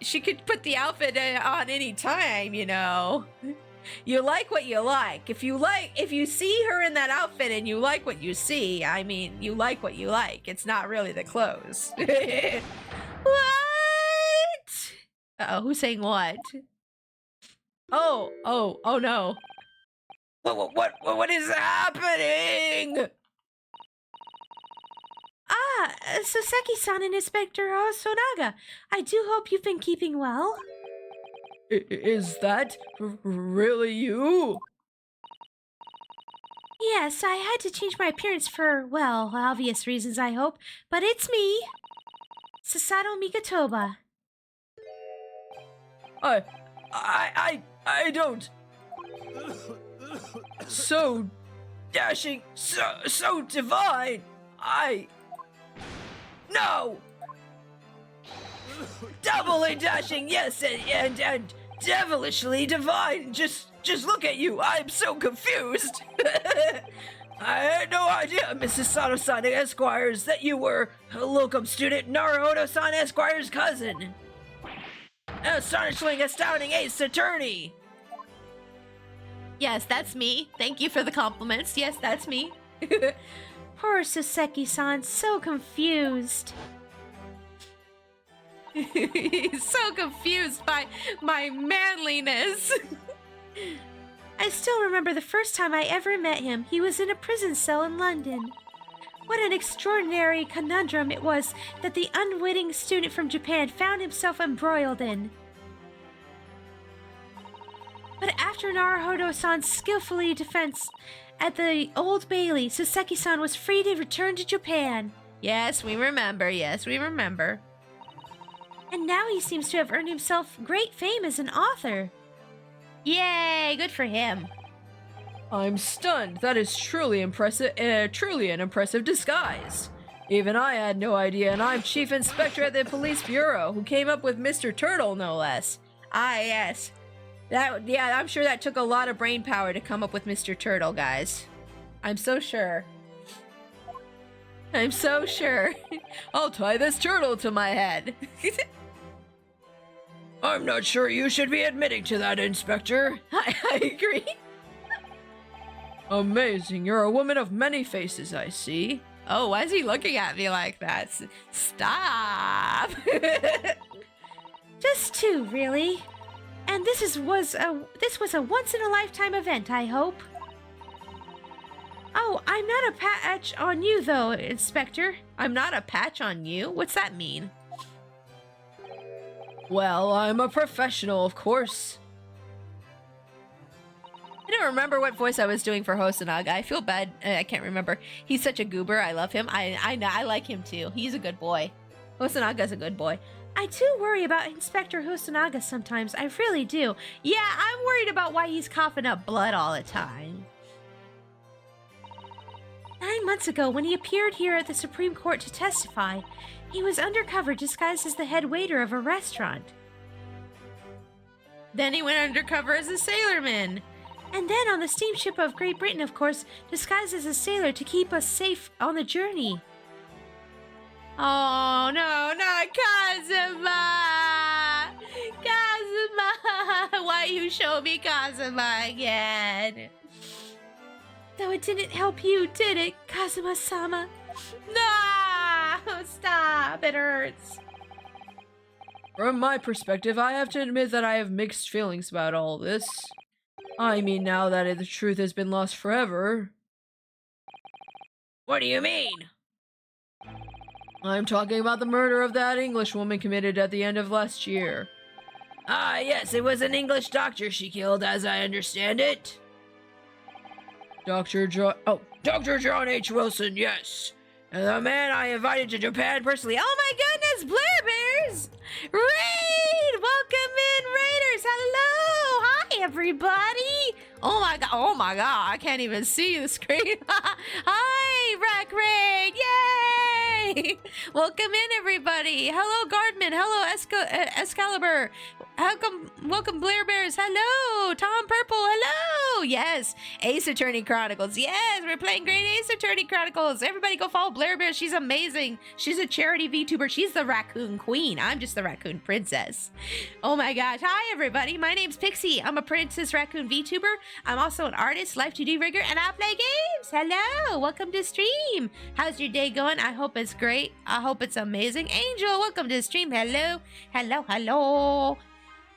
she could put the outfit on any time, you know. You like what you like. If you see her in that outfit and you like what you see, I mean, you like what you like. It's not really the clothes. What? Uh-oh, who's saying what? Oh no. What is happening? Ah, Soseki-san and Inspector Hosonaga. I do hope you've been keeping well. Is that really you? Yes, I had to change my appearance for, well, obvious reasons, I hope. But it's me, Sasato Mikatoba. I don't. So Dashing, so divine. No! Doubly dashing, yes, and devilishly divine. Just look at you. I'm so confused. I had no idea, Mrs. Sato-san Esquires, that you were a locum student Naruhodo-san Esquire's cousin. Astonishingly astounding ace attorney. Yes, that's me. Thank you for the compliments. Yes, that's me. Poor Soseki-san, so confused. He's so confused by my manliness. I still remember the first time I ever met him. He was in a prison cell in London. What an extraordinary conundrum it was that the unwitting student from Japan found himself embroiled in. But after Naruhodo-san's skillfully defense at the Old Bailey, Soseki-san was free to return to Japan. Yes, we remember. Yes, we remember. And now he seems to have earned himself great fame as an author. Yay, good for him. I'm stunned. That is truly impressive. Truly an impressive disguise. Even I had no idea, and I'm Chief Inspector at the Police Bureau, who came up with Mr. Turtle, no less. Ah, yes. Yeah, I'm sure that took a lot of brain power to come up with Mr. Turtle, guys. I'm so sure. I'm so sure. I'll tie this turtle to my head. I'm not sure you should be admitting to that, Inspector. I agree. Amazing. You're a woman of many faces, I see. Oh, why is he looking at me like that? Stop. Just two, really. And this was a once-in-a-lifetime event, I hope. Oh, I'm not a patch on you, though, Inspector. I'm not a patch on you? What's that mean? Well, I'm a professional, of course. I don't remember what voice I was doing for Hosonaga. I feel bad. I can't remember. He's such a goober. I love him. I like him, too. He's a good boy. Hosanaga's a good boy. I do worry about Inspector Hosonaga sometimes. I really do. Yeah, I'm worried about why he's coughing up blood all the time. 9 months ago, when he appeared here at the Supreme Court to testify, he was undercover disguised as the head waiter of a restaurant. Then he went undercover as a sailorman. And then on the steamship of Great Britain, of course, disguised as a sailor to keep us safe on the journey. Oh, no, not Kazuma! Kazuma! Why you show me Kazuma again? Though it didn't help you, did it, Kazuma-sama? No! Stop! It hurts. From my perspective, I have to admit that I have mixed feelings about all this. I mean, now that the truth has been lost forever. What do you mean? I'm talking about the murder of that English woman committed at the end of last year. Ah, yes, it was an English doctor she killed, as I understand it. Dr. John H. Wilson, yes. And the man I invited to Japan personally. Oh my goodness, Blair Bears! Raid! Welcome in, Raiders! Hello! Hi, everybody! Oh my god, I can't even see the screen. Hi, Rack Raid! Yay! Welcome in, everybody! Hello, Guardman! Hello, Excalibur! Welcome, Blair Bears. Hello, Tom Purple. Hello. Yes, Ace Attorney Chronicles. Yes, we're playing great Ace Attorney Chronicles. Everybody go follow Blair Bears. She's amazing. She's a charity VTuber. She's the raccoon queen. I'm just the raccoon princess. Oh my gosh. Hi, everybody. My name's Pixie. I'm a princess raccoon VTuber. I'm also an artist, life 2D rigger, and I play games. Hello. Welcome to stream. How's your day going? I hope it's great. I hope it's amazing. Angel, welcome to stream. Hello. Hello.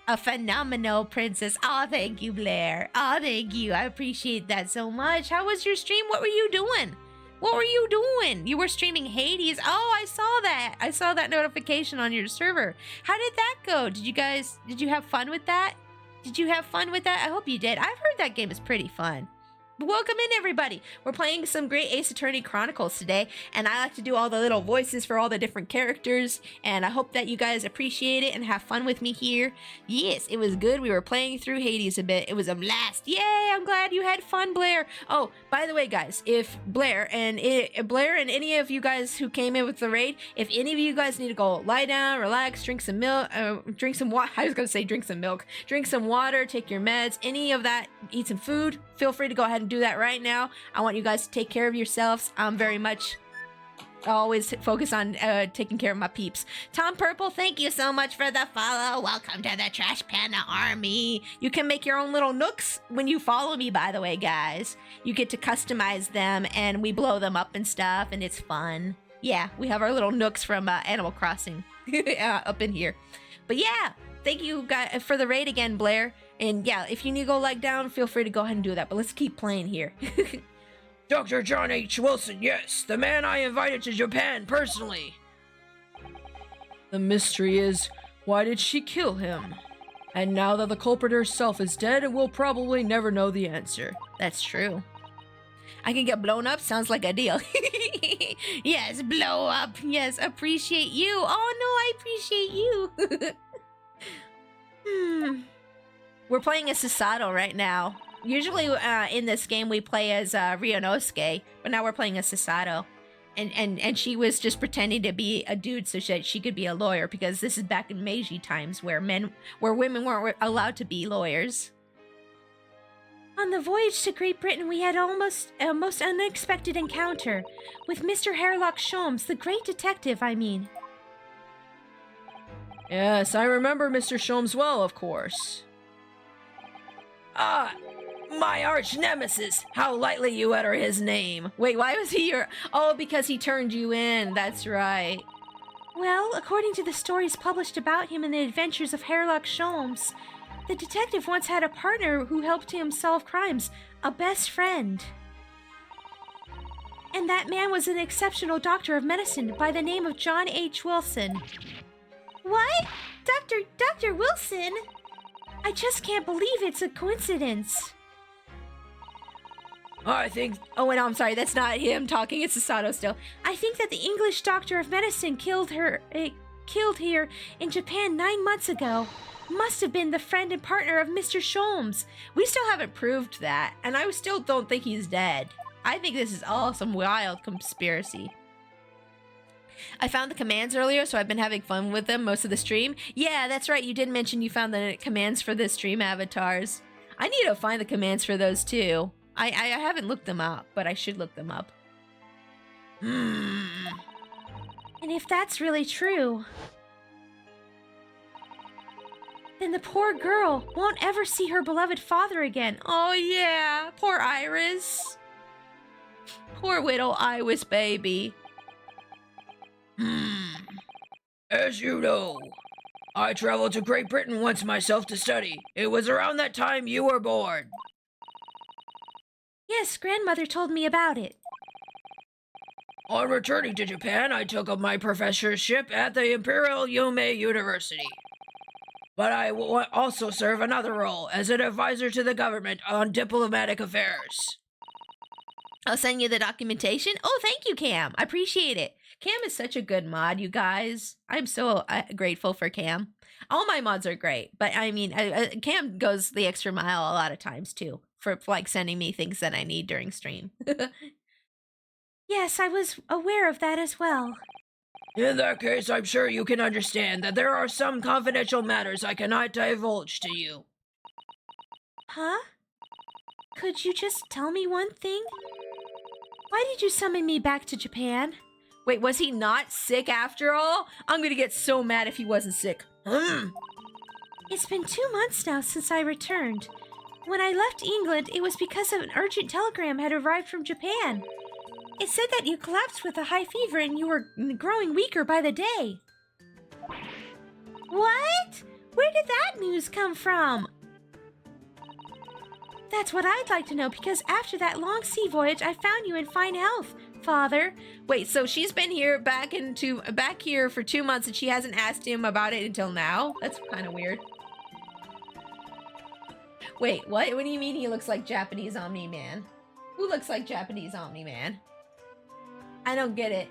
A phenomenal princess. Oh, thank you, Blair. Oh, thank you. I appreciate that so much. How was your stream? What were you doing? You were streaming Hades. Oh, I saw that. I saw that notification on your server. How did that go? Did you have fun with that? I hope you did. I've heard that game is pretty fun. Welcome in, everybody. We're playing some great Ace Attorney Chronicles today, and I like to do all the little voices for all the different characters, and I hope that you guys appreciate it and have fun with me here. Yes, it was good. We were playing through Hades a bit. It was a blast. Yay, I'm glad you had fun, Blair. Oh, by the way, guys, if Blair and any of you guys who came in with the raid, if any of you guys need to go lie down, relax, drink some milk, drink some water, drink some water, take your meds, any of that, eat some food, feel free to go ahead and do that right now. I want you guys to take care of yourselves. I'm very much always focus on taking care of my peeps. Tom Purple, thank you so much for the follow. Welcome to the Trash Panda Army. You can make your own little nooks when you follow me, by the way, guys. You get to customize them, and we blow them up and stuff, and it's fun. Yeah, we have our little nooks from Animal Crossing up in here. But yeah, thank you guys for the raid again, Blair. And yeah, if you need to go lie down, feel free to go ahead and do that. But let's keep playing here. Dr. John H. Wilson, yes, the man I invited to Japan personally. The mystery is, why did she kill him? And now that the culprit herself is dead, we'll probably never know the answer. That's true. I can get blown up? Sounds like a deal. Yes, blow up. Yes, appreciate you. Oh no, I appreciate you. We're playing as Sasato right now. Usually in this game we play as Ryunosuke, but now we're playing as Sasato. And she was just pretending to be a dude so she could be a lawyer, because this is back in Meiji times where women weren't allowed to be lawyers. On the voyage to Great Britain, we had a most unexpected encounter with Mr. Hairlock Sholmes, the great detective, I mean. Yes, I remember Mr. Sholmes well, of course. Ah, my arch nemesis. How lightly you utter his name. Wait, why was he your... Oh, because he turned you in. That's right. Well, according to the stories published about him in the adventures of Hairlock Sholmes, the detective once had a partner who helped him solve crimes, a best friend. And that man was an exceptional doctor of medicine by the name of John H. Wilson. What? Dr. Wilson? I just can't believe it's a coincidence. I think... Oh, and I'm sorry, that's not him talking, it's Sasato still. I think that the English doctor of medicine killed here in Japan 9 months ago. Must have been the friend and partner of Mr. Sholmes. We still haven't proved that, and I still don't think he's dead. I think this is all some wild conspiracy. I found the commands earlier, so I've been having fun with them most of the stream. Yeah, that's right. You did mention you found the commands for the stream avatars. I need to find the commands for those too. I haven't looked them up, but I should look them up. And if that's really true, then the poor girl won't ever see her beloved father again. Oh yeah, poor Iris. Poor widow Iris baby. As you know, I traveled to Great Britain once myself to study. It was around that time you were born. Yes, grandmother told me about it. On returning to Japan, I took up my professorship at the Imperial Yume University. But I will also serve another role as an advisor to the government on diplomatic affairs. I'll send you the documentation. Oh, thank you, Cam. I appreciate it. Cam is such a good mod, you guys. I'm so grateful for Cam. All my mods are great, but I mean, Cam goes the extra mile a lot of times too, for like sending me things that I need during stream. Yes, I was aware of that as well. In that case, I'm sure you can understand that there are some confidential matters I cannot divulge to you. Huh? Could you just tell me one thing? Why did you summon me back to Japan? Wait, was he not sick after all? I'm gonna get so mad if he wasn't sick. It's been 2 months now since I returned. When I left England, it was because of an urgent telegram had arrived from Japan. It said that you collapsed with a high fever and you were growing weaker by the day. What? Where did that news come from? That's what I'd like to know, because after that long sea voyage, I found you in fine health, Father. Wait, so she's been here back here for 2 months and she hasn't asked him about it until now? That's kind of weird. Wait, what? What do you mean he looks like Japanese Omni-Man? Who looks like Japanese Omni-Man? I don't get it.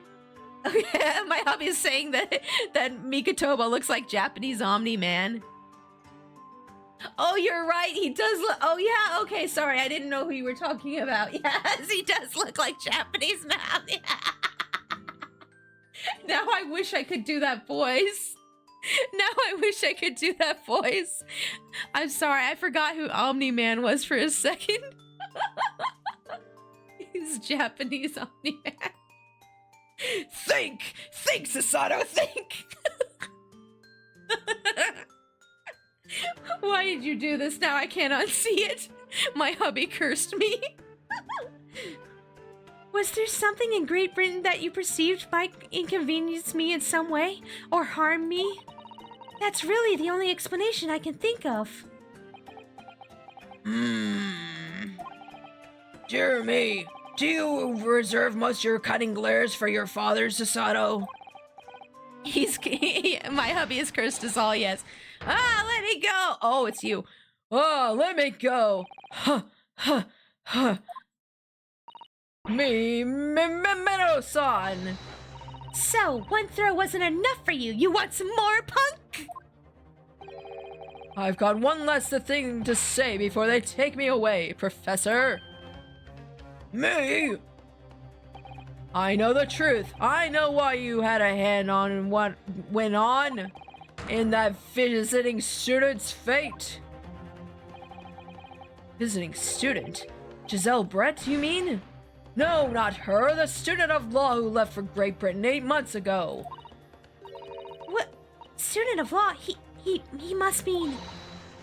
Okay, my hubby is saying that Mikotoba looks like Japanese Omni-Man. Oh, you're right. He does look. Oh, yeah. Okay, sorry. I didn't know who you were talking about. Yes, he does look like Japanese man. Now I wish I could do that voice. Now I wish I could do that voice. I'm sorry. I forgot who Omni-Man was for a second. He's Japanese Omni-Man. Think, Susato, think. Why did you do this? Now I can't unsee it. My hubby cursed me. Was there something in Great Britain that you perceived might inconvenience me in some way or harm me? That's really the only explanation I can think of. Dear me, do you reserve most of your cunning glares for your father, Susato? My hubby is cursed as all, yes. Ah, let me go. Oh, it's you. Oh, let me go. Mimeno-san. So, one throw wasn't enough for you. You want some more, punk? I've got one last thing to say before they take me away, Professor. Me? I know the truth. I know why you had a hand on what went on in that visiting student's fate. Visiting student? Giselle Brett, you mean? No, not her. The student of law who left for Great Britain 8 months ago. What? Student of law? He must mean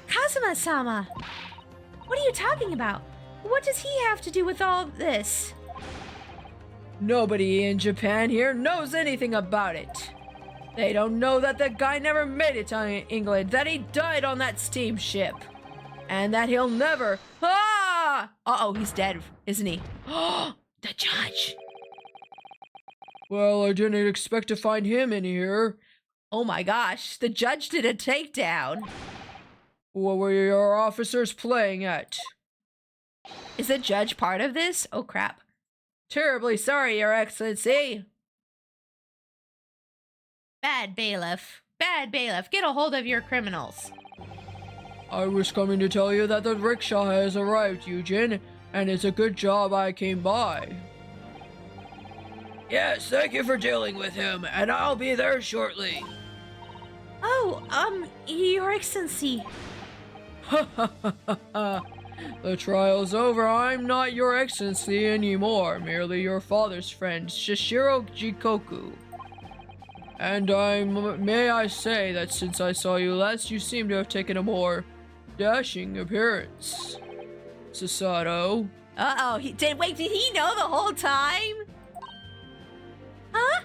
Kazuma-sama. What are you talking about? What does he have to do with all this? Nobody in Japan here knows anything about it. They don't know that the guy never made it to England, that he died on that steamship, and that he'll never... Ah! Uh-oh, he's dead, isn't he? Oh, the judge. Well, I didn't expect to find him in here. Oh my gosh, the judge did a takedown. What were your officers playing at? Is the judge part of this? Oh crap. Terribly sorry, Your Excellency. Bad bailiff. Bad bailiff. Get a hold of your criminals. I was coming to tell you that the rickshaw has arrived, Eugen, and it's a good job I came by. Yes, thank you for dealing with him, and I'll be there shortly. Oh, Your Excellency. Ha ha ha ha ha. The trial's over. I'm not Your Excellency anymore, merely your father's friend, Shishiro Jikoku. And may I say that since I saw you last, you seem to have taken a more dashing appearance. Susato. Uh-oh, wait, did he know the whole time? Huh?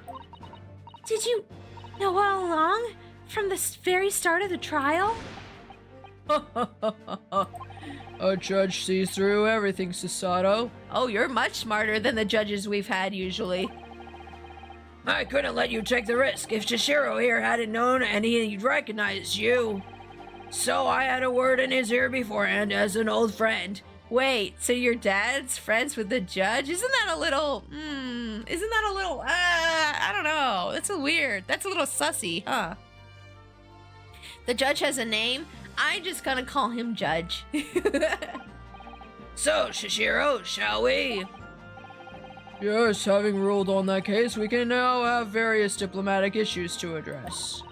Did you know all along? From the very start of the trial? A judge sees through everything, Susato. Oh, you're much smarter than the judges we've had usually. I couldn't let you take the risk if Shishiro here hadn't known and he'd recognized you. So I had a word in his ear beforehand as an old friend. Wait, so your dad's friends with the judge? Isn't that a little, I don't know. That's weird. That's a little sussy, huh? The judge has a name? I'm just gonna call him Judge. So, Shishiro, shall we? Yes, having ruled on that case, we can now have various diplomatic issues to address.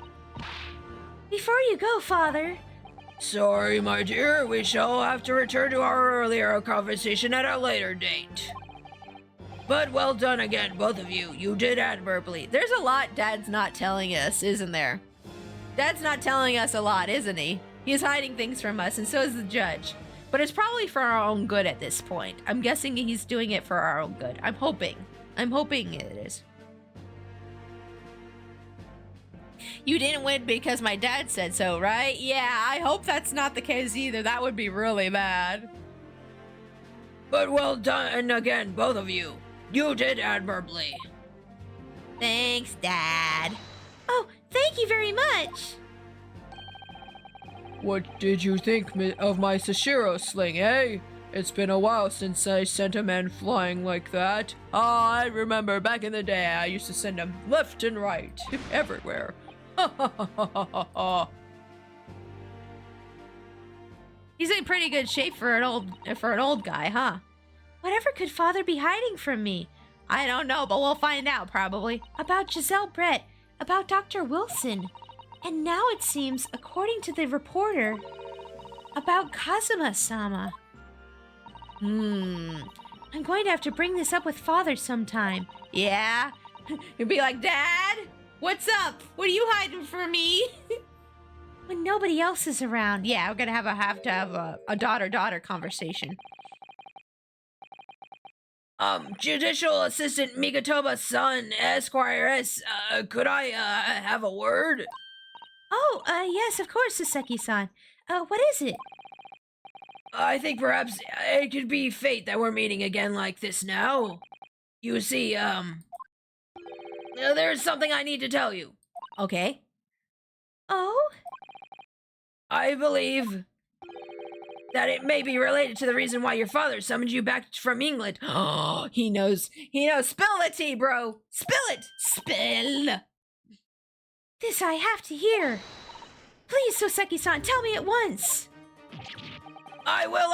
Before you go, Father, Sorry, my dear, we shall have to return to our earlier conversation at a later date. But well done again, both of you. You did admirably. There's a lot Dad's not telling us, isn't there? Dad's not telling us a lot, isn't he? He's hiding things from us, and so is the judge. But it's probably for our own good at this point. I'm guessing he's doing it for our own good. I'm hoping. I'm hoping it is. You didn't win because my dad said so, right? Yeah, I hope that's not the case either. That would be really bad. But well done again, both of you. You did admirably. Thanks, Dad. oh, thank you very much. What did you think of my Sashiro sling, eh? It's been a while since I sent a man flying like that. Ah, I remember back in the day I used to send him left and right, everywhere. Ha ha ha ha ha ha. He's in pretty good shape for an old guy, huh? Whatever could Father be hiding from me? I don't know, but we'll find out probably. About Giselle Brett, about Dr. Wilson, and now it seems, according to the reporter, about Kazuma-sama. I'm going to have to bring this up with Father sometime. Yeah? You'll be like, Dad, what's up? What are you hiding from me? When nobody else is around. Yeah, we're gonna have to have a daughter-daughter conversation. Judicial Assistant Migatoba's son, Esquire S, could I, have a word? Oh, yes, of course, Saseki-san. What is it? I think perhaps it could be fate that we're meeting again like this now. You see, there's something I need to tell you. Okay. Oh? I believe that it may be related to the reason why your father summoned you back from England. Oh, he knows. He knows. Spill the tea, bro. Spill it. Spill. This I have to hear. Please, Soseki-san, tell me at once. I will.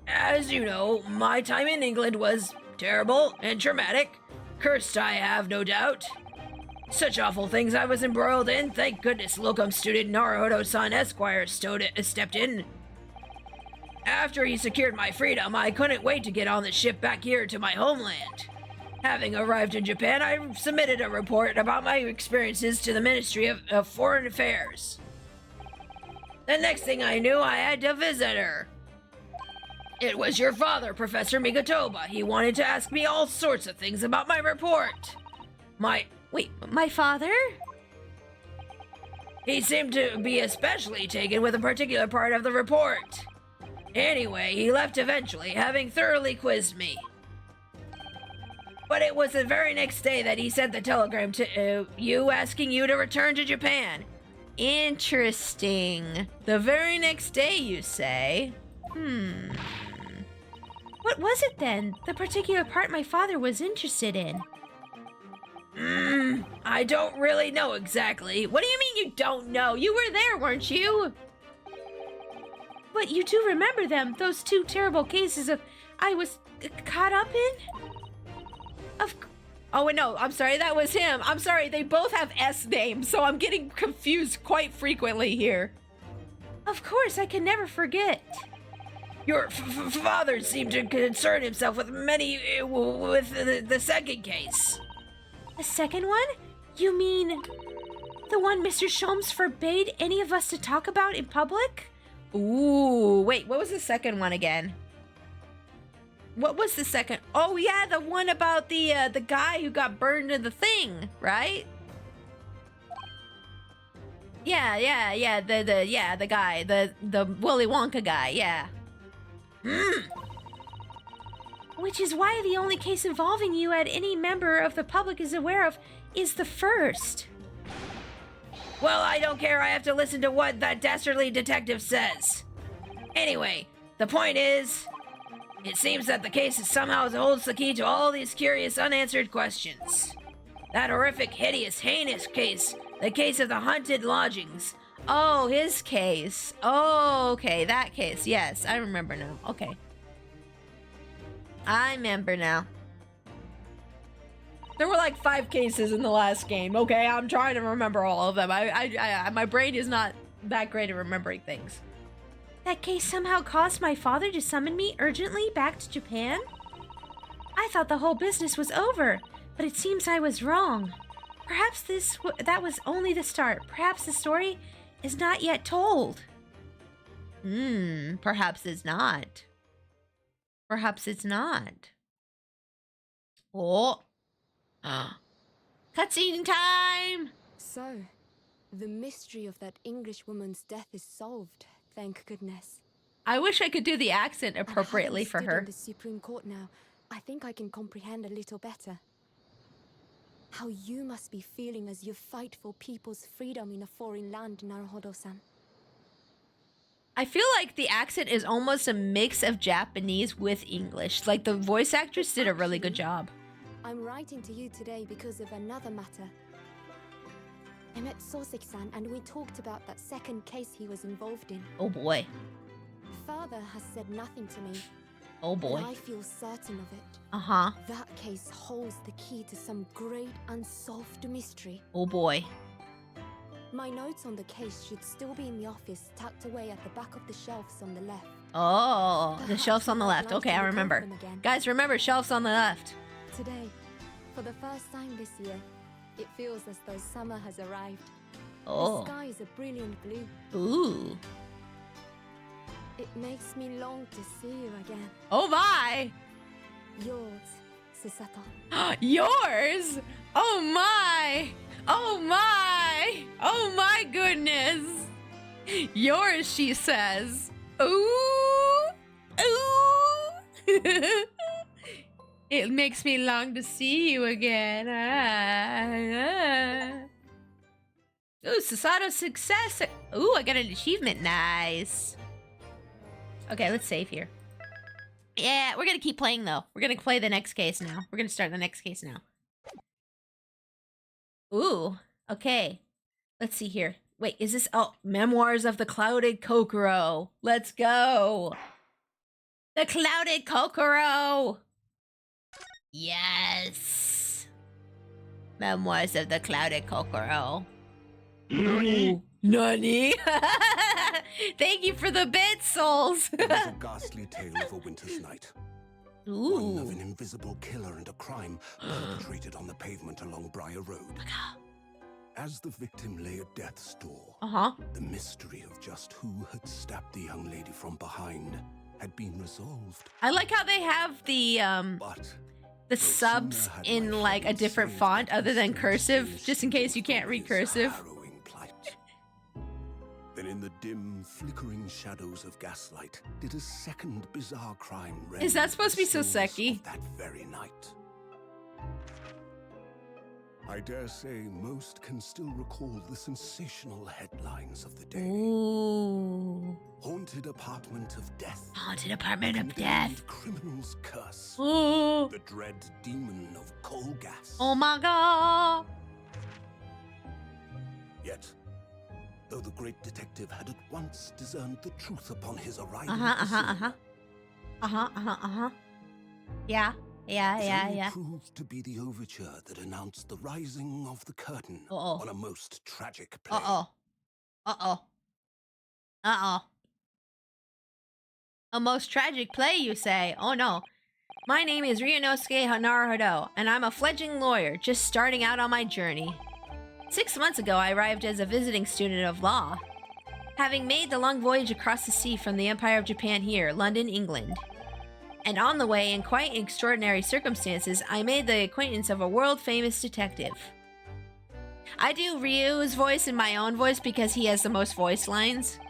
As you know, my time in England was terrible and traumatic. Cursed, I have no doubt. Such awful things I was embroiled in. Thank goodness locum student Naruhodo-san Esquire stepped in. After he secured my freedom, I couldn't wait to get on the ship back here to my homeland. Having arrived in Japan, I submitted a report about my experiences to the Ministry of Foreign Affairs. The next thing I knew, I had to visit her. It was your father, Professor Migatoba. He wanted to ask me all sorts of things about my report. Wait, my father? He seemed to be especially taken with a particular part of the report. Anyway, he left eventually, having thoroughly quizzed me. But it was the very next day that he sent the telegram to you asking you to return to Japan. Interesting. The very next day, you say? What was it then? The particular part my father was interested in? I don't really know exactly. What do you mean you don't know? You were there, weren't you? But you do remember them, those two terrible cases I was caught up in? Oh, no, I'm sorry, that was him. I'm sorry, they both have S names, so I'm getting confused quite frequently here. Of course, I can never forget. Your father seemed to concern himself with the second case. The second one? You mean the one Mr. Sholmes forbade any of us to talk about in public? Ooh, wait, what was the second one again? What was the second? Oh yeah, the one about the guy who got burned in the thing, right? Yeah, the guy, the Willy Wonka guy, yeah. Which is why the only case involving you that any member of the public is aware of is the first. Well, I don't care. I have to listen to what that dastardly detective says. Anyway, the point is, it seems that the case somehow holds the key to all these curious unanswered questions. That horrific, hideous, heinous case, the case of the haunted lodgings. Oh, his case. Oh, okay, that case. Yes, I remember now. Okay. I remember now. There were like 5 cases in the last game. Okay, I'm trying to remember all of them. My brain is not that great at remembering things. That case somehow caused my father to summon me urgently back to Japan? I thought the whole business was over, but it seems I was wrong. Perhaps that was only the start. Perhaps the story is not yet told. Perhaps it's not. Perhaps it's not. Oh. Cutscene time! So, the mystery of that English woman's death is solved, thank goodness. I wish I could do the accent And appropriately having for stood her. in the Supreme Court now, I think I can comprehend a little better. How you must be feeling as you fight for people's freedom in a foreign land, Naruhodo-san. I feel like the accent is almost a mix of Japanese with English. Like the voice actress did a really good job. I'm writing to you today because of another matter. I met Soseki-san and we talked about that second case he was involved in. Oh boy. Father has said nothing to me. Oh boy. But I feel certain of it. Uh-huh. That case holds the key to some great unsolved mystery. Oh boy. My notes on the case should still be in the office, tucked away at the back of the shelves on the left. Oh, the Perhaps shelves on the I'd left. like Okay, to I recall remember. them again. Guys, remember, shelves on the left. Today, for the first time this year, it feels as though summer has arrived. The Oh. sky is a brilliant blue. Ooh. It makes me long to see you again. Oh my. Yours, Susato. Yours? Oh my. Oh my. Oh my goodness. Yours, she says. Ooh. Ooh. It makes me long to see you again. Ooh, Sasato's success. Ooh, I got an achievement. Nice. Okay, let's save here. Yeah, we're gonna keep playing though. We're gonna play the next case now. We're gonna start the next case now. Ooh, okay. Let's see here. Wait, is this... Oh, Memoirs of the Clouded Kokoro. Let's go. The Clouded Kokoro. Yes. Memoirs of the Clouded Kokoro. Nani? Nani? Thank you for the bits, souls. It was a ghastly tale of a winter's night. One of Ooh. an invisible killer and a crime perpetrated on the pavement along Briar Road. As the victim lay at death's door, Uh-huh. the mystery of just who had stabbed the young lady from behind had been resolved. I like how they have the But subs in like a different font other than cursive, just in case you can't read cursive. Harrowing plight. Then in the dim, flickering shadows of gaslight, did a second bizarre crime rend Is that supposed to be the souls Soseki? of that very night. I dare say most can still recall the sensational headlines of the day. Ooh. Haunted apartment of death. Haunted apartment of Condemned death. criminal's curse. Oh. The dread demon of coal gas. Oh my god. Yet, though the great detective had at once discerned the truth upon his arrival Uh-huh, at the uh-huh, scene, uh-huh. Uh-huh, uh-huh, uh-huh. Yeah. Yeah, it yeah, only yeah. proved to be the overture that announced the rising of the curtain Uh-oh. on a most tragic play. Uh-oh. Uh-oh. Uh-oh. A most tragic play, you say? Oh no. My name is Ryunosuke Naruhodo, and I'm a fledgling lawyer just starting out on my journey. 6 months ago, I arrived as a visiting student of law, having made the long voyage across the sea from the Empire of Japan here, London, England. And on the way, in quite extraordinary circumstances, I made the acquaintance of a world-famous detective. I do Ryu's voice in my own voice because he has the most voice lines.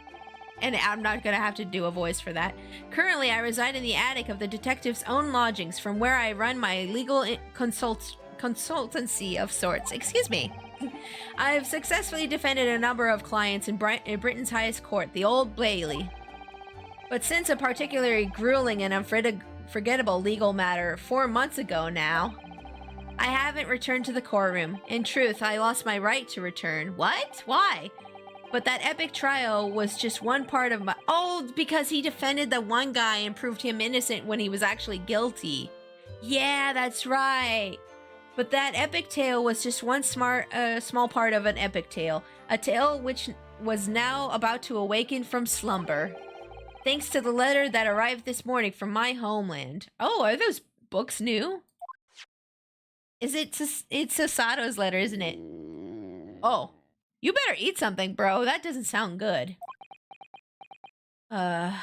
And I'm not gonna have to do a voice for that. Currently, I reside in the attic of the detective's own lodgings, from where I run my legal consultancy of sorts. Excuse me. I've successfully defended a number of clients in Britain's highest court, the Old Bailey. But since a particularly grueling and unforgettable legal matter 4 months ago now, I haven't returned to the courtroom. In truth, I lost my right to return. What? Why? But that epic trial was just one part of my... Oh, because he defended the one guy and proved him innocent when he was actually guilty. Yeah, that's right. But that epic tale was just one small part of an epic tale. A tale which was now about to awaken from slumber. Thanks to the letter that arrived this morning from my homeland. Oh, are those books new? It's Sasato's letter, isn't it? Oh. You better eat something, bro. That doesn't sound good. What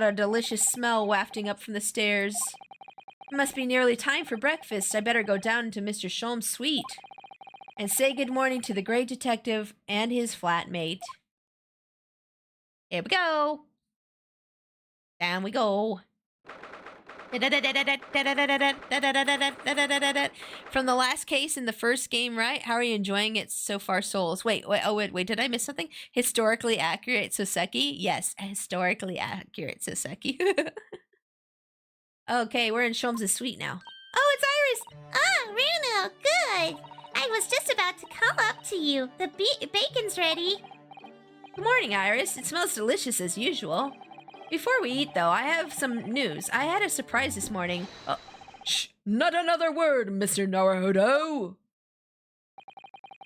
a delicious smell wafting up from the stairs. It must be nearly time for breakfast. I better go down to Mr. Sholm's suite and say good morning to the great detective and his flatmate. Here we go. Down we go. From the last case in the first game, right? How are you enjoying it so far, Souls? Wait, did I miss something? Historically accurate Soseki? Yes, historically accurate Soseki. Okay, we're in Sholmes' suite now. Oh, it's Iris! Ah, Runo, good! I was just about to call up to you. The bacon's ready. Good morning, Iris. It smells delicious as usual. Before we eat, though, I have some news. I had a surprise this morning. Shh! Not another word, Mr. Naruhodo!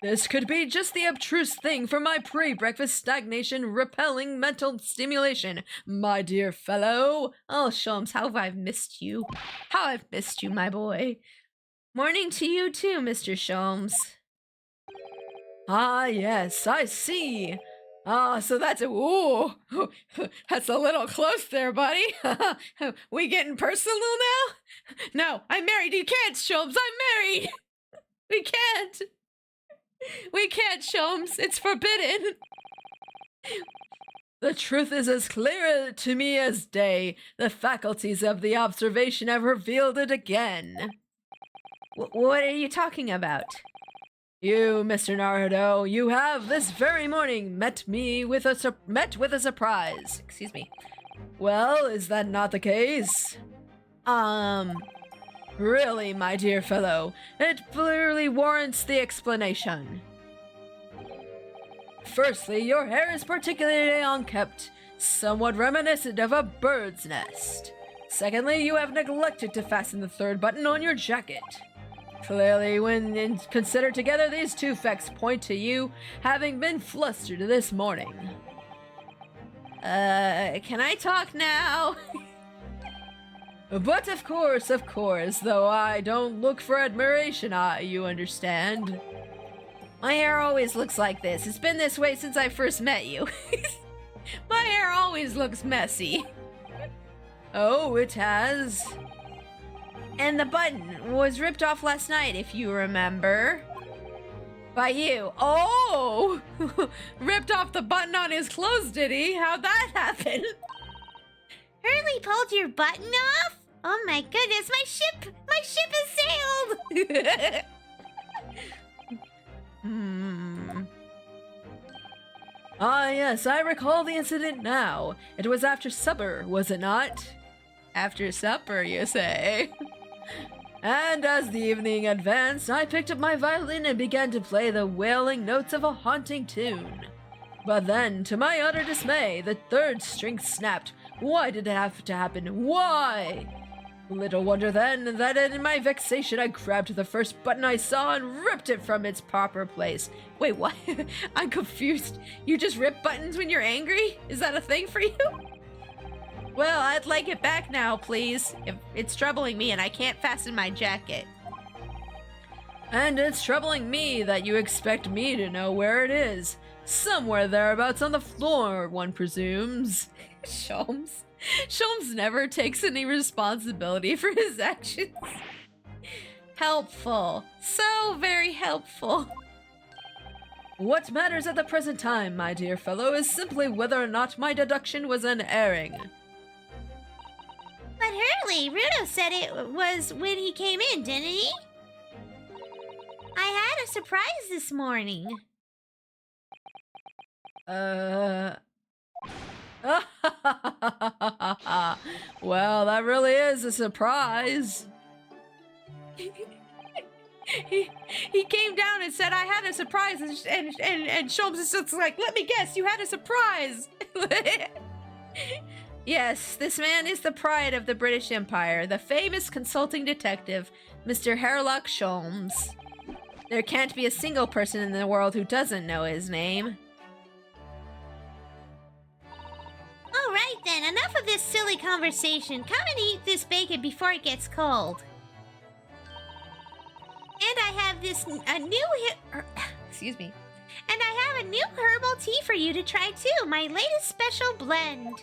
This could be just the abstruse thing for my pre-breakfast stagnation repelling mental stimulation, my dear fellow. Oh, Sholmes, how have I missed you? How I've missed you, my boy. Morning to you too, Mr. Sholmes. Ah, yes, I see. Ah, so that's ooh, that's a little close there, buddy. We getting personal now? No, I'm married. You can't, Sholmes. I'm married. We can't. We can't, Sholmes. It's forbidden. The truth is as clear to me as day. The faculties of the observation have revealed it again. What are you talking about? You, Mr. Naruto, you have this very morning met with a surprise. Excuse me. Well, is that not the case? Really, my dear fellow, it clearly warrants the explanation. Firstly, your hair is particularly unkempt, somewhat reminiscent of a bird's nest. Secondly, you have neglected to fasten the third button on your jacket. Clearly, when considered together, these two facts point to you having been flustered this morning. Can I talk now? But of course, though I don't look for admiration, you understand. My hair always looks like this. It's been this way since I first met you. My hair always looks messy. Oh, it has? And the button was ripped off last night, if you remember. By you. Oh! Ripped off the button on his clothes, did he? How'd that happen? Hurley pulled your button off? Oh my goodness, my ship has sailed! Ah, yes, I recall the incident now. It was after supper, was it not? After supper, you say? And as the evening advanced, I picked up my violin and began to play the wailing notes of a haunting tune. But then, to my utter dismay, the third string snapped. Why did it have to happen? Why? Little wonder then that in my vexation I grabbed the first button I saw and ripped it from its proper place. Wait, what? I'm confused. You just rip buttons when you're angry? Is that a thing for you? Well, I'd like it back now, please. If it's troubling me and I can't fasten my jacket. And it's troubling me that you expect me to know where it is. Somewhere thereabouts on the floor, one presumes. Sholmes never takes any responsibility for his actions. Helpful. So very helpful. What matters at the present time, my dear fellow, is simply whether or not my deduction was an erring. But Hurley, Runo said it was when he came in, didn't he? I had a surprise this morning. Well, that really is a surprise. he came down and said I had a surprise, and Sholmes is just like, let me guess, you had a surprise. Yes, this man is the pride of the British Empire, the famous consulting detective, Mr. Herlock Sholmes. There can't be a single person in the world who doesn't know his name. All right then, enough of this silly conversation. Come and eat this bacon before it gets cold. And I have this Excuse me. And I have a new herbal tea for you to try too. My latest special blend.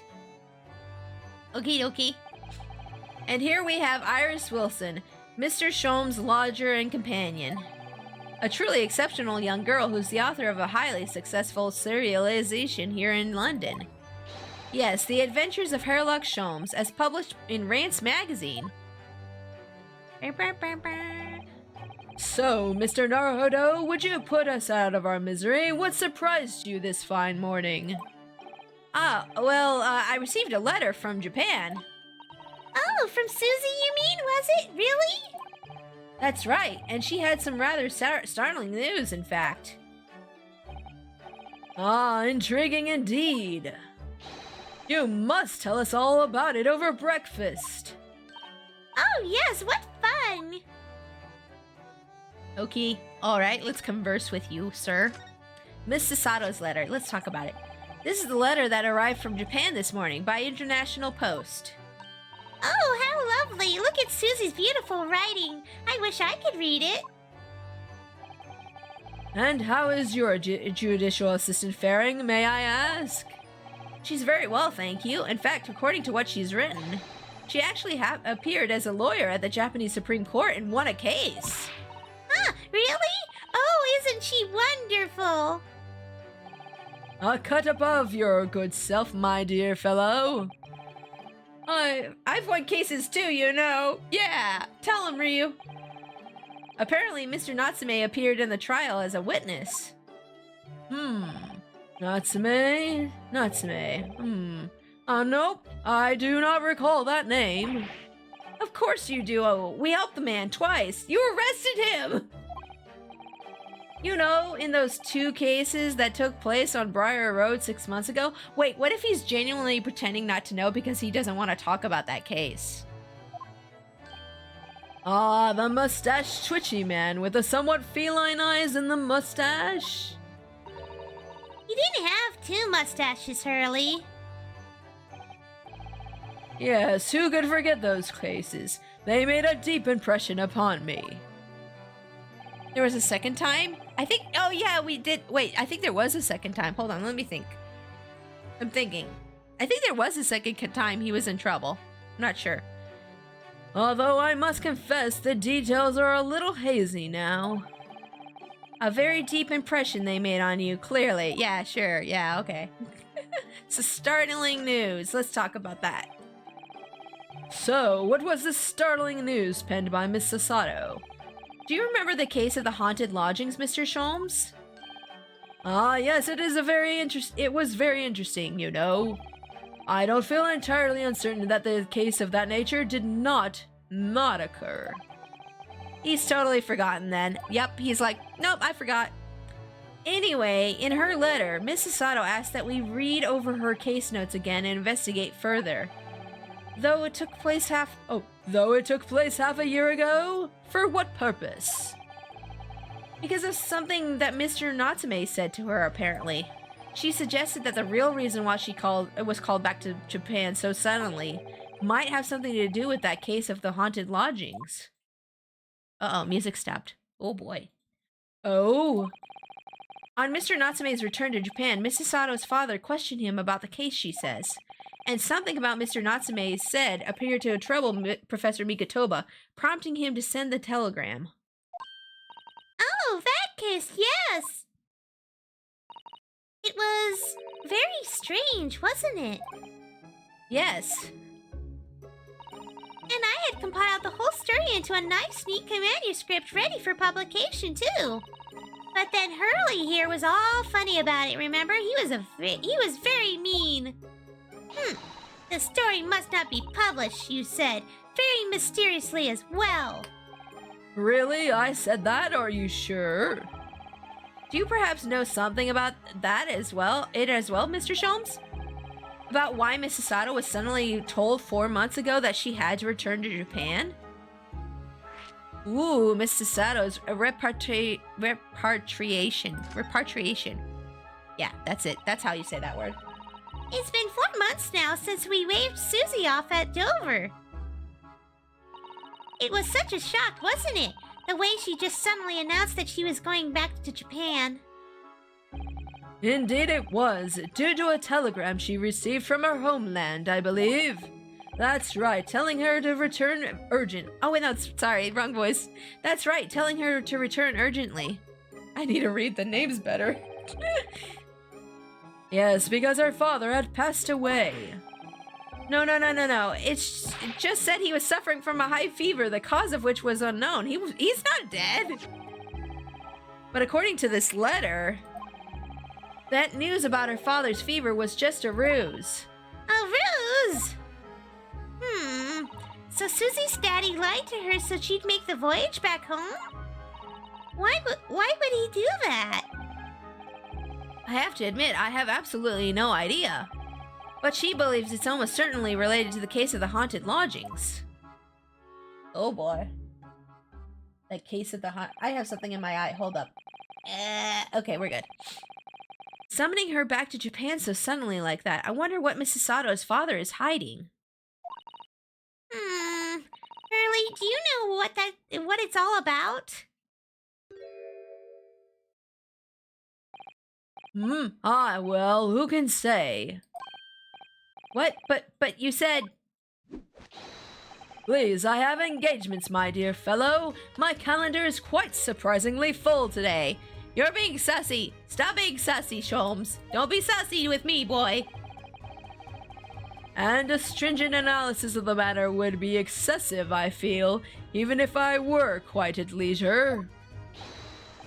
Okie dokie. And here we have Iris Wilson, Mr. Sholmes' lodger and companion. A truly exceptional young girl who's the author of a highly successful serialization here in London. Yes, The Adventures of Herlock Sholmes, as published in Rance magazine. So, Mr. Naruhodo, would you put us out of our misery? What surprised you this fine morning? I received a letter from Japan. Oh, from Susie, you mean? Was it? Really? That's right, and she had some rather startling news, in fact. Ah, intriguing indeed. You must tell us all about it over breakfast. Oh, yes, what fun! Okay, alright, let's converse with you, sir. Miss Sasato's letter, let's talk about it. This is the letter that arrived from Japan this morning by international post. Oh, how lovely! Look at Susie's beautiful writing. I wish I could read it. And how is your judicial assistant faring, may I ask? She's very well, thank you. In fact, according to what she's written, she actually appeared as a lawyer at the Japanese Supreme Court and won a case. Huh, really? Oh, isn't she wonderful? A cut above your good self, my dear fellow. I've won cases too, you know. Yeah, tell him, Ryu. Apparently, Mr. Natsume appeared in the trial as a witness. Natsume? Nope, I do not recall that name. Of course you do. Oh, we helped the man twice. You arrested him! You know, in those 2 cases that took place on Briar Road 6 months ago? Wait, what if he's genuinely pretending not to know because he doesn't want to talk about that case? Ah, the mustache twitchy man with the somewhat feline eyes and the mustache. You didn't have 2 mustaches, Hurley. Yes, who could forget those cases? They made a deep impression upon me. There was a second time? Oh yeah, we did. Wait, I think there was a second time. Hold on, let me think. I'm thinking. I think there was a second time he was in trouble. I'm not sure. Although I must confess the details are a little hazy now. A very deep impression they made on you, clearly. Yeah, sure. Yeah, okay. So startling news. Let's talk about that. So, what was this startling news penned by Miss Sasato? Do you remember the case of the haunted lodgings, Mr. Sholmes? Ah, yes, it was very interesting, you know. I don't feel entirely uncertain that the case of that nature did not occur. He's totally forgotten then. Yep, he's like, nope, I forgot. Anyway, in her letter, Miss Sasato asked that we read over her case notes again and investigate further. Though it took place half a year ago? For what purpose? Because of something that Mr. Natsume said to her, apparently. She suggested that the real reason why she was called back to Japan so suddenly might have something to do with that case of the haunted lodgings. Uh-oh, music stopped. Oh boy. Oh? On Mr. Natsume's return to Japan, Mrs. Sato's father questioned him about the case, she says. And something about Mr. Natsume said appeared to trouble Professor Mikotoba, prompting him to send the telegram. Oh, that case, yes! It was very strange, wasn't it? Yes. And I had compiled the whole story into a nice, neat manuscript ready for publication, too. But then Hurley here was all funny about it, remember? He was very mean. The story must not be published, you said, very mysteriously as well. Really? I said that? Are you sure? Do you perhaps know something about that as well, Mr. Sholmes? About why Mrs. Sato was suddenly told 4 months ago that she had to return to Japan? Ooh, Mrs. Sato's repatriation. Repatriation. Yeah, that's it. That's how you say that word. It's been 4 months now since we waved Susie off at Dover. It was such a shock, wasn't it? The way she just suddenly announced that she was going back to Japan. Indeed it was, due to a telegram she received from her homeland, I believe. That's right, telling her to return urgent. Oh wait, no, sorry, wrong voice. That's right, telling her to return urgently. I need to read the names better. Yes, because her father had passed away. No. It just said he was suffering from a high fever, the cause of which was unknown. He's not dead. But according to this letter, that news about her father's fever was just a ruse. A ruse? So Susie's daddy lied to her so she'd make the voyage back home? Why would he do that? I have to admit, I have absolutely no idea. But she believes it's almost certainly related to the case of the haunted lodgings. Oh boy. The case of the I have something in my eye. Hold up. Okay, we're good. Summoning her back to Japan so suddenly like that. I wonder what Mrs. Sato's father is hiding. Hurley, do you know what it's all about? Well, who can say? What? But you said... Please, I have engagements, my dear fellow. My calendar is quite surprisingly full today. You're being sussy. Stop being sussy, Sholmes. Don't be sussy with me, boy. And a stringent analysis of the matter would be excessive, I feel, even if I were quite at leisure.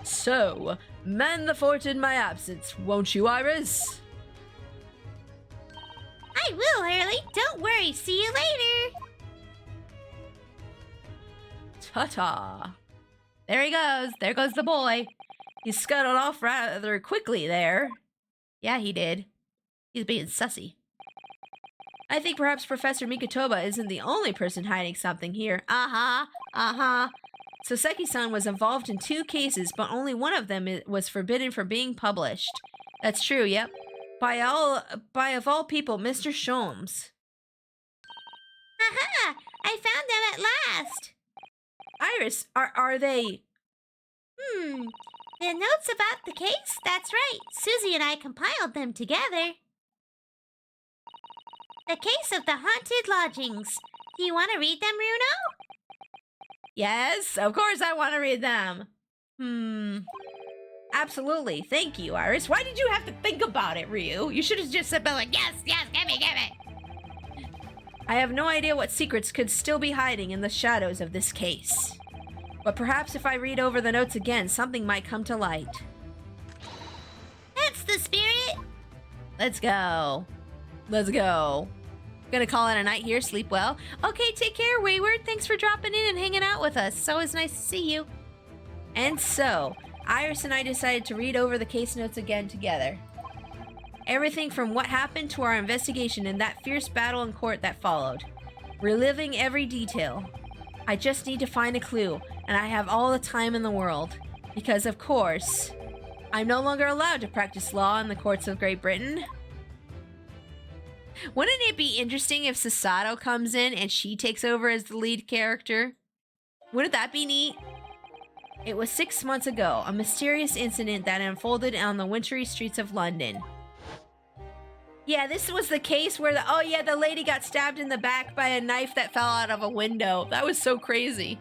So, man the fort in my absence, won't you, Iris? I will, Hurley. Don't worry. See you later. Ta-ta. There he goes. There goes the boy. He scuttled off rather quickly there. Yeah, he did. He's being sussy. I think perhaps Professor Mikotoba isn't the only person hiding something here. Soseki-san was involved in 2 cases, but only one of them was forbidden from being published. That's true, yep. By of all people, Mr. Sholmes. Aha! I found them at last. Iris, are they... The notes about the case? That's right. Susie and I compiled them together. The case of the haunted lodgings. Do you want to read them, Runo? Yes, of course I want to read them. Absolutely. Thank you, Iris. Why did you have to think about it, Ryu? You should have just said, like, yes, give me. I have no idea what secrets could still be hiding in the shadows of this case. But perhaps if I read over the notes again, something might come to light. That's the spirit. Let's go. Gonna call it a night here. Sleep well. Okay, take care, Wayward. Thanks for dropping in and hanging out with us. It's always nice to see you. And so, Iris and I decided to read over the case notes again together. Everything from what happened to our investigation and that fierce battle in court that followed. Reliving every detail. I just need to find a clue, and I have all the time in the world. Because, of course, I'm no longer allowed to practice law in the courts of Great Britain. Wouldn't it be interesting if Sasato comes in and she takes over as the lead character? Wouldn't that be neat? It was 6 months ago, a mysterious incident that unfolded on the wintry streets of London. Yeah, this was the case where the lady got stabbed in the back by a knife that fell out of a window. That was so crazy.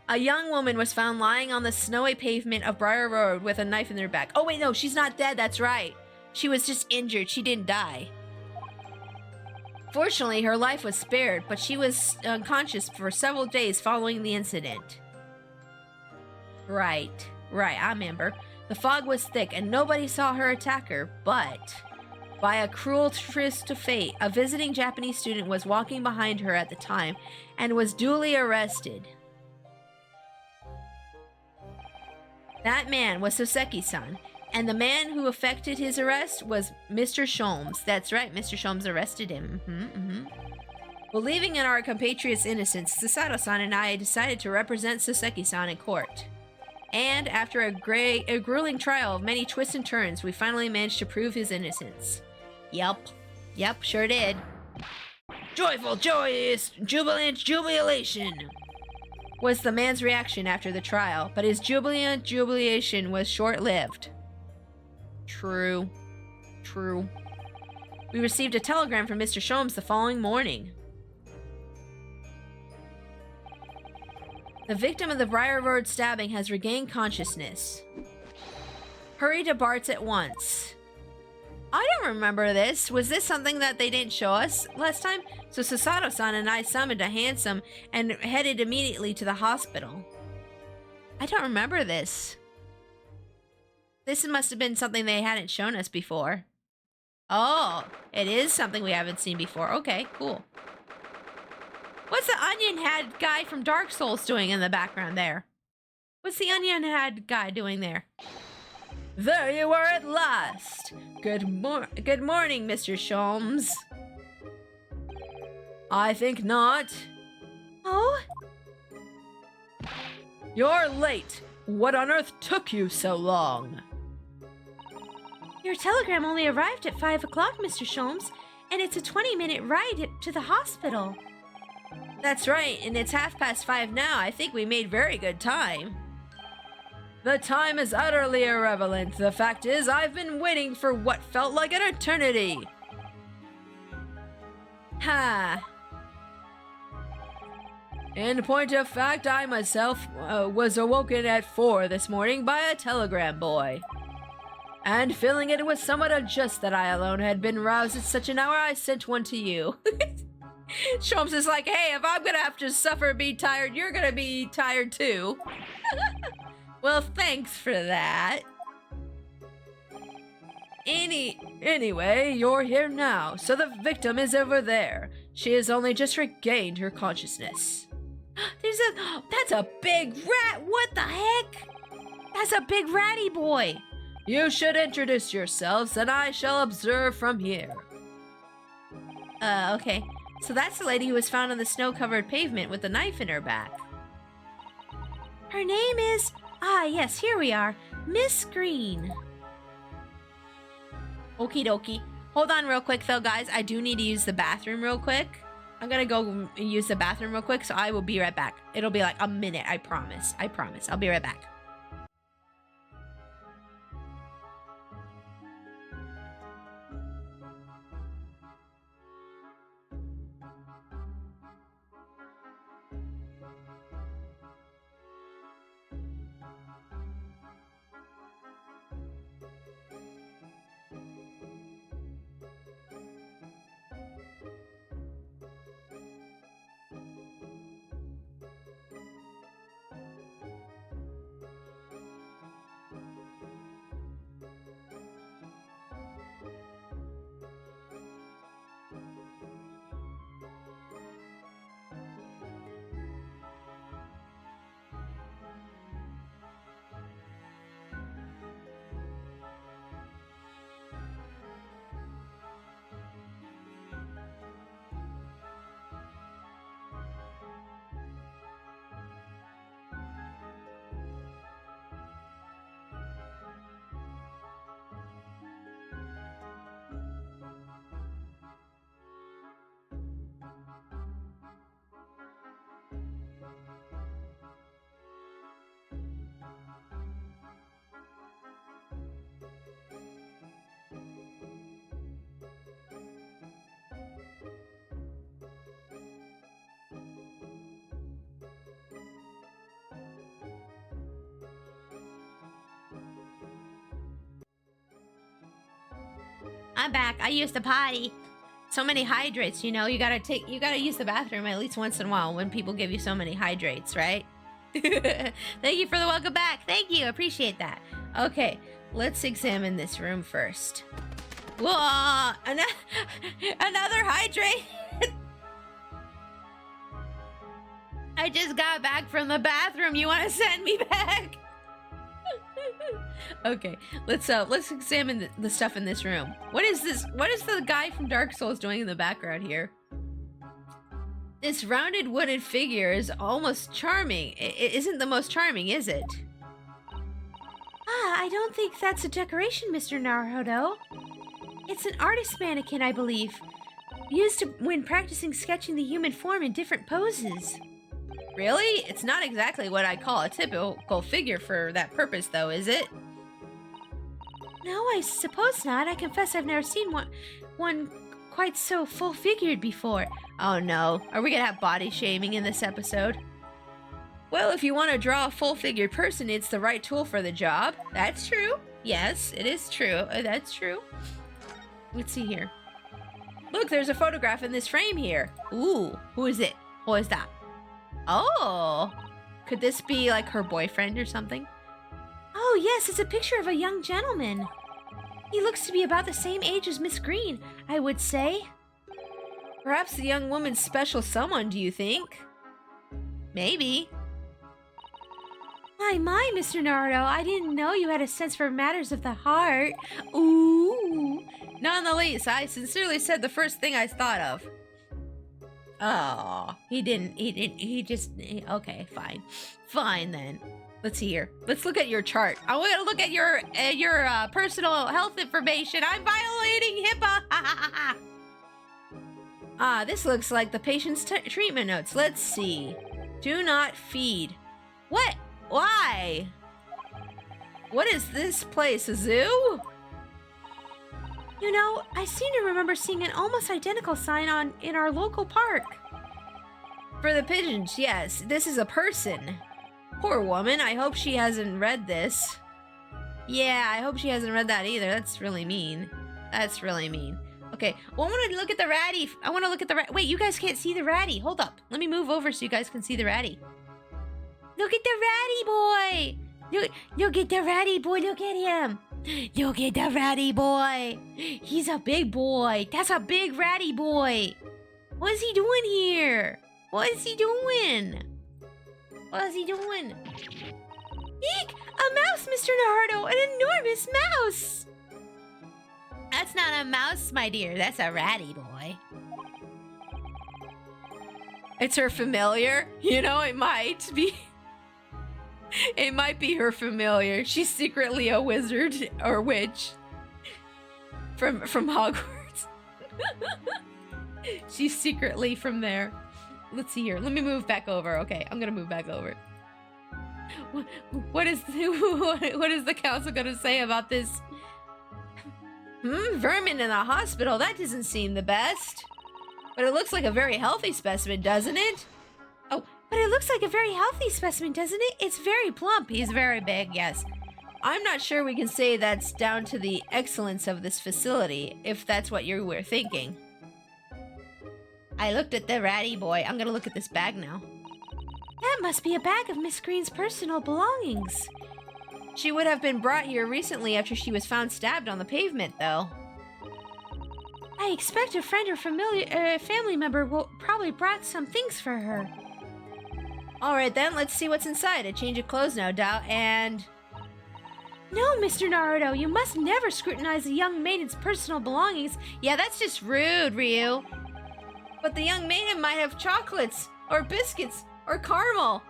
A young woman was found lying on the snowy pavement of Briar Road with a knife in their back. Oh wait, no, she's not dead, that's right. She was just injured, she didn't die. Fortunately, her life was spared, but she was unconscious for several days following the incident. Right, I remember. The fog was thick and nobody saw her attacker, but by a cruel twist of fate, a visiting Japanese student was walking behind her at the time and was duly arrested. That man was Soseki-san, and the man who effected his arrest was Mr. Sholmes. That's right, Mr. Sholmes arrested him. Believing in our compatriot's innocence, Susato-san and I decided to represent Soseki-san in court. And after a grueling trial of many twists and turns, we finally managed to prove his innocence. Yep, sure did. Joyful, joyous, jubilant jubilation Was the man's reaction after the trial, but his jubilant jubilation was short-lived. True. We received a telegram from Mr. Sholmes the following morning. The victim of the Briar Road stabbing has regained consciousness. Hurry to Bart's at once. I don't remember this. Was this something that they didn't show us last time? So Susato-san and I summoned a hansom and headed immediately to the hospital. I don't remember this. This must have been something they hadn't shown us before. Oh, it is something we haven't seen before. Okay, cool. What's the onion head guy from Dark Souls doing in the background there? What's the onion head guy doing there? There you are at last. Good morning, Mr. Sholmes. I think not. Oh? You're late. What on earth took you so long? Your telegram only arrived at 5 o'clock, Mr. Sholmes, and it's a 20-minute ride to the hospital. That's right, and it's 5:30 now. I think we made very good time. The time is utterly irrelevant. The fact is, I've been waiting for what felt like an eternity. Ha. In point of fact, I myself was awoken at 4 this morning by a telegram boy. And feeling it was somewhat unjust that I alone had been roused at such an hour, I sent one to you. Sholmes is like, hey, if I'm gonna have to suffer and be tired, you're gonna be tired too. Well, thanks for that. Anyway, you're here now, so the victim is over there. She has only just regained her consciousness. That's a big rat. What the heck? That's a big ratty boy. You should introduce yourselves, and I shall observe from here. Okay. So that's the lady who was found on the snow-covered pavement with the knife in her back. Her name is... yes, here we are. Miss Green. Okie dokie. Hold on real quick, though, guys. I do need to use the bathroom real quick. I'm gonna go use the bathroom real quick, so I will be right back. It'll be like a minute, I promise. I'll be right back. I'm back. I used the potty. So many hydrates, you know. You gotta use the bathroom at least once in a while when people give you so many hydrates, right? Thank you for the welcome back. Thank you. Appreciate that. Okay, let's examine this room first. Whoa! Another hydrate? I just got back from the bathroom. You want to send me back? Okay, let's examine the stuff in this room. What is this? What is the guy from Dark Souls doing in the background here? This rounded wooden figure is almost charming. It isn't the most charming, is it? Ah, I don't think that's a decoration, Mr. Naruto. It's an artist mannequin, I believe. Used when practicing sketching the human form in different poses. Really? It's not exactly what I call a typical figure for that purpose, though, is it? No, I suppose not. I confess I've never seen one quite so full-figured before. Oh no, are we gonna have body shaming in this episode? Well, if you want to draw a full-figured person, it's the right tool for the job. That's true. Yes, it is true. That's true. Let's see here. Look, there's a photograph in this frame here. Ooh, who is it? Who is that? Oh, could this be like her boyfriend or something? Oh, yes, it's a picture of a young gentleman. He looks to be about the same age as Miss Green, I would say. Perhaps the young woman's special someone, do you think? Maybe. My, Mr. Naruto, I didn't know you had a sense for matters of the heart. Ooh. Not in the least. I sincerely said the first thing I thought of. Oh, he didn't, okay, fine. Fine then. Let's see here. Let's look at your chart. I want to look at your personal health information. I'm violating HIPAA. Ah, this looks like the patient's treatment notes. Let's see. Do not feed. What? Why? What is this place, a zoo? You know, I seem to remember seeing an almost identical sign in our local park. For the pigeons, yes. This is a person. Poor woman, I hope she hasn't read this. Yeah, I hope she hasn't read that either. That's really mean. That's really mean. Okay, well, I want to look at the ratty. I want to look at the rat. Wait, you guys can't see the ratty. Hold up. Let me move over so you guys can see the ratty. Look at the ratty boy. Look at the ratty boy. Look at him. Look at the ratty boy. He's a big boy. That's a big ratty boy. What is he doing here? What is he doing? What is he doing? Eek! A mouse, Mr. Naruto! An enormous mouse! That's not a mouse, my dear. That's a ratty boy. It's her familiar. You know, it might be. It might be her familiar. She's secretly a wizard or witch from Hogwarts. She's secretly from there. Let's see here. Let me move back over. Okay, I'm gonna move back over. What is the council gonna say about this? Vermin in a hospital. That doesn't seem the best. But it looks like a very healthy specimen, doesn't it? Oh, but it looks like a very healthy specimen, doesn't it? It's very plump. He's very big, yes. I'm not sure we can say that's down to the excellence of this facility, if that's what you were thinking. I looked at the ratty boy. I'm gonna look at this bag now. That must be a bag of Miss Green's personal belongings. She would have been brought here recently after she was found stabbed on the pavement, though. I expect a friend or family member will probably brought some things for her. Alright then, let's see what's inside. A change of clothes, no doubt, and... No, Mr. Naruto, you must never scrutinize a young maiden's personal belongings. Yeah, that's just rude, Ryu. But the young maiden might have chocolates, or biscuits, or caramel.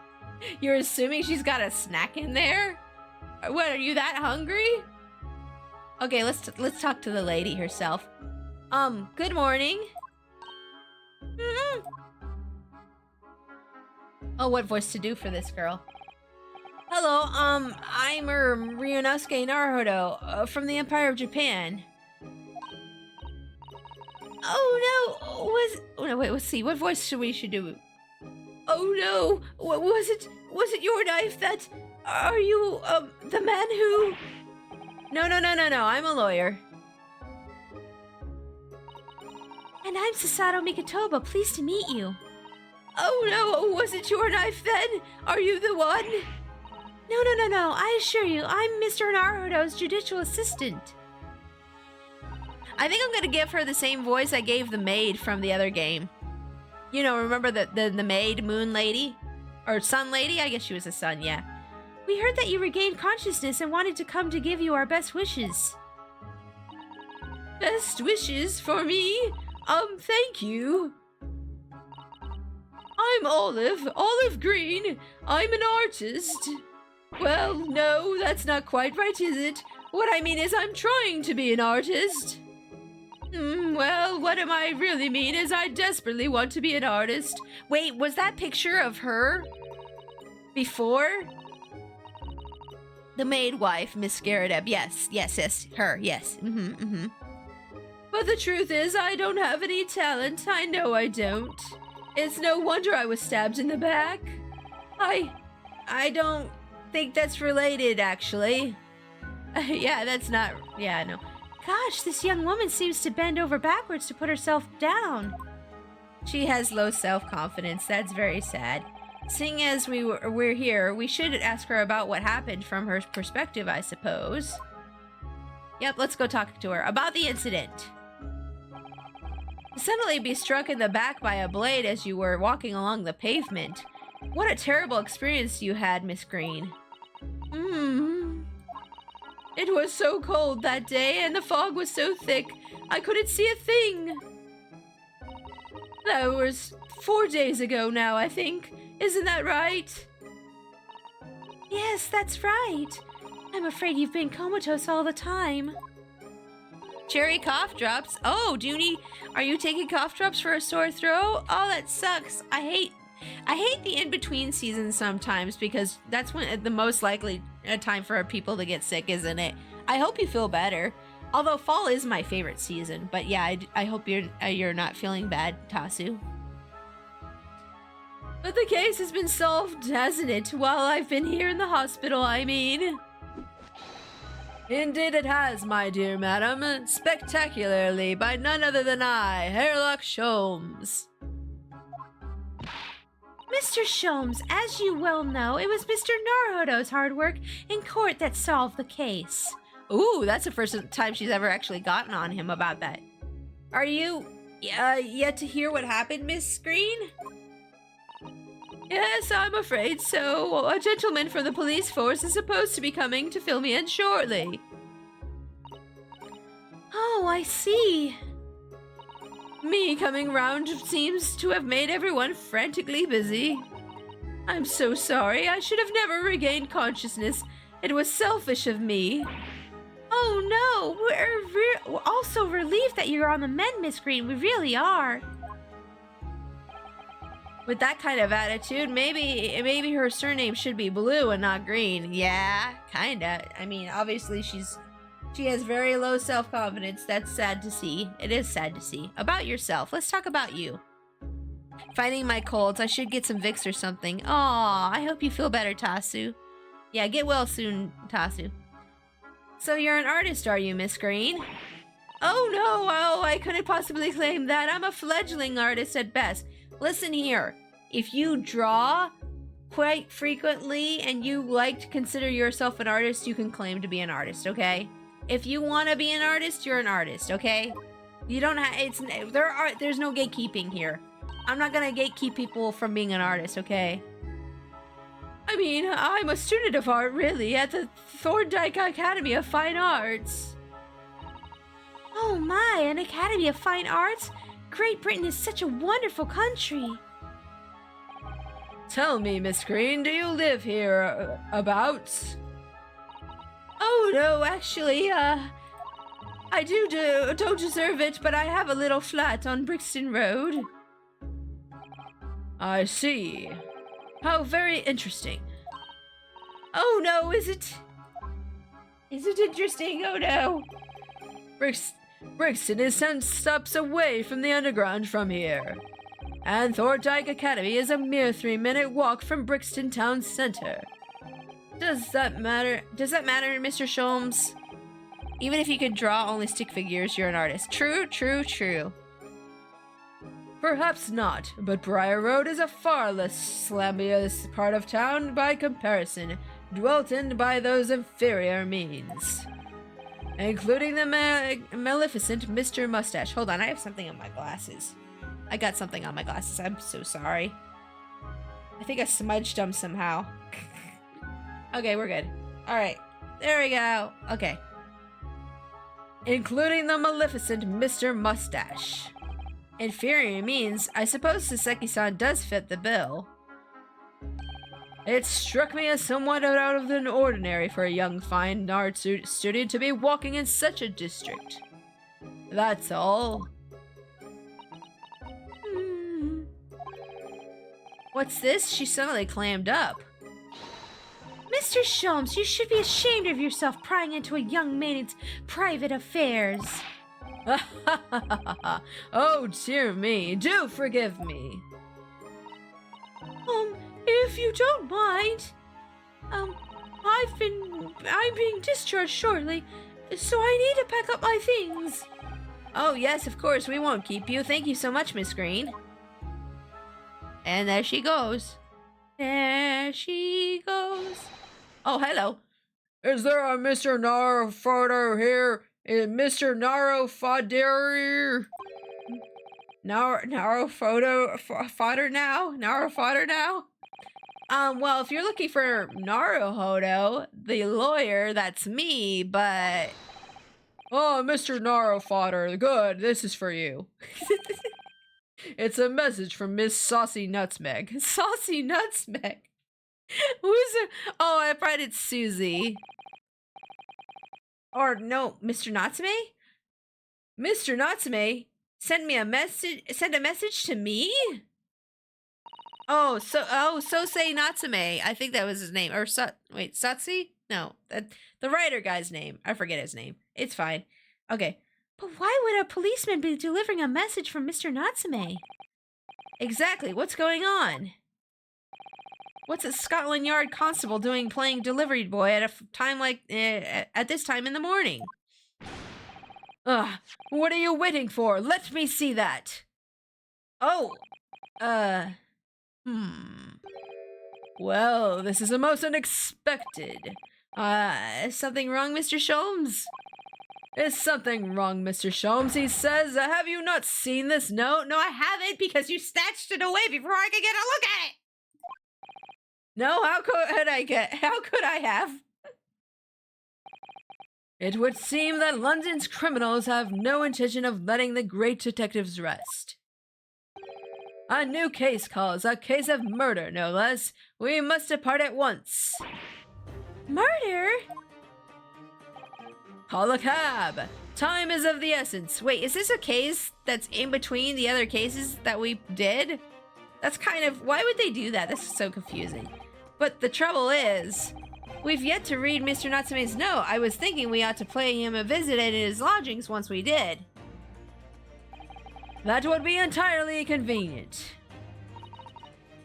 You're assuming she's got a snack in there? What, are you that hungry? Okay, let's talk to the lady herself. Good morning. Oh, what voice to do for this girl? Hello, I'm Ryunosuke Naruto, from the Empire of Japan. Oh no, wait, let's see, what voice should we do? Oh no, what was it your knife that, are you, the man who? No, I'm a lawyer. And I'm Sasato Mikotoba, pleased to meet you. Oh no, was it your knife then? Are you the one? No, I assure you, I'm Mr. Naruto's judicial assistant. I think I'm gonna give her the same voice I gave the maid from the other game. You know, remember the maid, Moon Lady? Or Sun Lady? I guess she was a sun, yeah. We heard that you regained consciousness and wanted to come to give you our best wishes. Best wishes for me? Thank you. I'm Olive Green. I'm an artist. Well, no, that's not quite right, is it? What I mean is I'm trying to be an artist. Well, what I really mean is I desperately want to be an artist. Wait, was that picture of her before? The maid wife, Miss Garrideb. Yes, her, yes. But the truth is, I don't have any talent. I know I don't. It's no wonder I was stabbed in the back. I don't think that's related, actually. Yeah, that's not... Yeah, no. Gosh, this young woman seems to bend over backwards to put herself down. She has low self-confidence. That's very sad. Seeing as we're here, we should ask her about what happened from her perspective, I suppose. Yep, let's go talk to her about the incident. To suddenly be struck in the back by a blade as you were walking along the pavement. What a terrible experience you had, Miss Green. It was so cold that day, and the fog was so thick, I couldn't see a thing. That was 4 days ago now, I think. Isn't that right? Yes, that's right. I'm afraid you've been comatose all the time. Cherry cough drops. Oh, are you taking cough drops for a sore throat? Oh, that sucks. I hate the in-between seasons sometimes because that's when the most likely time for people to get sick, isn't it? I hope you feel better. Although fall is my favorite season, but yeah, I hope you're not feeling bad, Tasu. But the case has been solved, hasn't it? While I've been here in the hospital, I mean. Indeed it has, my dear madam. Spectacularly, by none other than I, Herlock Sholmes. Mr. Sholmes, as you well know, it was Mr. Naruhodo's hard work in court that solved the case. Ooh, that's the first time she's ever actually gotten on him about that. Are you yet to hear what happened, Miss Green? Yes, I'm afraid so. A gentleman from the police force is supposed to be coming to fill me in shortly. Oh, I see. Me coming round seems to have made everyone frantically busy. I'm so sorry. I should have never regained consciousness. It was selfish of me. Oh no, we're also relieved that you're on the mend, Miss Green. We really are. With that kind of attitude, maybe her surname should be Blue and not Green. Yeah, kinda. I mean, obviously she has very low self-confidence. That's sad to see. It is sad to see. About yourself. Let's talk about you. Fighting my colds. I should get some Vicks or something. Aw, I hope you feel better, Tasu. Yeah, get well soon, Tasu. So you're an artist, are you, Miss Green? Oh no, I couldn't possibly claim that. I'm a fledgling artist at best. Listen here. If you draw quite frequently and you like to consider yourself an artist, you can claim to be an artist, okay? If you want to be an artist, you're an artist, okay? You don't have there's no gatekeeping here. I'm not gonna gatekeep people from being an artist, okay? I mean, I'm a student of art, really, at the Thorndike Academy of Fine Arts. Oh my, an Academy of Fine Arts? Great Britain is such a wonderful country. Tell me, Miss Green, do you live here, abouts? Oh, no, actually, I don't deserve it, but I have a little flat on Brixton Road. I see. How very interesting. Oh, no, is it interesting? Oh, no. Brixton is 10 stops away from the underground from here. And Thorndike Academy is a mere 3-minute walk from Brixton town center. Does that matter, Mr. Sholmes? Even if you could draw only stick figures, you're an artist. True, true, true. Perhaps not, but Briar Road is a far less slumbious part of town by comparison, dwelt in by those inferior means. Including the maleficent Mr. Mustache. Hold on, I have something on my glasses. I got something on my glasses. I'm so sorry. I think I smudged them somehow. Okay, we're good. Alright. There we go. Okay. Including the maleficent Mr. Mustache. Inferior means, I suppose Saseki-san does fit the bill. It struck me as somewhat out of the ordinary for a young fine art student to be walking in such a district. That's all. What's this? She suddenly clammed up. Mr. Sholmes, you should be ashamed of yourself prying into a young maiden's private affairs. Oh, dear me. Do forgive me. If you don't mind. I'm being discharged shortly, so I need to pack up my things. Oh, yes, of course. We won't keep you. Thank you so much, Miss Green. And there she goes. There she goes. Oh, hello. Is there a Mr. Narufodo here? Mr. Narufodder? Narufodo fodder now? Narufodder now? Well, if you're looking for Naruhodo, the lawyer, that's me, but... Oh, Mr. Narufodder, good, this is for you. It's a message from Miss Saucy Nutmeg. Saucy Nutmeg? Who's it? Oh, I thought it's Susie. Or no, Mr. Natsume? Mr. Natsume sent me a message. Sent a message to me. So say Natsume. I think that was his name. Or wait, Satsi? No, the writer guy's name. I forget his name. It's fine. Okay. But why would a policeman be delivering a message from Mr. Natsume? Exactly. What's going on? What's a Scotland Yard constable doing playing delivery boy at a time like at this time in the morning? Ugh, what are you waiting for? Let me see that. Oh, Well, this is a most unexpected. Is something wrong, Mr. Sholmes? Is something wrong, Mr. Sholmes? He says, have you not seen this note? No, I haven't, because you snatched it away before I could get a look at it. No, how could I have? It would seem that London's criminals have no intention of letting the great detectives rest. A new case calls, a case of murder, no less. We must depart at once. Murder? Call a cab. Time is of the essence. Wait, is this a case that's in between the other cases that we did? That's kind of... Why would they do that? This is so confusing. But the trouble is, we've yet to read Mr. Natsume's note. I was thinking we ought to pay him a visit at his lodgings once we did. That would be entirely convenient.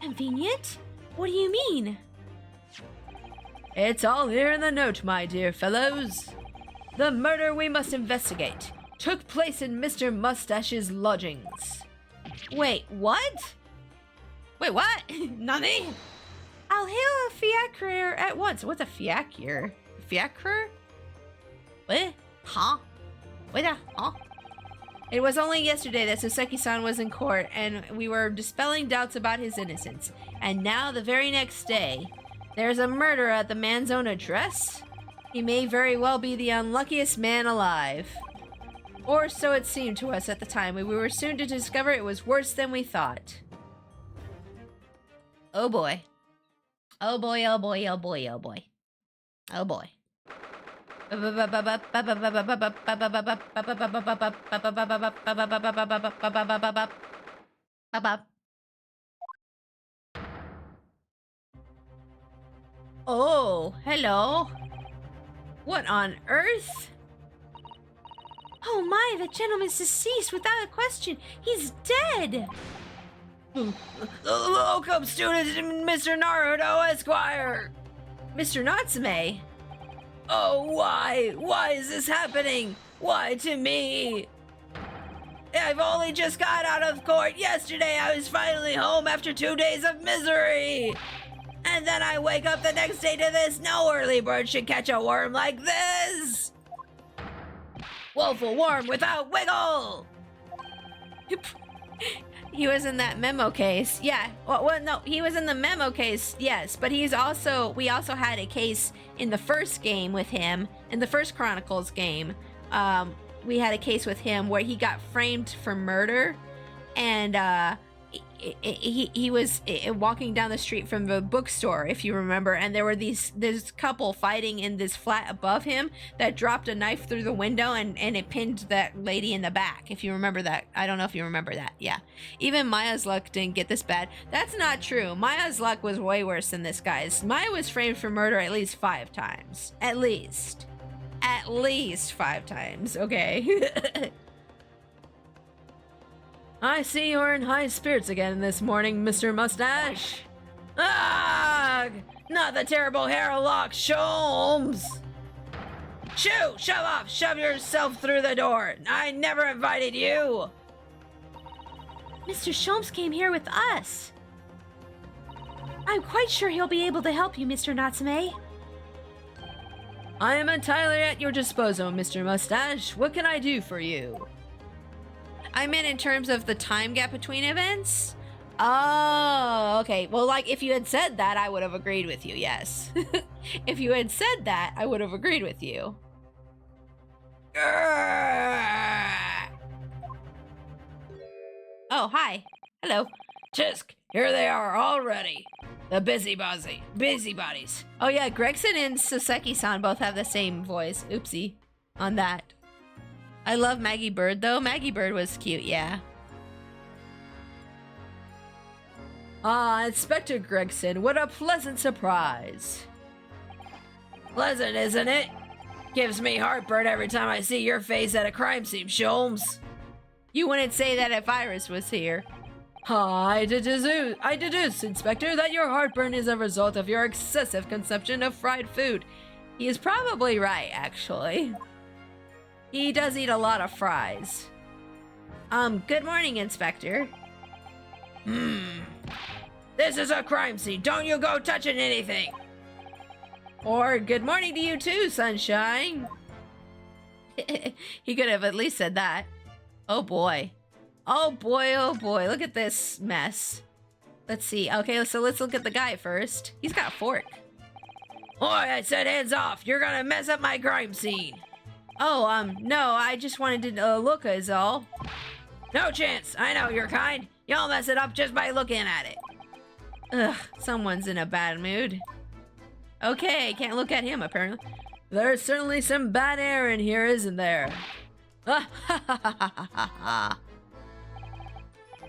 Convenient? What do you mean? It's all here in the note, my dear fellows. The murder we must investigate took place in Mr. Mustache's lodgings. Wait, what? Wait, what? Nani? I'll hail a fiacre at once. What's a fiacre? Fiacre? What? Huh? What the? Huh? It was only yesterday that Soseki-san was in court, and we were dispelling doubts about his innocence. And now, the very next day, there's a murder at the man's own address? He may very well be the unluckiest man alive. Or so it seemed to us at the time. We were soon to discover it was worse than we thought. Oh boy. Oh boy, oh boy, oh boy, oh boy. Oh boy. Oh, hello. What on earth? Oh my, the gentleman's deceased without a question. He's dead. Welcome, student, Mr. Naruto, Esquire. Mr. Natsume? Oh, why? Why is this happening? Why to me? I've only just got out of court yesterday. I was finally home after 2 days of misery. And then I wake up the next day to this. No early bird should catch a worm like this. Woeful worm without wiggle. He was in that memo case. Yeah. Well, no, he was in the memo case. Yes, but we also had a case in the first game with him, in the first Chronicles game. We had a case with him where he got framed for murder, and he was walking down the street from the bookstore, if you remember, and there were this couple fighting in this flat above him that dropped a knife through the window and it pinned that lady in the back, if you remember that. I don't know if you remember that. Yeah. Even Maya's luck didn't get this bad. That's not true. Maya's luck was way worse than this guy's. Maya was framed for murder at least 5 times. At least 5 times, okay? I see you're in high spirits again this morning, Mr. Mustache. Ah, not the terrible hairlock, Sholmes. Shoo! Shove off! Shove yourself through the door! I never invited you! Mr. Sholmes came here with us. I'm quite sure he'll be able to help you, Mr. Natsume. I am entirely at your disposal, Mr. Mustache. What can I do for you? I meant in terms of the time gap between events. Oh, okay. Well, like, if you had said that, I would have agreed with you, yes. If you had said that, I would have agreed with you. Oh, hi. Hello. Tisk, here they are already. The busybodies. Oh yeah, Gregson and Soseki-san both have the same voice. Oopsie. On that. I love Maggie Bird, though. Maggie Bird was cute, yeah. Ah, Inspector Gregson, what a pleasant surprise. Pleasant, isn't it? Gives me heartburn every time I see your face at a crime scene, Sholmes. You wouldn't say that if Iris was here. I deduce, Inspector, that your heartburn is a result of your excessive consumption of fried food. He is probably right, actually. He does eat a lot of fries. Good morning, Inspector. This is a crime scene. Don't you go touching anything. Or good morning to you too, Sunshine. He could have at least said that. Oh boy. Oh boy, oh boy. Look at this mess. Let's see. Okay, so let's look at the guy first. He's got a fork. Boy, I said hands off. You're gonna mess up my crime scene. Oh, no, I just wanted to look is all. No chance. I know your kind. You'll mess it up just by looking at it. Ugh, someone's in a bad mood. Okay, can't look at him, apparently. There's certainly some bad air in here, isn't there?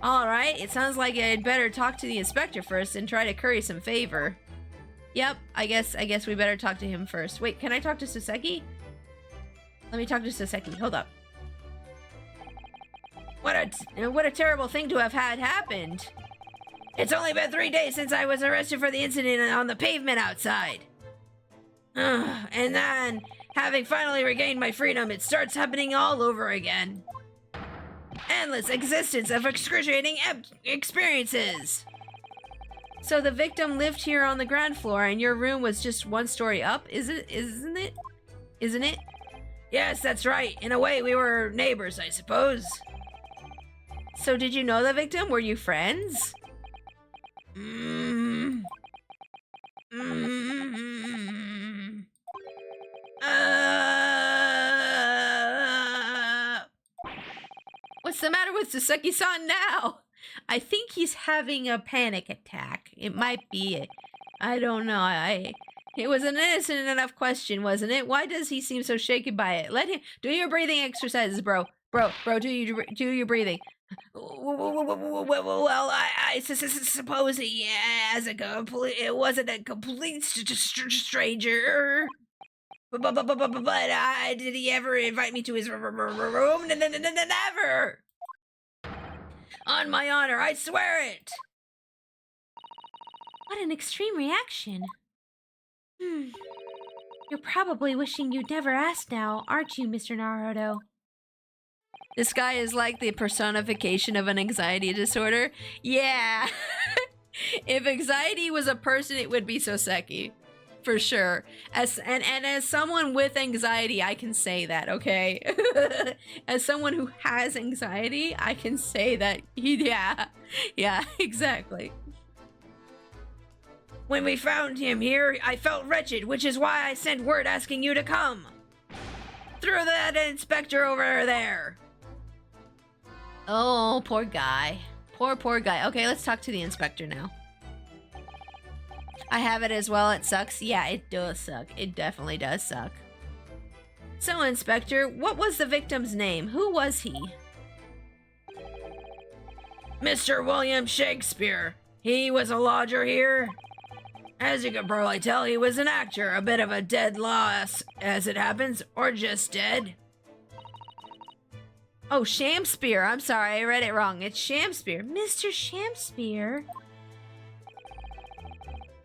Alright, it sounds like I'd better talk to the inspector first and try to curry some favor. Yep, I guess we better talk to him first. Wait, can I talk to Soseki? Let me talk to Soseki. Hold up. What a terrible thing to have had happened. It's only been 3 days since I was arrested for the incident on the pavement outside. And then, having finally regained my freedom, it starts happening all over again. Endless existence of excruciating experiences. So the victim lived here on the ground floor and your room was just 1 story up, isn't it? Yes, that's right. In a way, we were neighbors, I suppose. So did you know the victim? Were you friends? What's the matter with Soseki-san now? I think he's having a panic attack. It might be. I don't know. It was an innocent enough question, wasn't it? Why does he seem so shaken by it? Let him do your breathing exercises, bro. Bro, do your breathing. Well, I suppose he has it wasn't a complete stranger. But did he ever invite me to his room? Never. On my honor, I swear it. What an extreme reaction. You're probably wishing you'd never asked now, aren't you, Mr. Naruto? This guy is like the personification of an anxiety disorder. Yeah. If anxiety was a person, it would be Soseki. For sure. As someone with anxiety, I can say that, okay? As someone who has anxiety, I can say that, yeah, exactly. When we found him here, I felt wretched, which is why I sent word asking you to come. Through that inspector over there. Oh, poor guy. Poor guy. Okay, let's talk to the inspector now. I have it as well. It sucks. Yeah, it does suck. It definitely does suck. So, Inspector, what was the victim's name? Who was he? Mr. William Shakespeare. He was a lodger here. As you can probably tell, he was an actor, a bit of a dead loss, as it happens, or just dead. Oh, Shamspeare. I'm sorry, I read it wrong. It's Shamspeare. Mr. Shamspeare?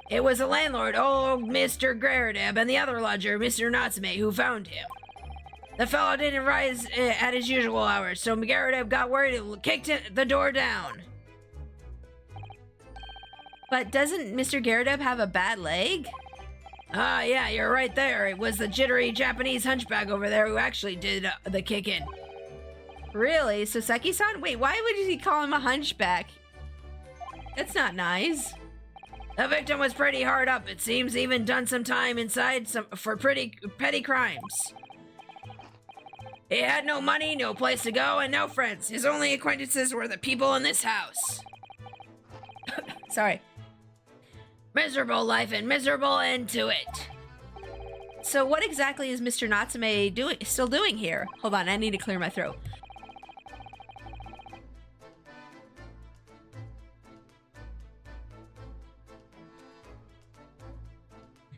It was the landlord, old Mr. Graredeb, and the other lodger, Mr. Natsume, who found him. The fellow didn't rise at his usual hours, so Graredeb got worried and kicked the door down. But doesn't Mr. Garadeb have a bad leg? Ah, yeah, you're right there. It was the jittery Japanese hunchback over there who actually did the kick-in. Really? So Seki-san? Wait, why would he call him a hunchback? That's not nice. The victim was pretty hard up, it seems, even done some time inside for pretty petty crimes. He had no money, no place to go, and no friends. His only acquaintances were the people in this house. Sorry. Miserable life and miserable end to it. So what exactly is Mr. Natsume still doing here? Hold on, I need to clear my throat.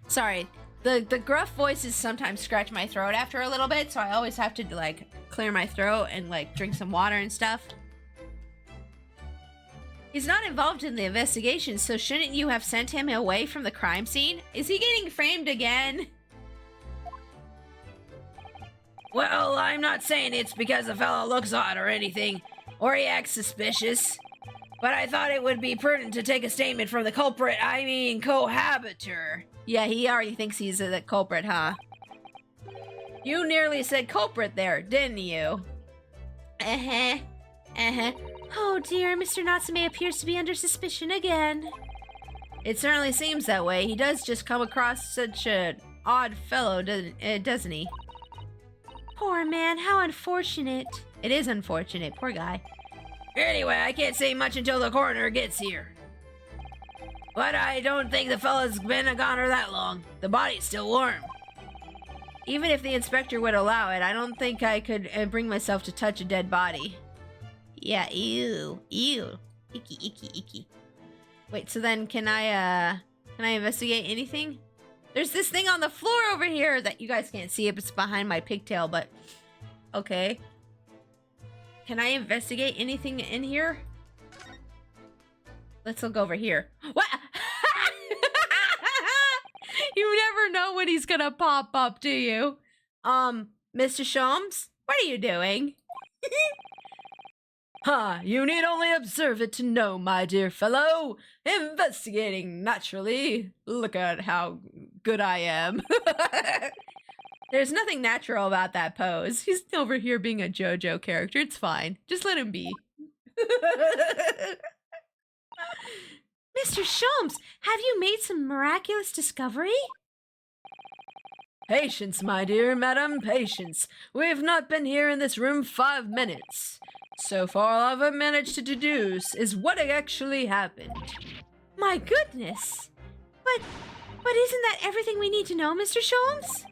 Sorry, the gruff voices sometimes scratch my throat after a little bit, so I always have to like clear my throat and like drink some water and stuff. He's not involved in the investigation, so shouldn't you have sent him away from the crime scene? Is he getting framed again? Well, I'm not saying it's because the fellow looks odd or anything, or he acts suspicious. But I thought it would be prudent to take a statement from the culprit, I mean cohabiter. Yeah, he already thinks he's the culprit, huh? You nearly said culprit there, didn't you? Oh dear, Mr. Natsume appears to be under suspicion again. It certainly seems that way. He does just come across such an odd fellow, doesn't he? Poor man, how unfortunate. It is unfortunate, poor guy. Anyway, I can't say much until the coroner gets here. But I don't think the fella's been a goner that long. The body's still warm. Even if the inspector would allow it, I don't think I could bring myself to touch a dead body. Yeah, ew. Icky. Wait, so then can I investigate anything? There's this thing on the floor over here that you guys can't see. It's behind my pigtail, but okay. Can I investigate anything in here? Let's look over here. What? You never know when he's gonna pop up, do you? Mr. Sholmes, what are you doing? You need only observe it to know, my dear fellow. Investigating, naturally. Look at how good I am. There's nothing natural about that pose. He's over here being a JoJo character. It's fine. Just let him be. Mr. Sholmes, have you made some miraculous discovery? Patience, my dear madam, patience. We've not been here in this room 5 minutes. So far, all I've managed to deduce is what actually happened. My goodness! But isn't that everything we need to know, Mr. Sholmes?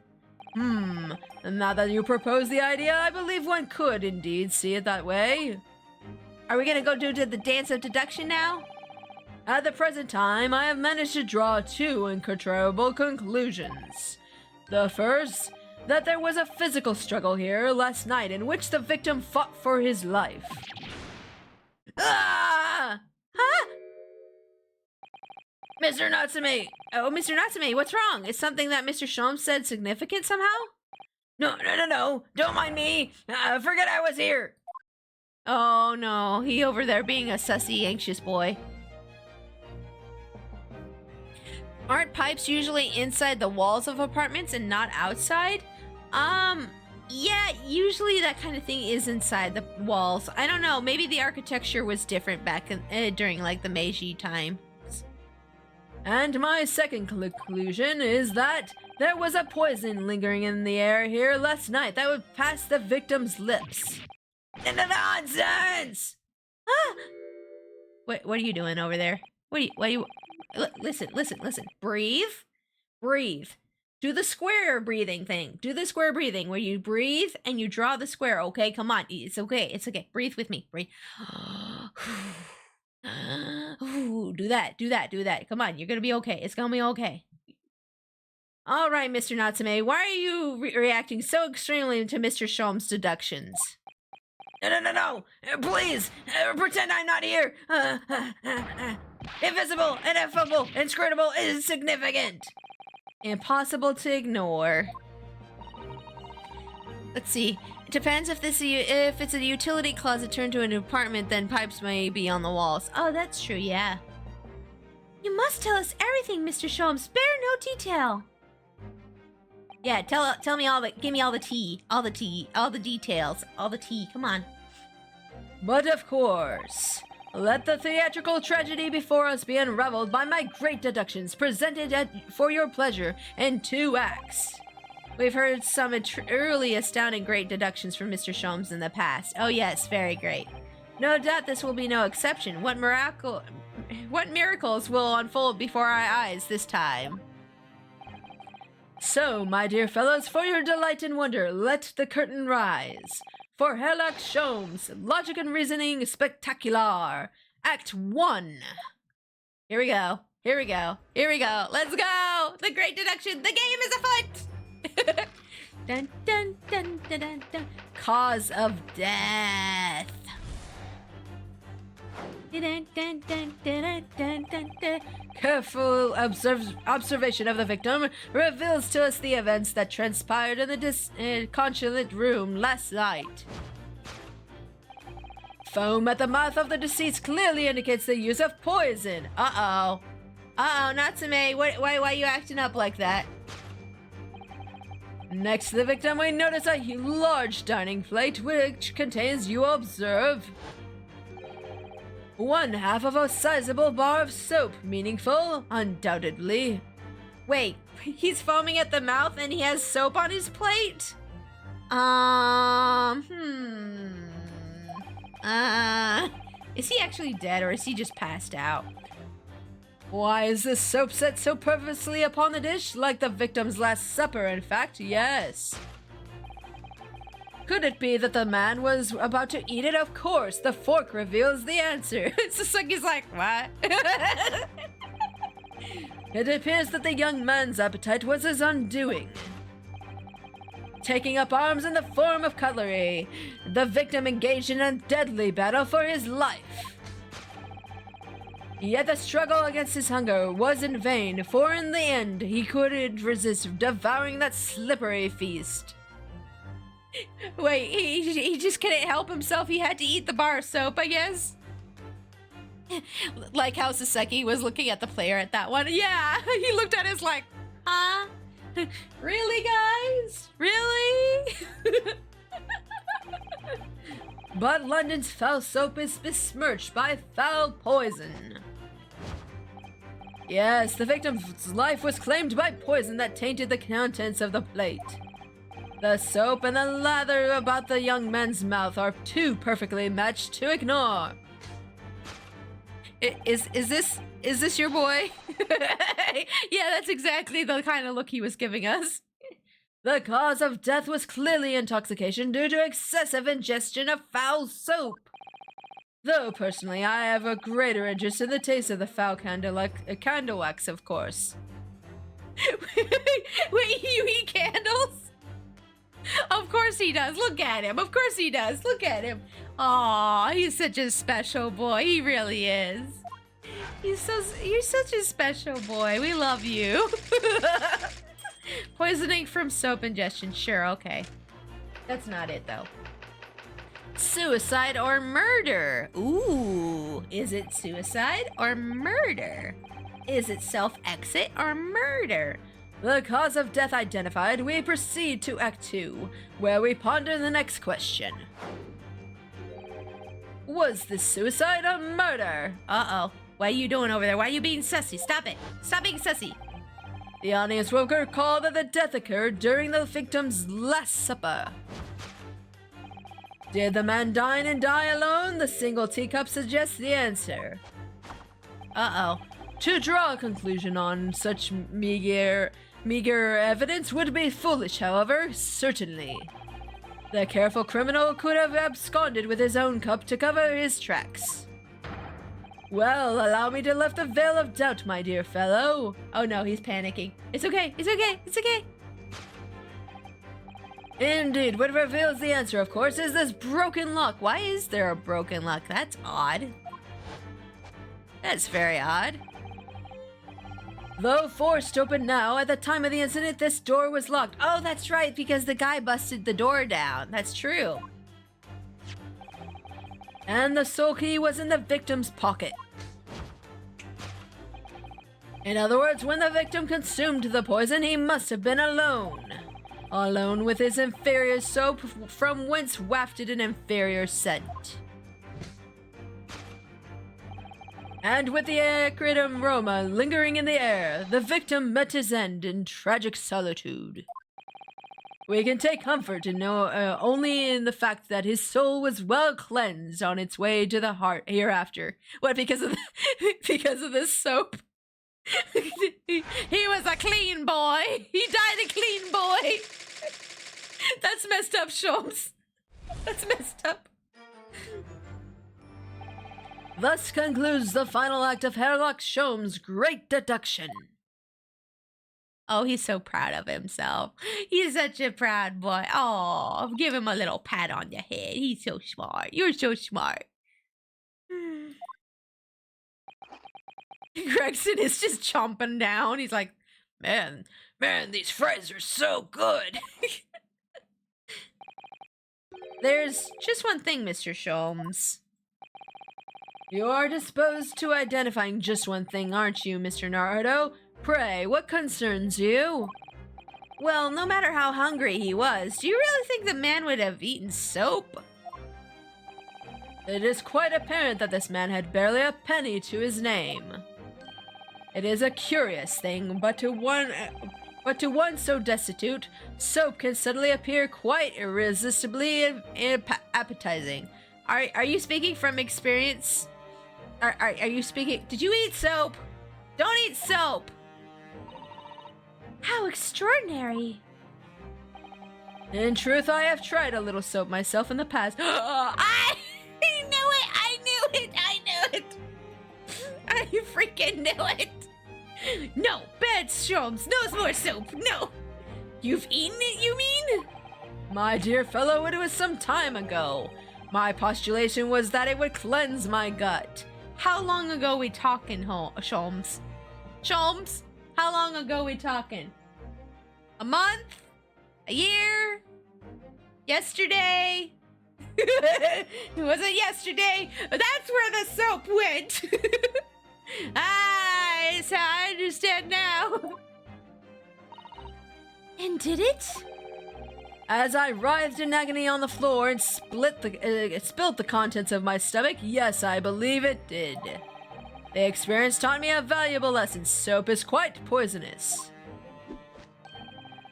Now that you propose the idea, I believe one could indeed see it that way. Are we gonna go do the dance of deduction now? At the present time, I have managed to draw 2 incontrovertible conclusions. The first, that there was a physical struggle here last night in which the victim fought for his life. Ah! Huh? Mr. Natsume! Oh, Mr. Natsume, what's wrong? Is something that Mr. Sholmes said significant somehow? No. Don't mind me. Forget I was here. Oh, no. He over there being a sussy, anxious boy. Aren't pipes usually inside the walls of apartments and not outside? Yeah, usually that kind of thing is inside the walls. I don't know, maybe the architecture was different back in, during like the Meiji time. And my second conclusion is that there was a poison lingering in the air here last night that would pass the victim's lips. Nonsense! Ah! What are you doing over there? Listen. Breathe. Do the square breathing thing. Do the square breathing where you breathe and you draw the square, okay? Come on. It's okay. Breathe with me. Breathe. Ooh, do that. Come on. You're going to be okay. It's going to be okay. All right, Mr. Natsume. Why are you reacting so extremely to Mr. Shom's deductions? No. Please, pretend I'm not here. Invisible, ineffable, inscrutable, insignificant. Impossible to ignore. Let's see. It depends if it's a utility closet turned to an apartment, then pipes may be on the walls. Oh, that's true, yeah. You must tell us everything, Mr. Shom. Spare no detail. Yeah, tell me give me all the tea. All the details. All the tea, come on. But of course, let the theatrical tragedy before us be unraveled by my great deductions presented for your pleasure in 2 acts. We've heard some truly astounding great deductions from Mr. Shomes in the past. Oh yes, very great. No doubt this will be no exception. What miracles will unfold before our eyes this time? So, my dear fellows, for your delight and wonder, let the curtain rise. For Herlock Sholmes, Logic and Reasoning Spectacular, Act 1. Here we go. Let's go. The great deduction. The game is afoot. Dun, dun, dun, dun, dun, dun. Cause of death. Dun, dun, dun, dun, dun, dun, dun. Careful observation of the victim reveals to us the events that transpired in the disconsolate room last night. Foam at the mouth of the deceased clearly indicates the use of poison. Uh-oh, Natsume, why are you acting up like that? Next to the victim, we notice a large dining plate which contains, you observe, 1/2 of a sizable bar of soap. Meaningful? Undoubtedly. Wait, he's foaming at the mouth and he has soap on his plate? Is he actually dead or is he just passed out? Why is this soap set so purposely upon the dish? Like the victim's last supper, in fact, yes. Could it be that the man was about to eat it? Of course, the fork reveals the answer. Suzuki's like, what? It appears that the young man's appetite was his undoing. Taking up arms in the form of cutlery, the victim engaged in a deadly battle for his life. Yet the struggle against his hunger was in vain, for in the end he couldn't resist devouring that slippery feast. Wait, he just couldn't help himself. He had to eat the bar of soap, I guess. Like how Saseki was looking at the player at that one. Yeah, he looked at us like, huh? Really, guys? Really? But London's foul soap is besmirched by foul poison. Yes, the victim's life was claimed by poison that tainted the contents of the plate. The soap and the lather about the young man's mouth are too perfectly matched to ignore. Is this your boy? Yeah, that's exactly the kind of look he was giving us. The cause of death was clearly intoxication due to excessive ingestion of foul soap. Though personally, I have a greater interest in the taste of the foul candle wax, of course. Wait, you eat candles? Of course he does. Look at him. Of course he does. Look at him. Aw, he's such a special boy. He really is. You're such a special boy. We love you. Poisoning from soap ingestion. Sure, okay. That's not it, though. Suicide or murder? Ooh, is it suicide or murder? Is it self-exit or murder? The cause of death identified, we proceed to Act 2, where we ponder the next question. Was this suicide or murder? Uh-oh. What are you doing over there? Why are you being sussy? Stop it. Stop being sussy. The audience will recall that the death occurred during the victim's last supper. Did the man dine and die alone? The single teacup suggests the answer. Uh-oh. To draw a conclusion on such meager evidence would be foolish, however, certainly. The careful criminal could have absconded with his own cup to cover his tracks. Well, allow me to lift the veil of doubt, my dear fellow. Oh no, he's panicking. It's okay, it's okay, it's okay. Indeed, what reveals the answer, of course, is this broken lock. Why is there a broken lock? That's odd. That's very odd. Though forced open now, at the time of the incident, this door was locked. Oh, that's right, because the guy busted the door down. That's true. And the soul key was in the victim's pocket. In other words, when the victim consumed the poison, he must have been alone. Alone with his inferior soap, from whence wafted an inferior scent. And with the acrid aroma lingering in the air, the victim met his end in tragic solitude. We can take comfort in only in the fact that his soul was well cleansed on its way to the heart hereafter. What, because of because of this soap? He was a clean boy. He died a clean boy. That's messed up, Sholmes. That's messed up. Thus concludes the final act of Herlock Sholmes' great deduction. Oh, he's so proud of himself. He's such a proud boy. Oh, give him a little pat on the head. He's so smart. You're so smart. Gregson is just chomping down. He's like, man, these fries are so good. There's just one thing, Mr. Sholmes. You are disposed to identifying just one thing, aren't you, Mr. Naruto? Pray, what concerns you? Well, no matter how hungry he was, do you really think the man would have eaten soap? It is quite apparent that this man had barely a penny to his name. It is a curious thing, but to one so destitute, soap can suddenly appear quite irresistibly appetizing. Are you speaking from experience? Are you speaking? Did you eat soap? Don't eat soap. How extraordinary. In truth, I have tried a little soap myself in the past. I knew it! I knew it! I knew it! I freaking knew it! No, bad Sholmes, no more soap, no! You've eaten it, you mean? My dear fellow, it was some time ago. My postulation was that it would cleanse my gut. How long ago we talking, Sholmes? Sholmes? How long ago we talking? A month? A year? Yesterday? It wasn't yesterday. That's where the soap went. I understand now. And did it? As I writhed in agony on the floor and spilt the contents of my stomach, yes, I believe it did. The experience taught me a valuable lesson. Soap is quite poisonous.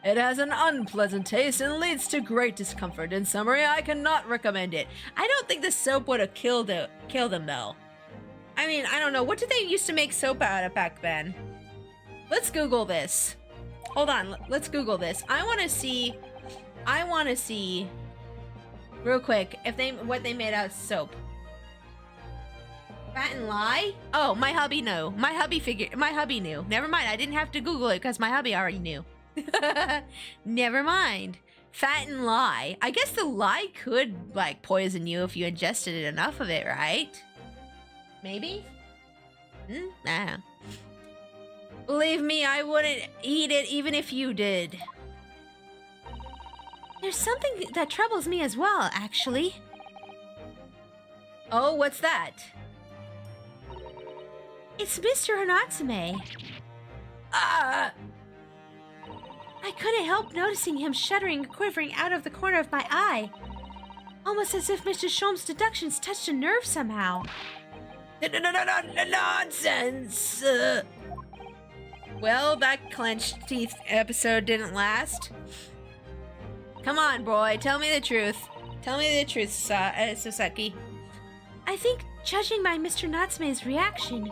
It has an unpleasant taste and leads to great discomfort. In summary, I cannot recommend it. I don't think the soap would have killed him, though. I mean, I don't know. What did they used to make soap out of back then? Let's Google this. Hold on. Let's Google this. I want to see real quick what they made out of soap. Fat and Lie? Oh, my hubby knew. My hubby knew. Never mind. I didn't have to Google it because my hubby already knew. Never mind. Fat and Lie. I guess the lye could, like, poison you if you ingested enough of it, right? Maybe? Nah. Believe me, I wouldn't eat it even if you did. There's something that troubles me as well, actually. Oh, what's that? It's Mr. Hanatsume. Ah! I couldn't help noticing him shuddering and quivering out of the corner of my eye. Almost as if Mr. Sholmes' deductions touched a nerve somehow. Nonsense! Well, that clenched teeth episode didn't last. Come on, boy, tell me the truth. Tell me the truth, Sasaki. I think, judging by Mr. Natsume's reaction,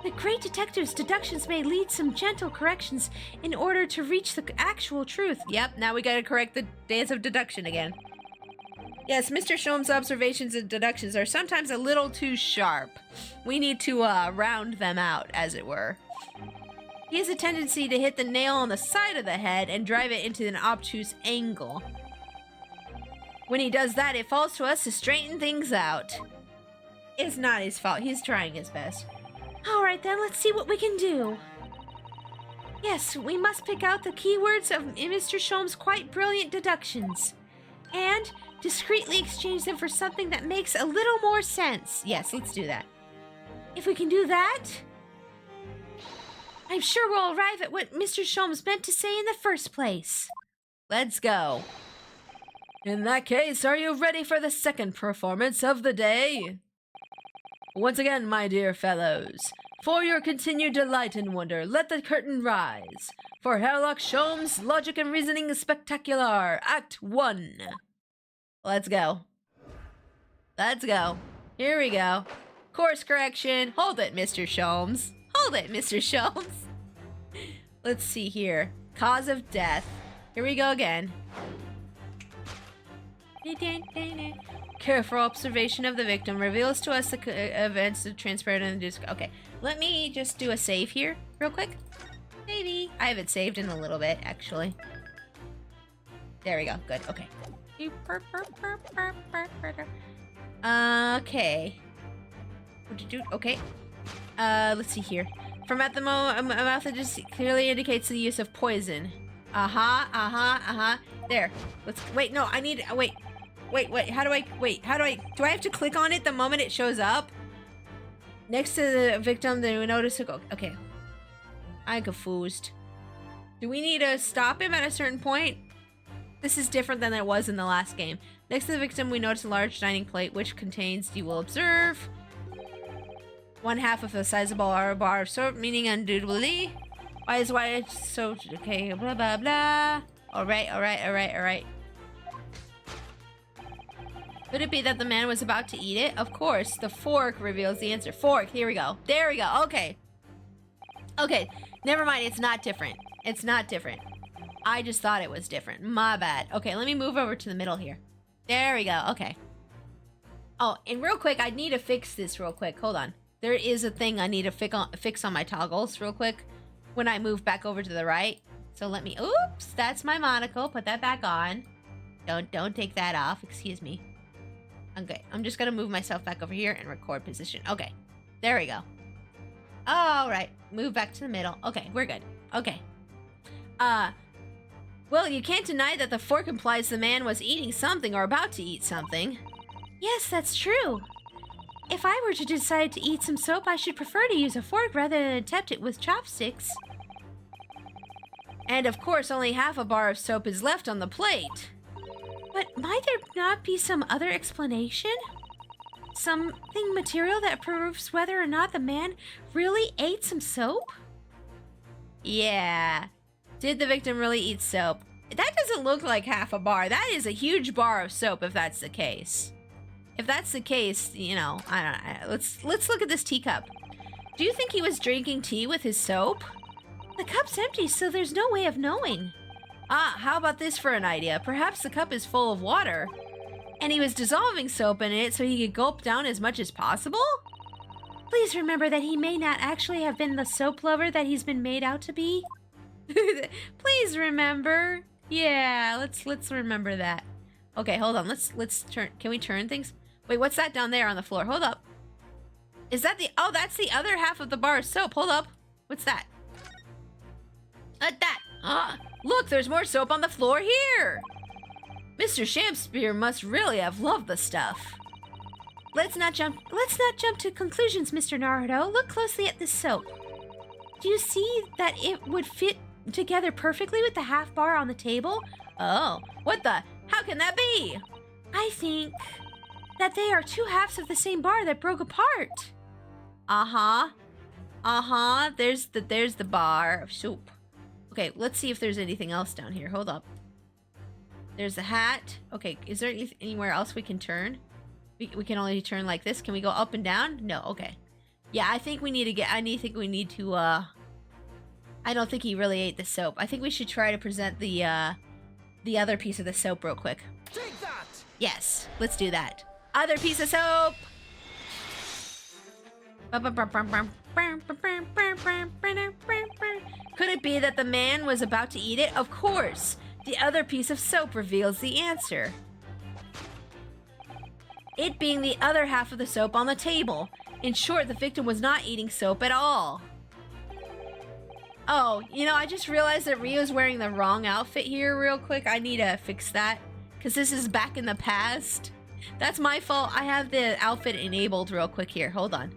the great detective's deductions may lead some gentle corrections in order to reach the actual truth. Yep, now we gotta correct the dance of deduction again. Yes, Mr. Sholmes' observations and deductions are sometimes a little too sharp. We need to round them out, as it were. He has a tendency to hit the nail on the side of the head and drive it into an obtuse angle. When he does that, it falls to us to straighten things out. It's not his fault. He's trying his best. All right, then, let's see what we can do. Yes, we must pick out the keywords of Mr. Sholmes' quite brilliant deductions. And discreetly exchange them for something that makes a little more sense. Yes, let's do that. If we can do that, I'm sure we'll arrive at what Mr. Sholmes meant to say in the first place. Let's go. In that case, are you ready for the second performance of the day? Once again, my dear fellows, for your continued delight and wonder, let the curtain rise. For Herlock Sholmes' Logic and Reasoning Spectacular, Act 1. Let's go. Let's go. Here we go. Course correction. Hold it, Mr. Sholmes. Hold it, Mr. Sholmes. Let's see here. Cause of death. Here we go again. Careful observation of the victim reveals to us the events that transpired in the disc. Okay, let me just do a save here real quick. Maybe. I haven't saved in a little bit, actually. There we go. Good. Okay. Okay. Okay. Let's see here. From at the mouth, it just clearly indicates the use of poison. There. Let's wait. No, I need. Wait. How do I? Do I have to click on it the moment it shows up? Next to the victim, then we notice. Okay. I'm confused. Do we need to stop him at a certain point? This is different than it was in the last game. Next to the victim, we notice a large dining plate which contains, you will observe, 1/2 of a sizable bar of soap, meaning undoubtedly. Why so okay, blah blah blah. Alright. Could it be that the man was about to eat it? Of course, the fork reveals the answer. Fork, here we go. There we go, okay. Okay, never mind, it's not different. It's not different. I just thought it was different. My bad. Okay, let me move over to the middle here. There we go, okay. Oh, and real quick, I need to fix this real quick. Hold on. There is a thing I need to fix on my toggles real quick when I move back over to the right. So let me, oops, that's my monocle. Put that back on. Don't take that off, excuse me. Okay, I'm just gonna move myself back over here and record position. Okay, there we go. All right, move back to the middle. Okay, we're good. Okay. Well, you can't deny that the fork implies the man was eating something or about to eat something. Yes, that's true. If I were to decide to eat some soap, I should prefer to use a fork rather than attempt it with chopsticks. And of course, only 1/2 a bar of soap is left on the plate. But might there not be some other explanation? Something material that proves whether or not the man really ate some soap? Yeah. Did the victim really eat soap? That doesn't look like 1/2 a bar. That is a huge bar of soap if that's the case. If that's the case, you know, I don't know. Let's look at this teacup. Do you think he was drinking tea with his soap? The cup's empty, so there's no way of knowing. Ah, how about this for an idea? Perhaps the cup is full of water, and he was dissolving soap in it so he could gulp down as much as possible? Please remember that he may not actually have been the soap lover that he's been made out to be. Please remember. Yeah, let's remember that. Okay, hold on. Let's turn. Can we turn things? Wait, what's that down there on the floor? Hold up. Is that the? Oh, that's the other 1/2 of the bar of soap. Hold up. What's that? That. Look, there's more soap on the floor here. Mr. Shakespeare must really have loved the stuff. let's not jump to conclusions, Mr. Naruto. Look closely at this soap. Do you see that it would fit together perfectly with the half bar on the table? Oh, what the? How can that be? I think that they are two halves of the same bar that broke apart. Uh-huh. There's the bar of soup. Okay, let's see if there's anything else down here. Hold up. There's a hat. Okay, is there anywhere else we can turn? We can only turn like this. Can we go up and down? No, okay. Yeah, I think we need to I don't think he really ate the soap. I think we should try to present the other piece of the soap real quick. Take that! Yes, let's do that. Other piece of soap! Could it be that the man was about to eat it? Of course! The other piece of soap reveals the answer. It being the other half of the soap on the table. In short, the victim was not eating soap at all. Oh, you know, I just realized that Rio's wearing the wrong outfit here real quick. I need to fix that, because this is back in the past. That's my fault. I have the outfit enabled real quick here. Hold on.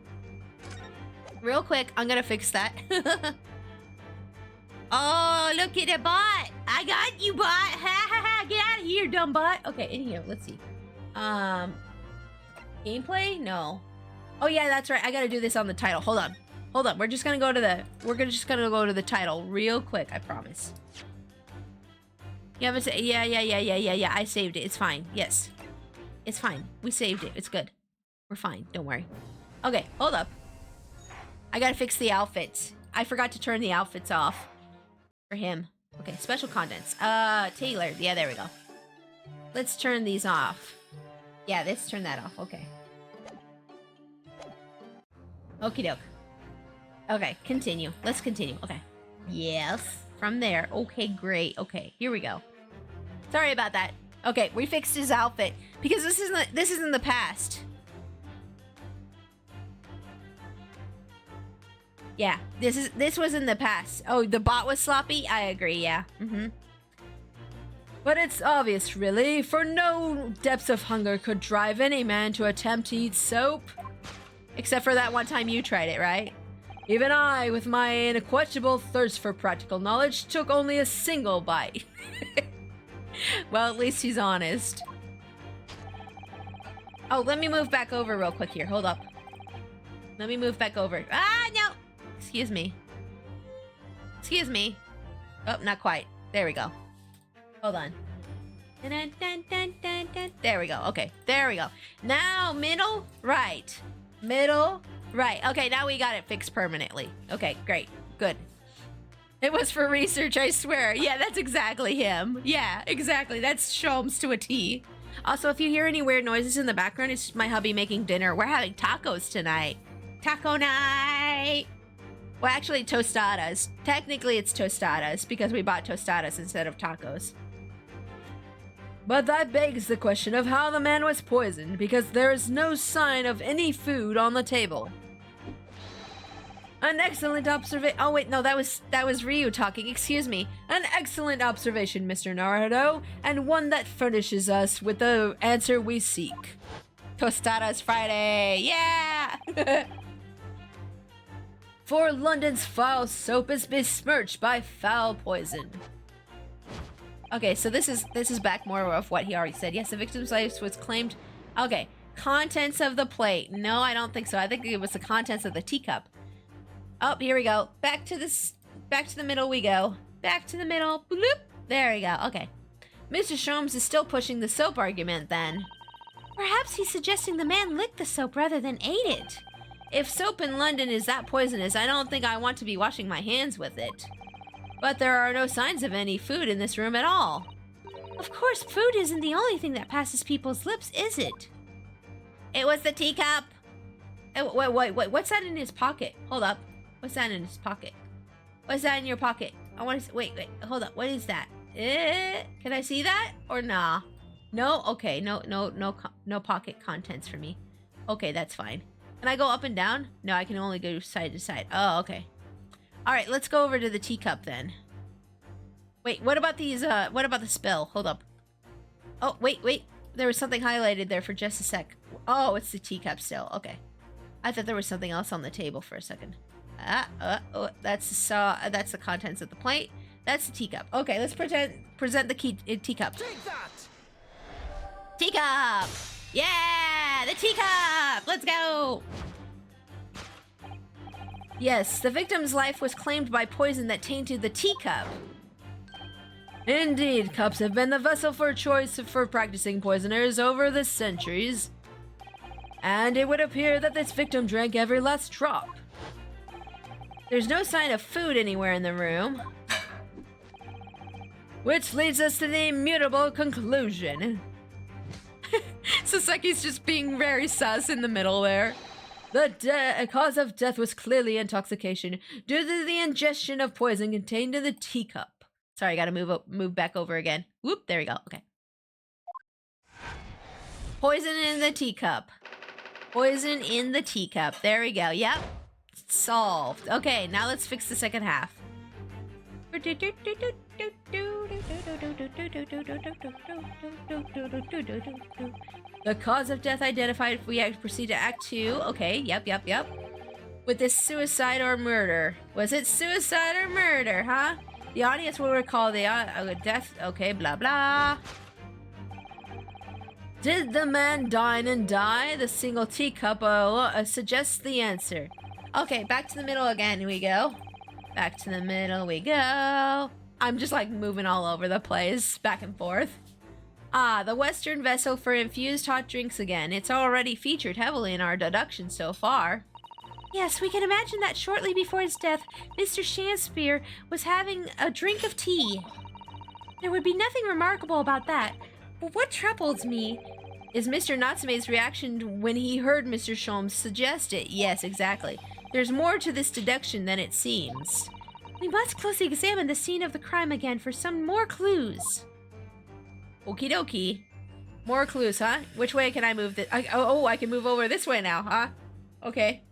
Real quick, I'm gonna fix that. Oh, look at the bot. I got you, bot. Ha ha ha. Get out of here, dumb bot. Okay, in here, let's see. Gameplay? No. Oh yeah, that's right. I gotta do this on the title. Hold on. We're just gonna go to the title real quick, I promise. You haven't said, yeah. I saved it. It's fine. Yes. It's fine. We saved it. It's good. We're fine. Don't worry. Okay, hold up. I gotta fix the outfits. I forgot to turn the outfits off for him. Okay, special contents. Taylor. Yeah, there we go. Let's turn these off. Yeah, let's turn that off. Okay. Okie doke. Okay, continue. Let's continue. Okay. Yes. From there. Okay, great. Okay, here we go. Sorry about that. Okay, we fixed his outfit because this isn't the past. Yeah, this was in the past. Oh, the bot was sloppy? I agree, yeah. But it's obvious, really, for no depths of hunger could drive any man to attempt to eat soap. Except for that one time you tried it, right? Even I, with my unquenchable thirst for practical knowledge, took only a single bite. Well, at least he's honest. Oh, let me move back over real quick here. Hold up. Let me move back over. Ah, no! Excuse me. Excuse me. Oh, not quite. There we go. Hold on. There we go. Okay, there we go. Now, middle, right. Middle, right. Okay, now we got it fixed permanently. Okay, great. Good. It was for research, I swear. Yeah, that's exactly him. Yeah, exactly. That's Sholmes to a T. Also, if you hear any weird noises in the background, it's just my hubby making dinner. We're having tacos tonight. Taco night! Well, actually, tostadas. Technically, it's tostadas because we bought tostadas instead of tacos. But that begs the question of how the man was poisoned, because there is no sign of any food on the table. An excellent observation. Oh wait, no, that was Ryu talking. Excuse me. An excellent observation, Mr. Naruto, and one that furnishes us with the answer we seek. Tostadas Friday. Yeah. For London's foul soap is besmirched by foul poison. Okay, so this is back more of what he already said. Yes, the victim's life was claimed. Okay, contents of the plate. No, I don't think so. I think it was the contents of the teacup. Oh, here we go. Back to the middle we go. Back to the middle. Bloop. There we go. Okay. Mr. Sholmes is still pushing the soap argument then. Perhaps he's suggesting the man licked the soap rather than ate it. If soap in London is that poisonous, I don't think I want to be washing my hands with it. But there are no signs of any food in this room at all. Of course, food isn't the only thing that passes people's lips, is it? It was the teacup. Wait, what's that in his pocket? Hold up. What's that in his pocket? What's that in your pocket? I want to wait, hold up. What is that? Can I see that or nah? No? Okay, no pocket contents for me. Okay, that's fine. Can I go up and down? No, I can only go side to side. Oh, okay. All right, let's go over to the teacup then. Wait, what about these, what about the spill? Hold up. Oh, wait. there was something highlighted there for just a sec. Oh, it's the teacup still. Okay. I thought there was something else on the table for a second. That's the contents of the plate. That's the teacup. Okay, let's present the teacup. Take that! Teacup! Yeah! The teacup! Let's go! Yes, the victim's life was claimed by poison that tainted the teacup. Indeed, cups have been the vessel for choice for practicing poisoners over the centuries. And it would appear that this victim drank every last drop. There's no sign of food anywhere in the room. Which leads us to the immutable conclusion. Saseki's just being very sus in the middle there. The cause of death was clearly intoxication due to the ingestion of poison contained in the teacup. Sorry, I gotta move back over again. Whoop, there we go. Okay. Poison in the teacup. Poison in the teacup. There we go. Yep. Solved. Okay, now let's fix the second half. The cause of death identified. We proceed to Act 2. Okay, yep. With this suicide or murder. Was it suicide or murder, huh? The audience will recall the death. Okay, blah, blah. Did the man dine and die? The single teacup suggests the answer. Okay, back to the middle again we go. Back to the middle we go. I'm just like moving all over the place, back and forth. Ah, the Western vessel for infused hot drinks again. It's already featured heavily in our deduction so far. Yes, we can imagine that shortly before his death, Mr. Shakespeare was having a drink of tea. There would be nothing remarkable about that. But what troubles me is Mr. Natsume's reaction when he heard Mr. Sholmes suggest it. Yes, exactly. There's more to this deduction than it seems. We must closely examine the scene of the crime again for some more clues. Okie dokie. More clues, huh? Which way can I move this? I can move over this way now, huh? Okay.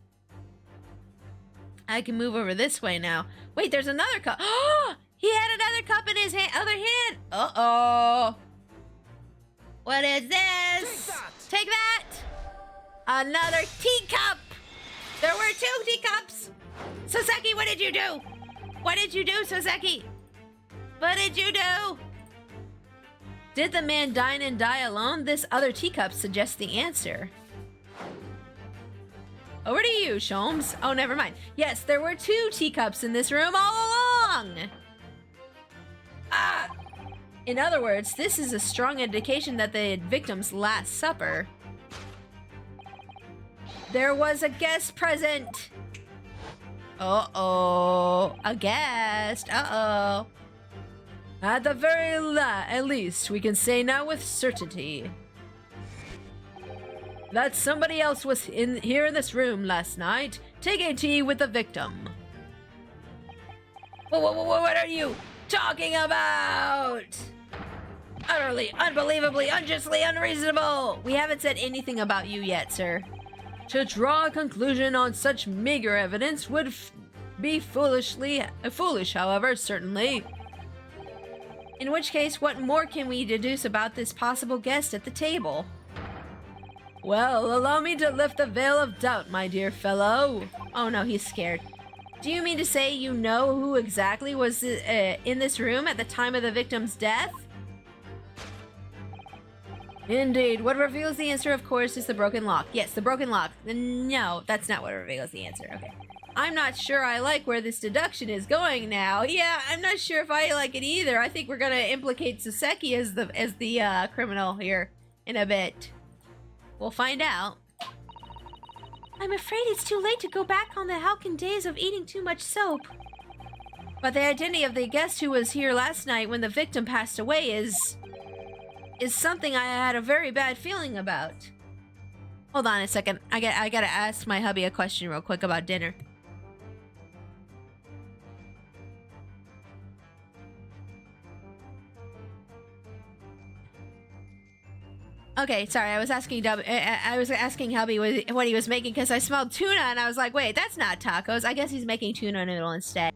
I can move over this way now. Wait, there's another cup. Oh! He had another cup in his other hand. Uh-oh. What is this? Take that! Another teacup! There were 2 teacups! Saseki, what did you do? What did you do, Saseki? What did you do? Did the man dine and die alone? This other teacup suggests the answer. Over to you, Sholmes. Oh, never mind. Yes, there were 2 teacups in this room all along! Ah! In other words, this is a strong indication that the victim's last supper. There was a guest present. Uh-oh. A guest. Uh-oh. At the very at least, we can say now with certainty that somebody else was here in this room last night, taking tea with the victim. What are you talking about? Utterly, unbelievably, unjustly unreasonable! We haven't said anything about you yet, sir. To draw a conclusion on such meager evidence would be foolish, however, certainly. In which case, what more can we deduce about this possible guest at the table? Well, allow me to lift the veil of doubt, my dear fellow. Oh no, he's scared. Do you mean to say you know who exactly was in this room at the time of the victim's death? Indeed. What reveals the answer, of course, is the broken lock. Yes, the broken lock. No, that's not what reveals the answer. Okay. I'm not sure I like where this deduction is going now. Yeah, I'm not sure if I like it either. I think we're gonna implicate Saseki as the criminal here in a bit. We'll find out. I'm afraid it's too late to go back on the halcyon days of eating too much soap. But the identity of the guest who was here last night when the victim passed away is something I had a very bad feeling about. Hold on a second. I gotta ask my hubby a question real quick about dinner. Okay, sorry. I was asking hubby what he was making because I smelled tuna and I was like, wait, that's not tacos. I guess he's making tuna noodle instead.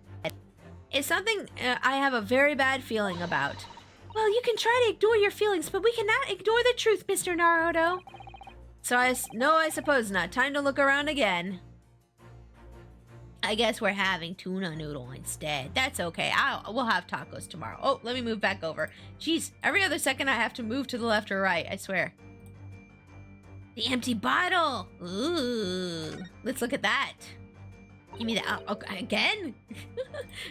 It's something I have a very bad feeling about. Well, you can try to ignore your feelings, but we cannot ignore the truth, Mr. Naruto. So I suppose not. Time to look around again. I guess we're having tuna noodle instead. That's okay. We'll have tacos tomorrow. Oh, let me move back over. Jeez, every other second I have to move to the left or right, I swear. The empty bottle. Ooh. Let's look at that. Give me that. Oh, again?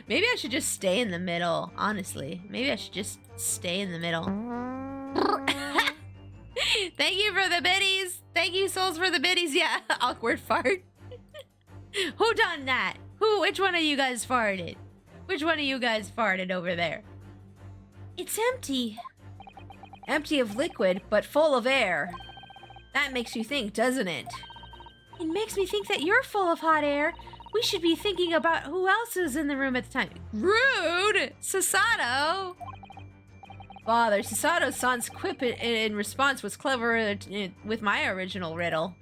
Maybe I should just stay in the middle, honestly. Maybe I should just stay in the middle. Thank you for the biddies. Thank you, souls, for the biddies. Yeah, awkward fart. Who done that? Which one of you guys farted? Which one of you guys farted over there? It's empty. Empty of liquid, but full of air. That makes you think, doesn't it? It makes me think that you're full of hot air. We should be thinking about who else is in the room at the time. Rude! Sasato! Father, Sasato-san's quip in response was cleverer with my original riddle.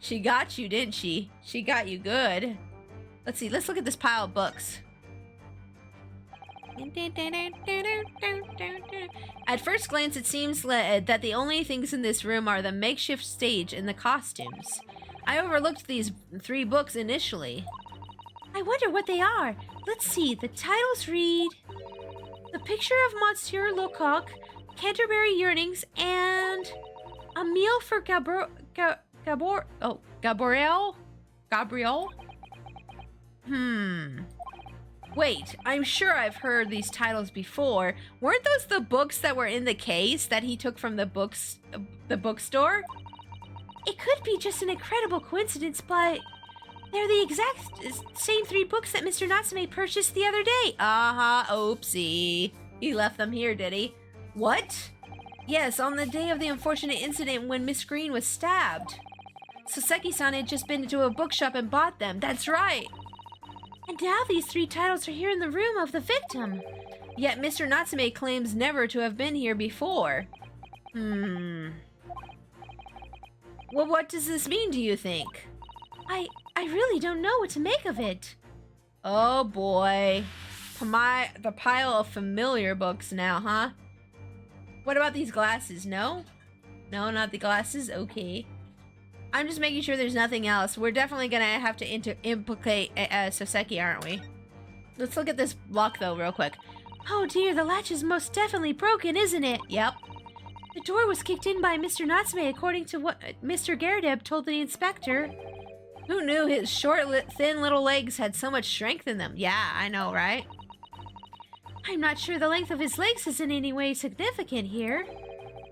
She got you, didn't she? She got you good. Let's see, let's look at this pile of books. At first glance, it seems that the only things in this room are the makeshift stage and the costumes. I overlooked these 3 books initially. I wonder what they are. Let's see, the titles read... The Picture of Monsieur Lecoq, Canterbury Yearnings, and... A Meal for Gabriel? Wait, I'm sure I've heard these titles before. Weren't those the books that were in the case that he took from the bookstore? It could be just an incredible coincidence, but... They're the exact same 3 books that Mr. Natsume purchased the other day. Oopsie. He left them here, did he? What? Yes, on the day of the unfortunate incident when Miss Green was stabbed. Soseki-san had just been to a bookshop and bought them. That's right. And now these 3 titles are here in the room of the victim. Yet Mr. Natsume claims never to have been here before. Well, what does this mean, do you think? I really don't know what to make of it. Oh boy. The pile of familiar books now, huh? What about these glasses? No? No, not the glasses? Okay. I'm just making sure there's nothing else. We're definitely gonna have to implicate Soseki, aren't we? Let's look at this lock, though, real quick. Oh dear, the latch is most definitely broken, isn't it? Yep. The door was kicked in by Mr. Natsume, according to what Mr. Garadeb told the inspector. Who knew his short, thin little legs had so much strength in them? Yeah, I know, right? I'm not sure the length of his legs is in any way significant here.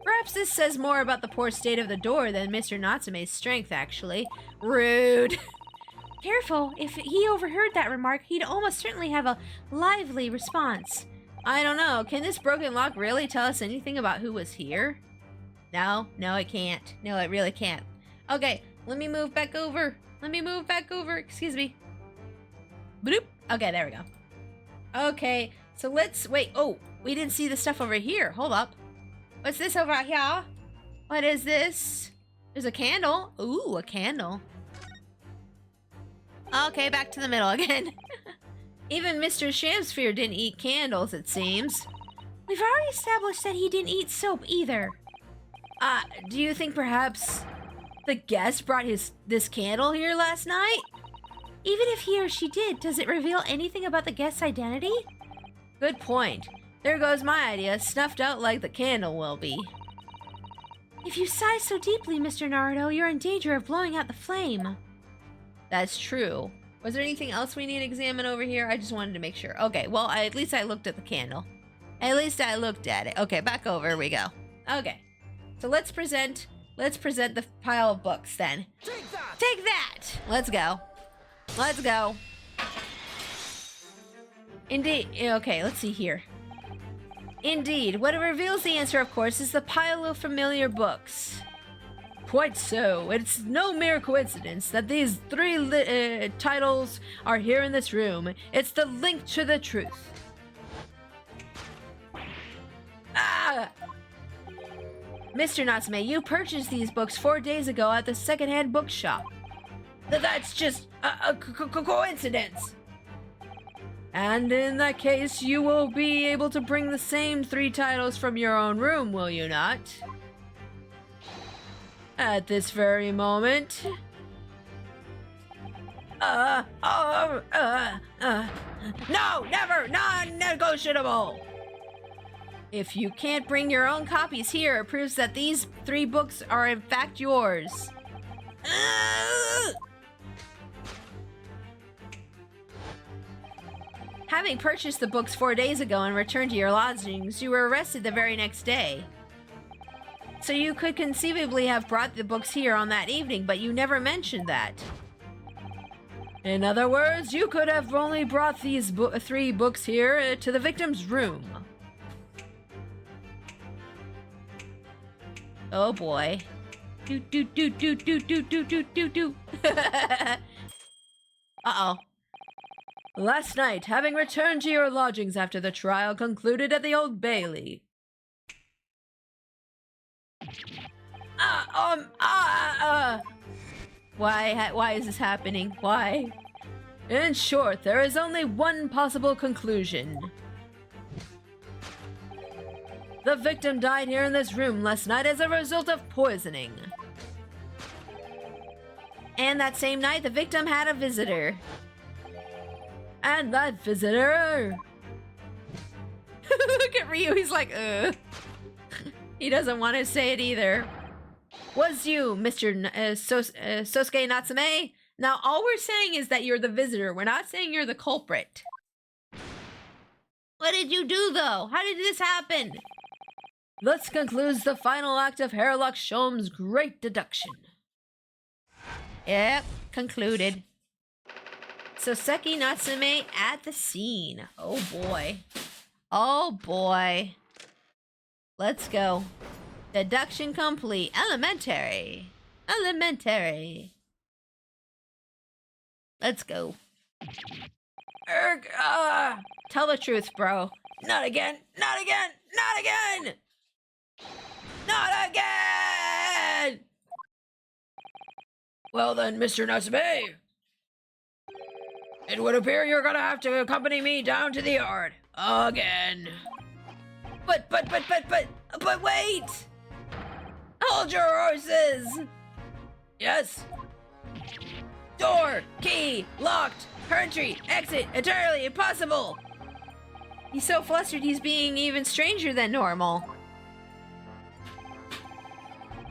Perhaps this says more about the poor state of the door than Mr. Natsume's strength, actually. Rude. Careful, if he overheard that remark, he'd almost certainly have a lively response. I don't know, can this broken lock really tell us anything about who was here? No, it can't. No, it really can't. Okay, let me move back over. Excuse me. Bloop. Okay, there we go. Okay, so let's... Wait, oh, we didn't see the stuff over here. Hold up. What's this over here? What is this? There's a candle. Ooh, a candle. Okay, back to the middle again. Even Mr. Shamsphere didn't eat candles, it seems. We've already established that he didn't eat soap either. Do you think perhaps the guest brought this candle here last night? Even if he or she did, does it reveal anything about the guest's identity? Good point. There goes my idea, snuffed out like the candle will be. If you sigh so deeply, Mr. Naruto, you're in danger of blowing out the flame. That's true. Was there anything else we need to examine over here? I just wanted to make sure. Okay, well, at least I looked at the candle. At least I looked at it. Okay, back over we go. Okay. So let's present the pile of books then. Take that! Take that! Let's go. Let's go. Indeed. Okay, let's see here. Indeed, what it reveals the answer, of course, is the pile of familiar books. Quite so. It's no mere coincidence that these 3 titles are here in this room. It's the link to the truth. Ah! Mr. Natsume, you purchased these books 4 days ago at the secondhand bookshop. That's just a coincidence. And in that case, you will be able to bring the same 3 titles from your own room, will you not? At this very moment. No, never, non-negotiable. If you can't bring your own copies here, it proves that these 3 books are in fact yours. Having purchased the books 4 days ago and returned to your lodgings, you were arrested the very next day. So you could conceivably have brought the books here on that evening, but you never mentioned that. In other words, you could have only brought these 3 books here to the victim's room. Oh boy. Do do do do do do do do do do. Uh-oh. Last night, having returned to your lodgings after the trial concluded at the Old Bailey. Why is this happening? Why? In short, there is only one possible conclusion. The victim died here in this room last night as a result of poisoning. And that same night, the victim had a visitor. And that visitor... Look at Ryu, he's like, He doesn't want to say it either. Was you, Mr. Sosuke Natsume? Now, all we're saying is that you're the visitor. We're not saying you're the culprit. What did you do, though? How did this happen? Thus concludes the final act of Hairlock Sholm's great deduction. Yep, concluded. Soseki Natsume at the scene. Oh boy. Oh boy. Let's go. Deduction complete. Elementary. Elementary. Let's go. Tell the truth, bro. Not again, not again, not again! Not again! Well then, Mr. Natsume, it would appear you're gonna have to accompany me down to the yard. Again. But wait! Hold your horses! Yes? Door, key, locked, entry, exit, entirely impossible! He's so flustered he's being even stranger than normal.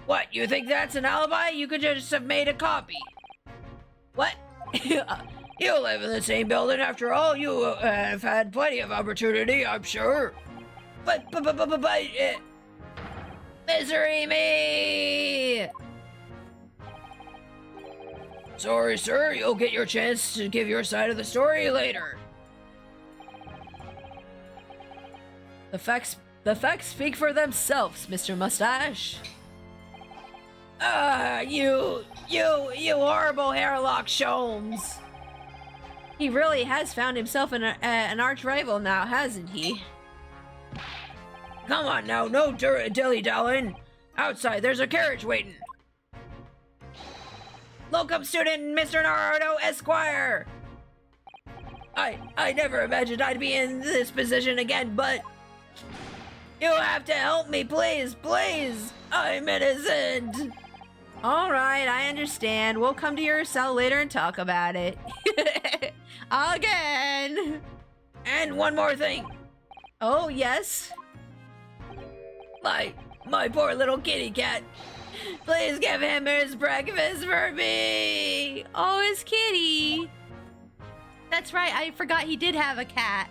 What, you think that's an alibi? You could just have made a copy. What? You live in the same building after all. You have had plenty of opportunity, I'm sure. But, misery me! Sorry, sir, you'll get your chance to give your side of the story later. The facts speak for themselves, Mr. Mustache. You horrible Hairlock Sholmes. He really has found himself an arch rival now, hasn't he? Come on now, no dilly-dallying. Outside, there's a carriage waiting. Locum student, Mr. Naruto Esquire. I never imagined I'd be in this position again, but you have to help me, please, please. I'm innocent. All right, I understand. We'll come to your cell later and talk about it. Again. And one more thing. Oh, yes. My poor little kitty cat. Please give him his breakfast for me. Oh, his kitty. That's right, I forgot he did have a cat.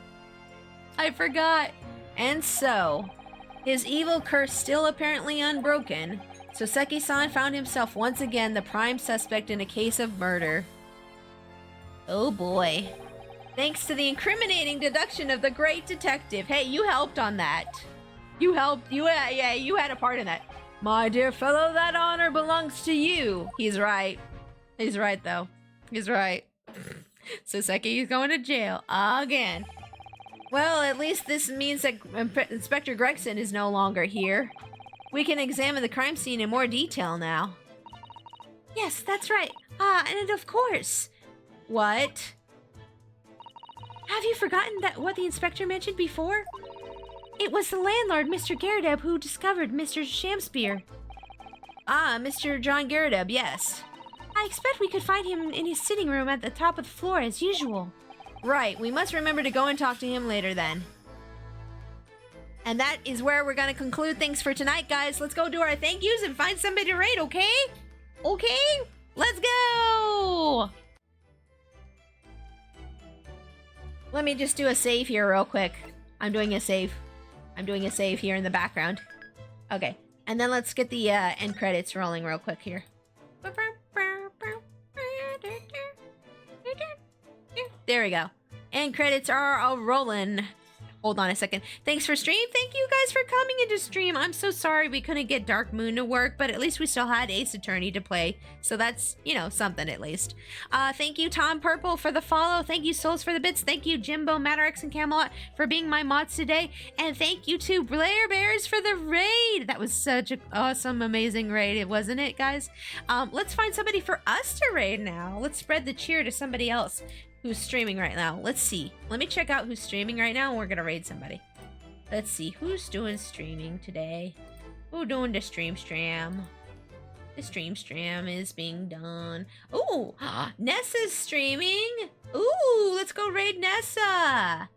I forgot. And so, his evil curse still apparently unbroken, Soseki-san found himself once again the prime suspect in a case of murder. Oh boy. Thanks to the incriminating deduction of the great detective. Hey, you helped on that. You helped. You had a part in that. My dear fellow, that honor belongs to you. He's right. He's right, though. He's right. Soseki going to jail again. Well, at least this means that Inspector Gregson is no longer here. We can examine the crime scene in more detail now. Yes, that's right. And of course. What? Have you forgotten that what the inspector mentioned before? It was the landlord, Mr. Garadeb, who discovered Mr. Shamspear. Ah, Mr. John Garadeb, yes. I expect we could find him in his sitting room at the top of the floor as usual. Right, we must remember to go and talk to him later then. And that is where we're going to conclude things for tonight, guys. Let's go do our thank yous and find somebody to raid, okay? Okay? Let's go! Let me just do a save here real quick. I'm doing a save. I'm doing a save here in the background. Okay, and then let's get the end credits rolling real quick here. There we go. End credits are all rolling. Hold on a second. Thanks for stream. Thank you guys for coming into stream. I'm so sorry we couldn't get Dark Moon to work, but at least we still had Ace Attorney to play. So that's, you know, something at least. Thank you, Tom Purple, for the follow. Thank you, Souls, for the bits. Thank you, Jimbo, Matarix, and Camelot for being my mods today. And thank you to Blair Bears for the raid. That was such an awesome, amazing raid, wasn't it, guys? Let's find somebody for us to raid now. Let's spread the cheer to somebody else who's streaming right now. Let's see. Let me check out who's streaming right now, and we're gonna raid somebody. Let's see. Who's doing streaming today? Who doing the stream? The stream is being done. Ooh, Nessa's streaming. Ooh, let's go raid Nessa.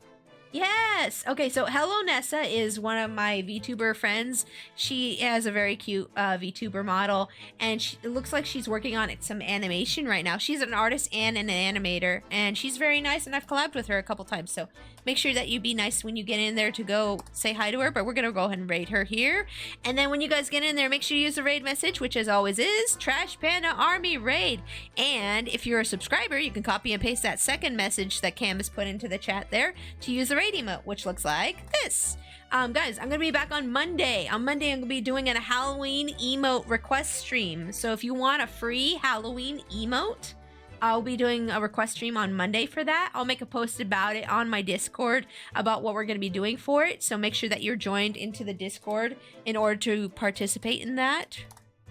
Yes. Okay, so Hello Nessa is one of my VTuber friends. She has a very cute VTuber model, and it looks like she's working on some animation right now. She's an artist and an animator, and she's very nice, and I've collabed with her a couple times, so make sure that you be nice when you get in there to go say hi to her, but we're going to go ahead and raid her here. And then when you guys get in there, make sure you use the raid message, which as always is Trash Panda Army Raid. And if you're a subscriber, you can copy and paste that second message that Cam has put into the chat there to use the raid emote, which looks like this. Guys, I'm gonna be back on Monday. On Monday, I'm gonna be doing a Halloween emote request stream. So if you want a free Halloween emote, I'll be doing a request stream on Monday for that. I'll make a post about it on my Discord about what we're going to be doing for it. So make sure that you're joined into the Discord in order to participate in that.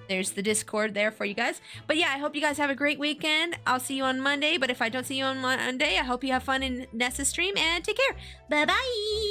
There's the Discord there for you guys. But yeah, I hope you guys have a great weekend. I'll see you on Monday. But if I don't see you on Monday, I hope you have fun in Nessa's stream and take care. Bye-bye.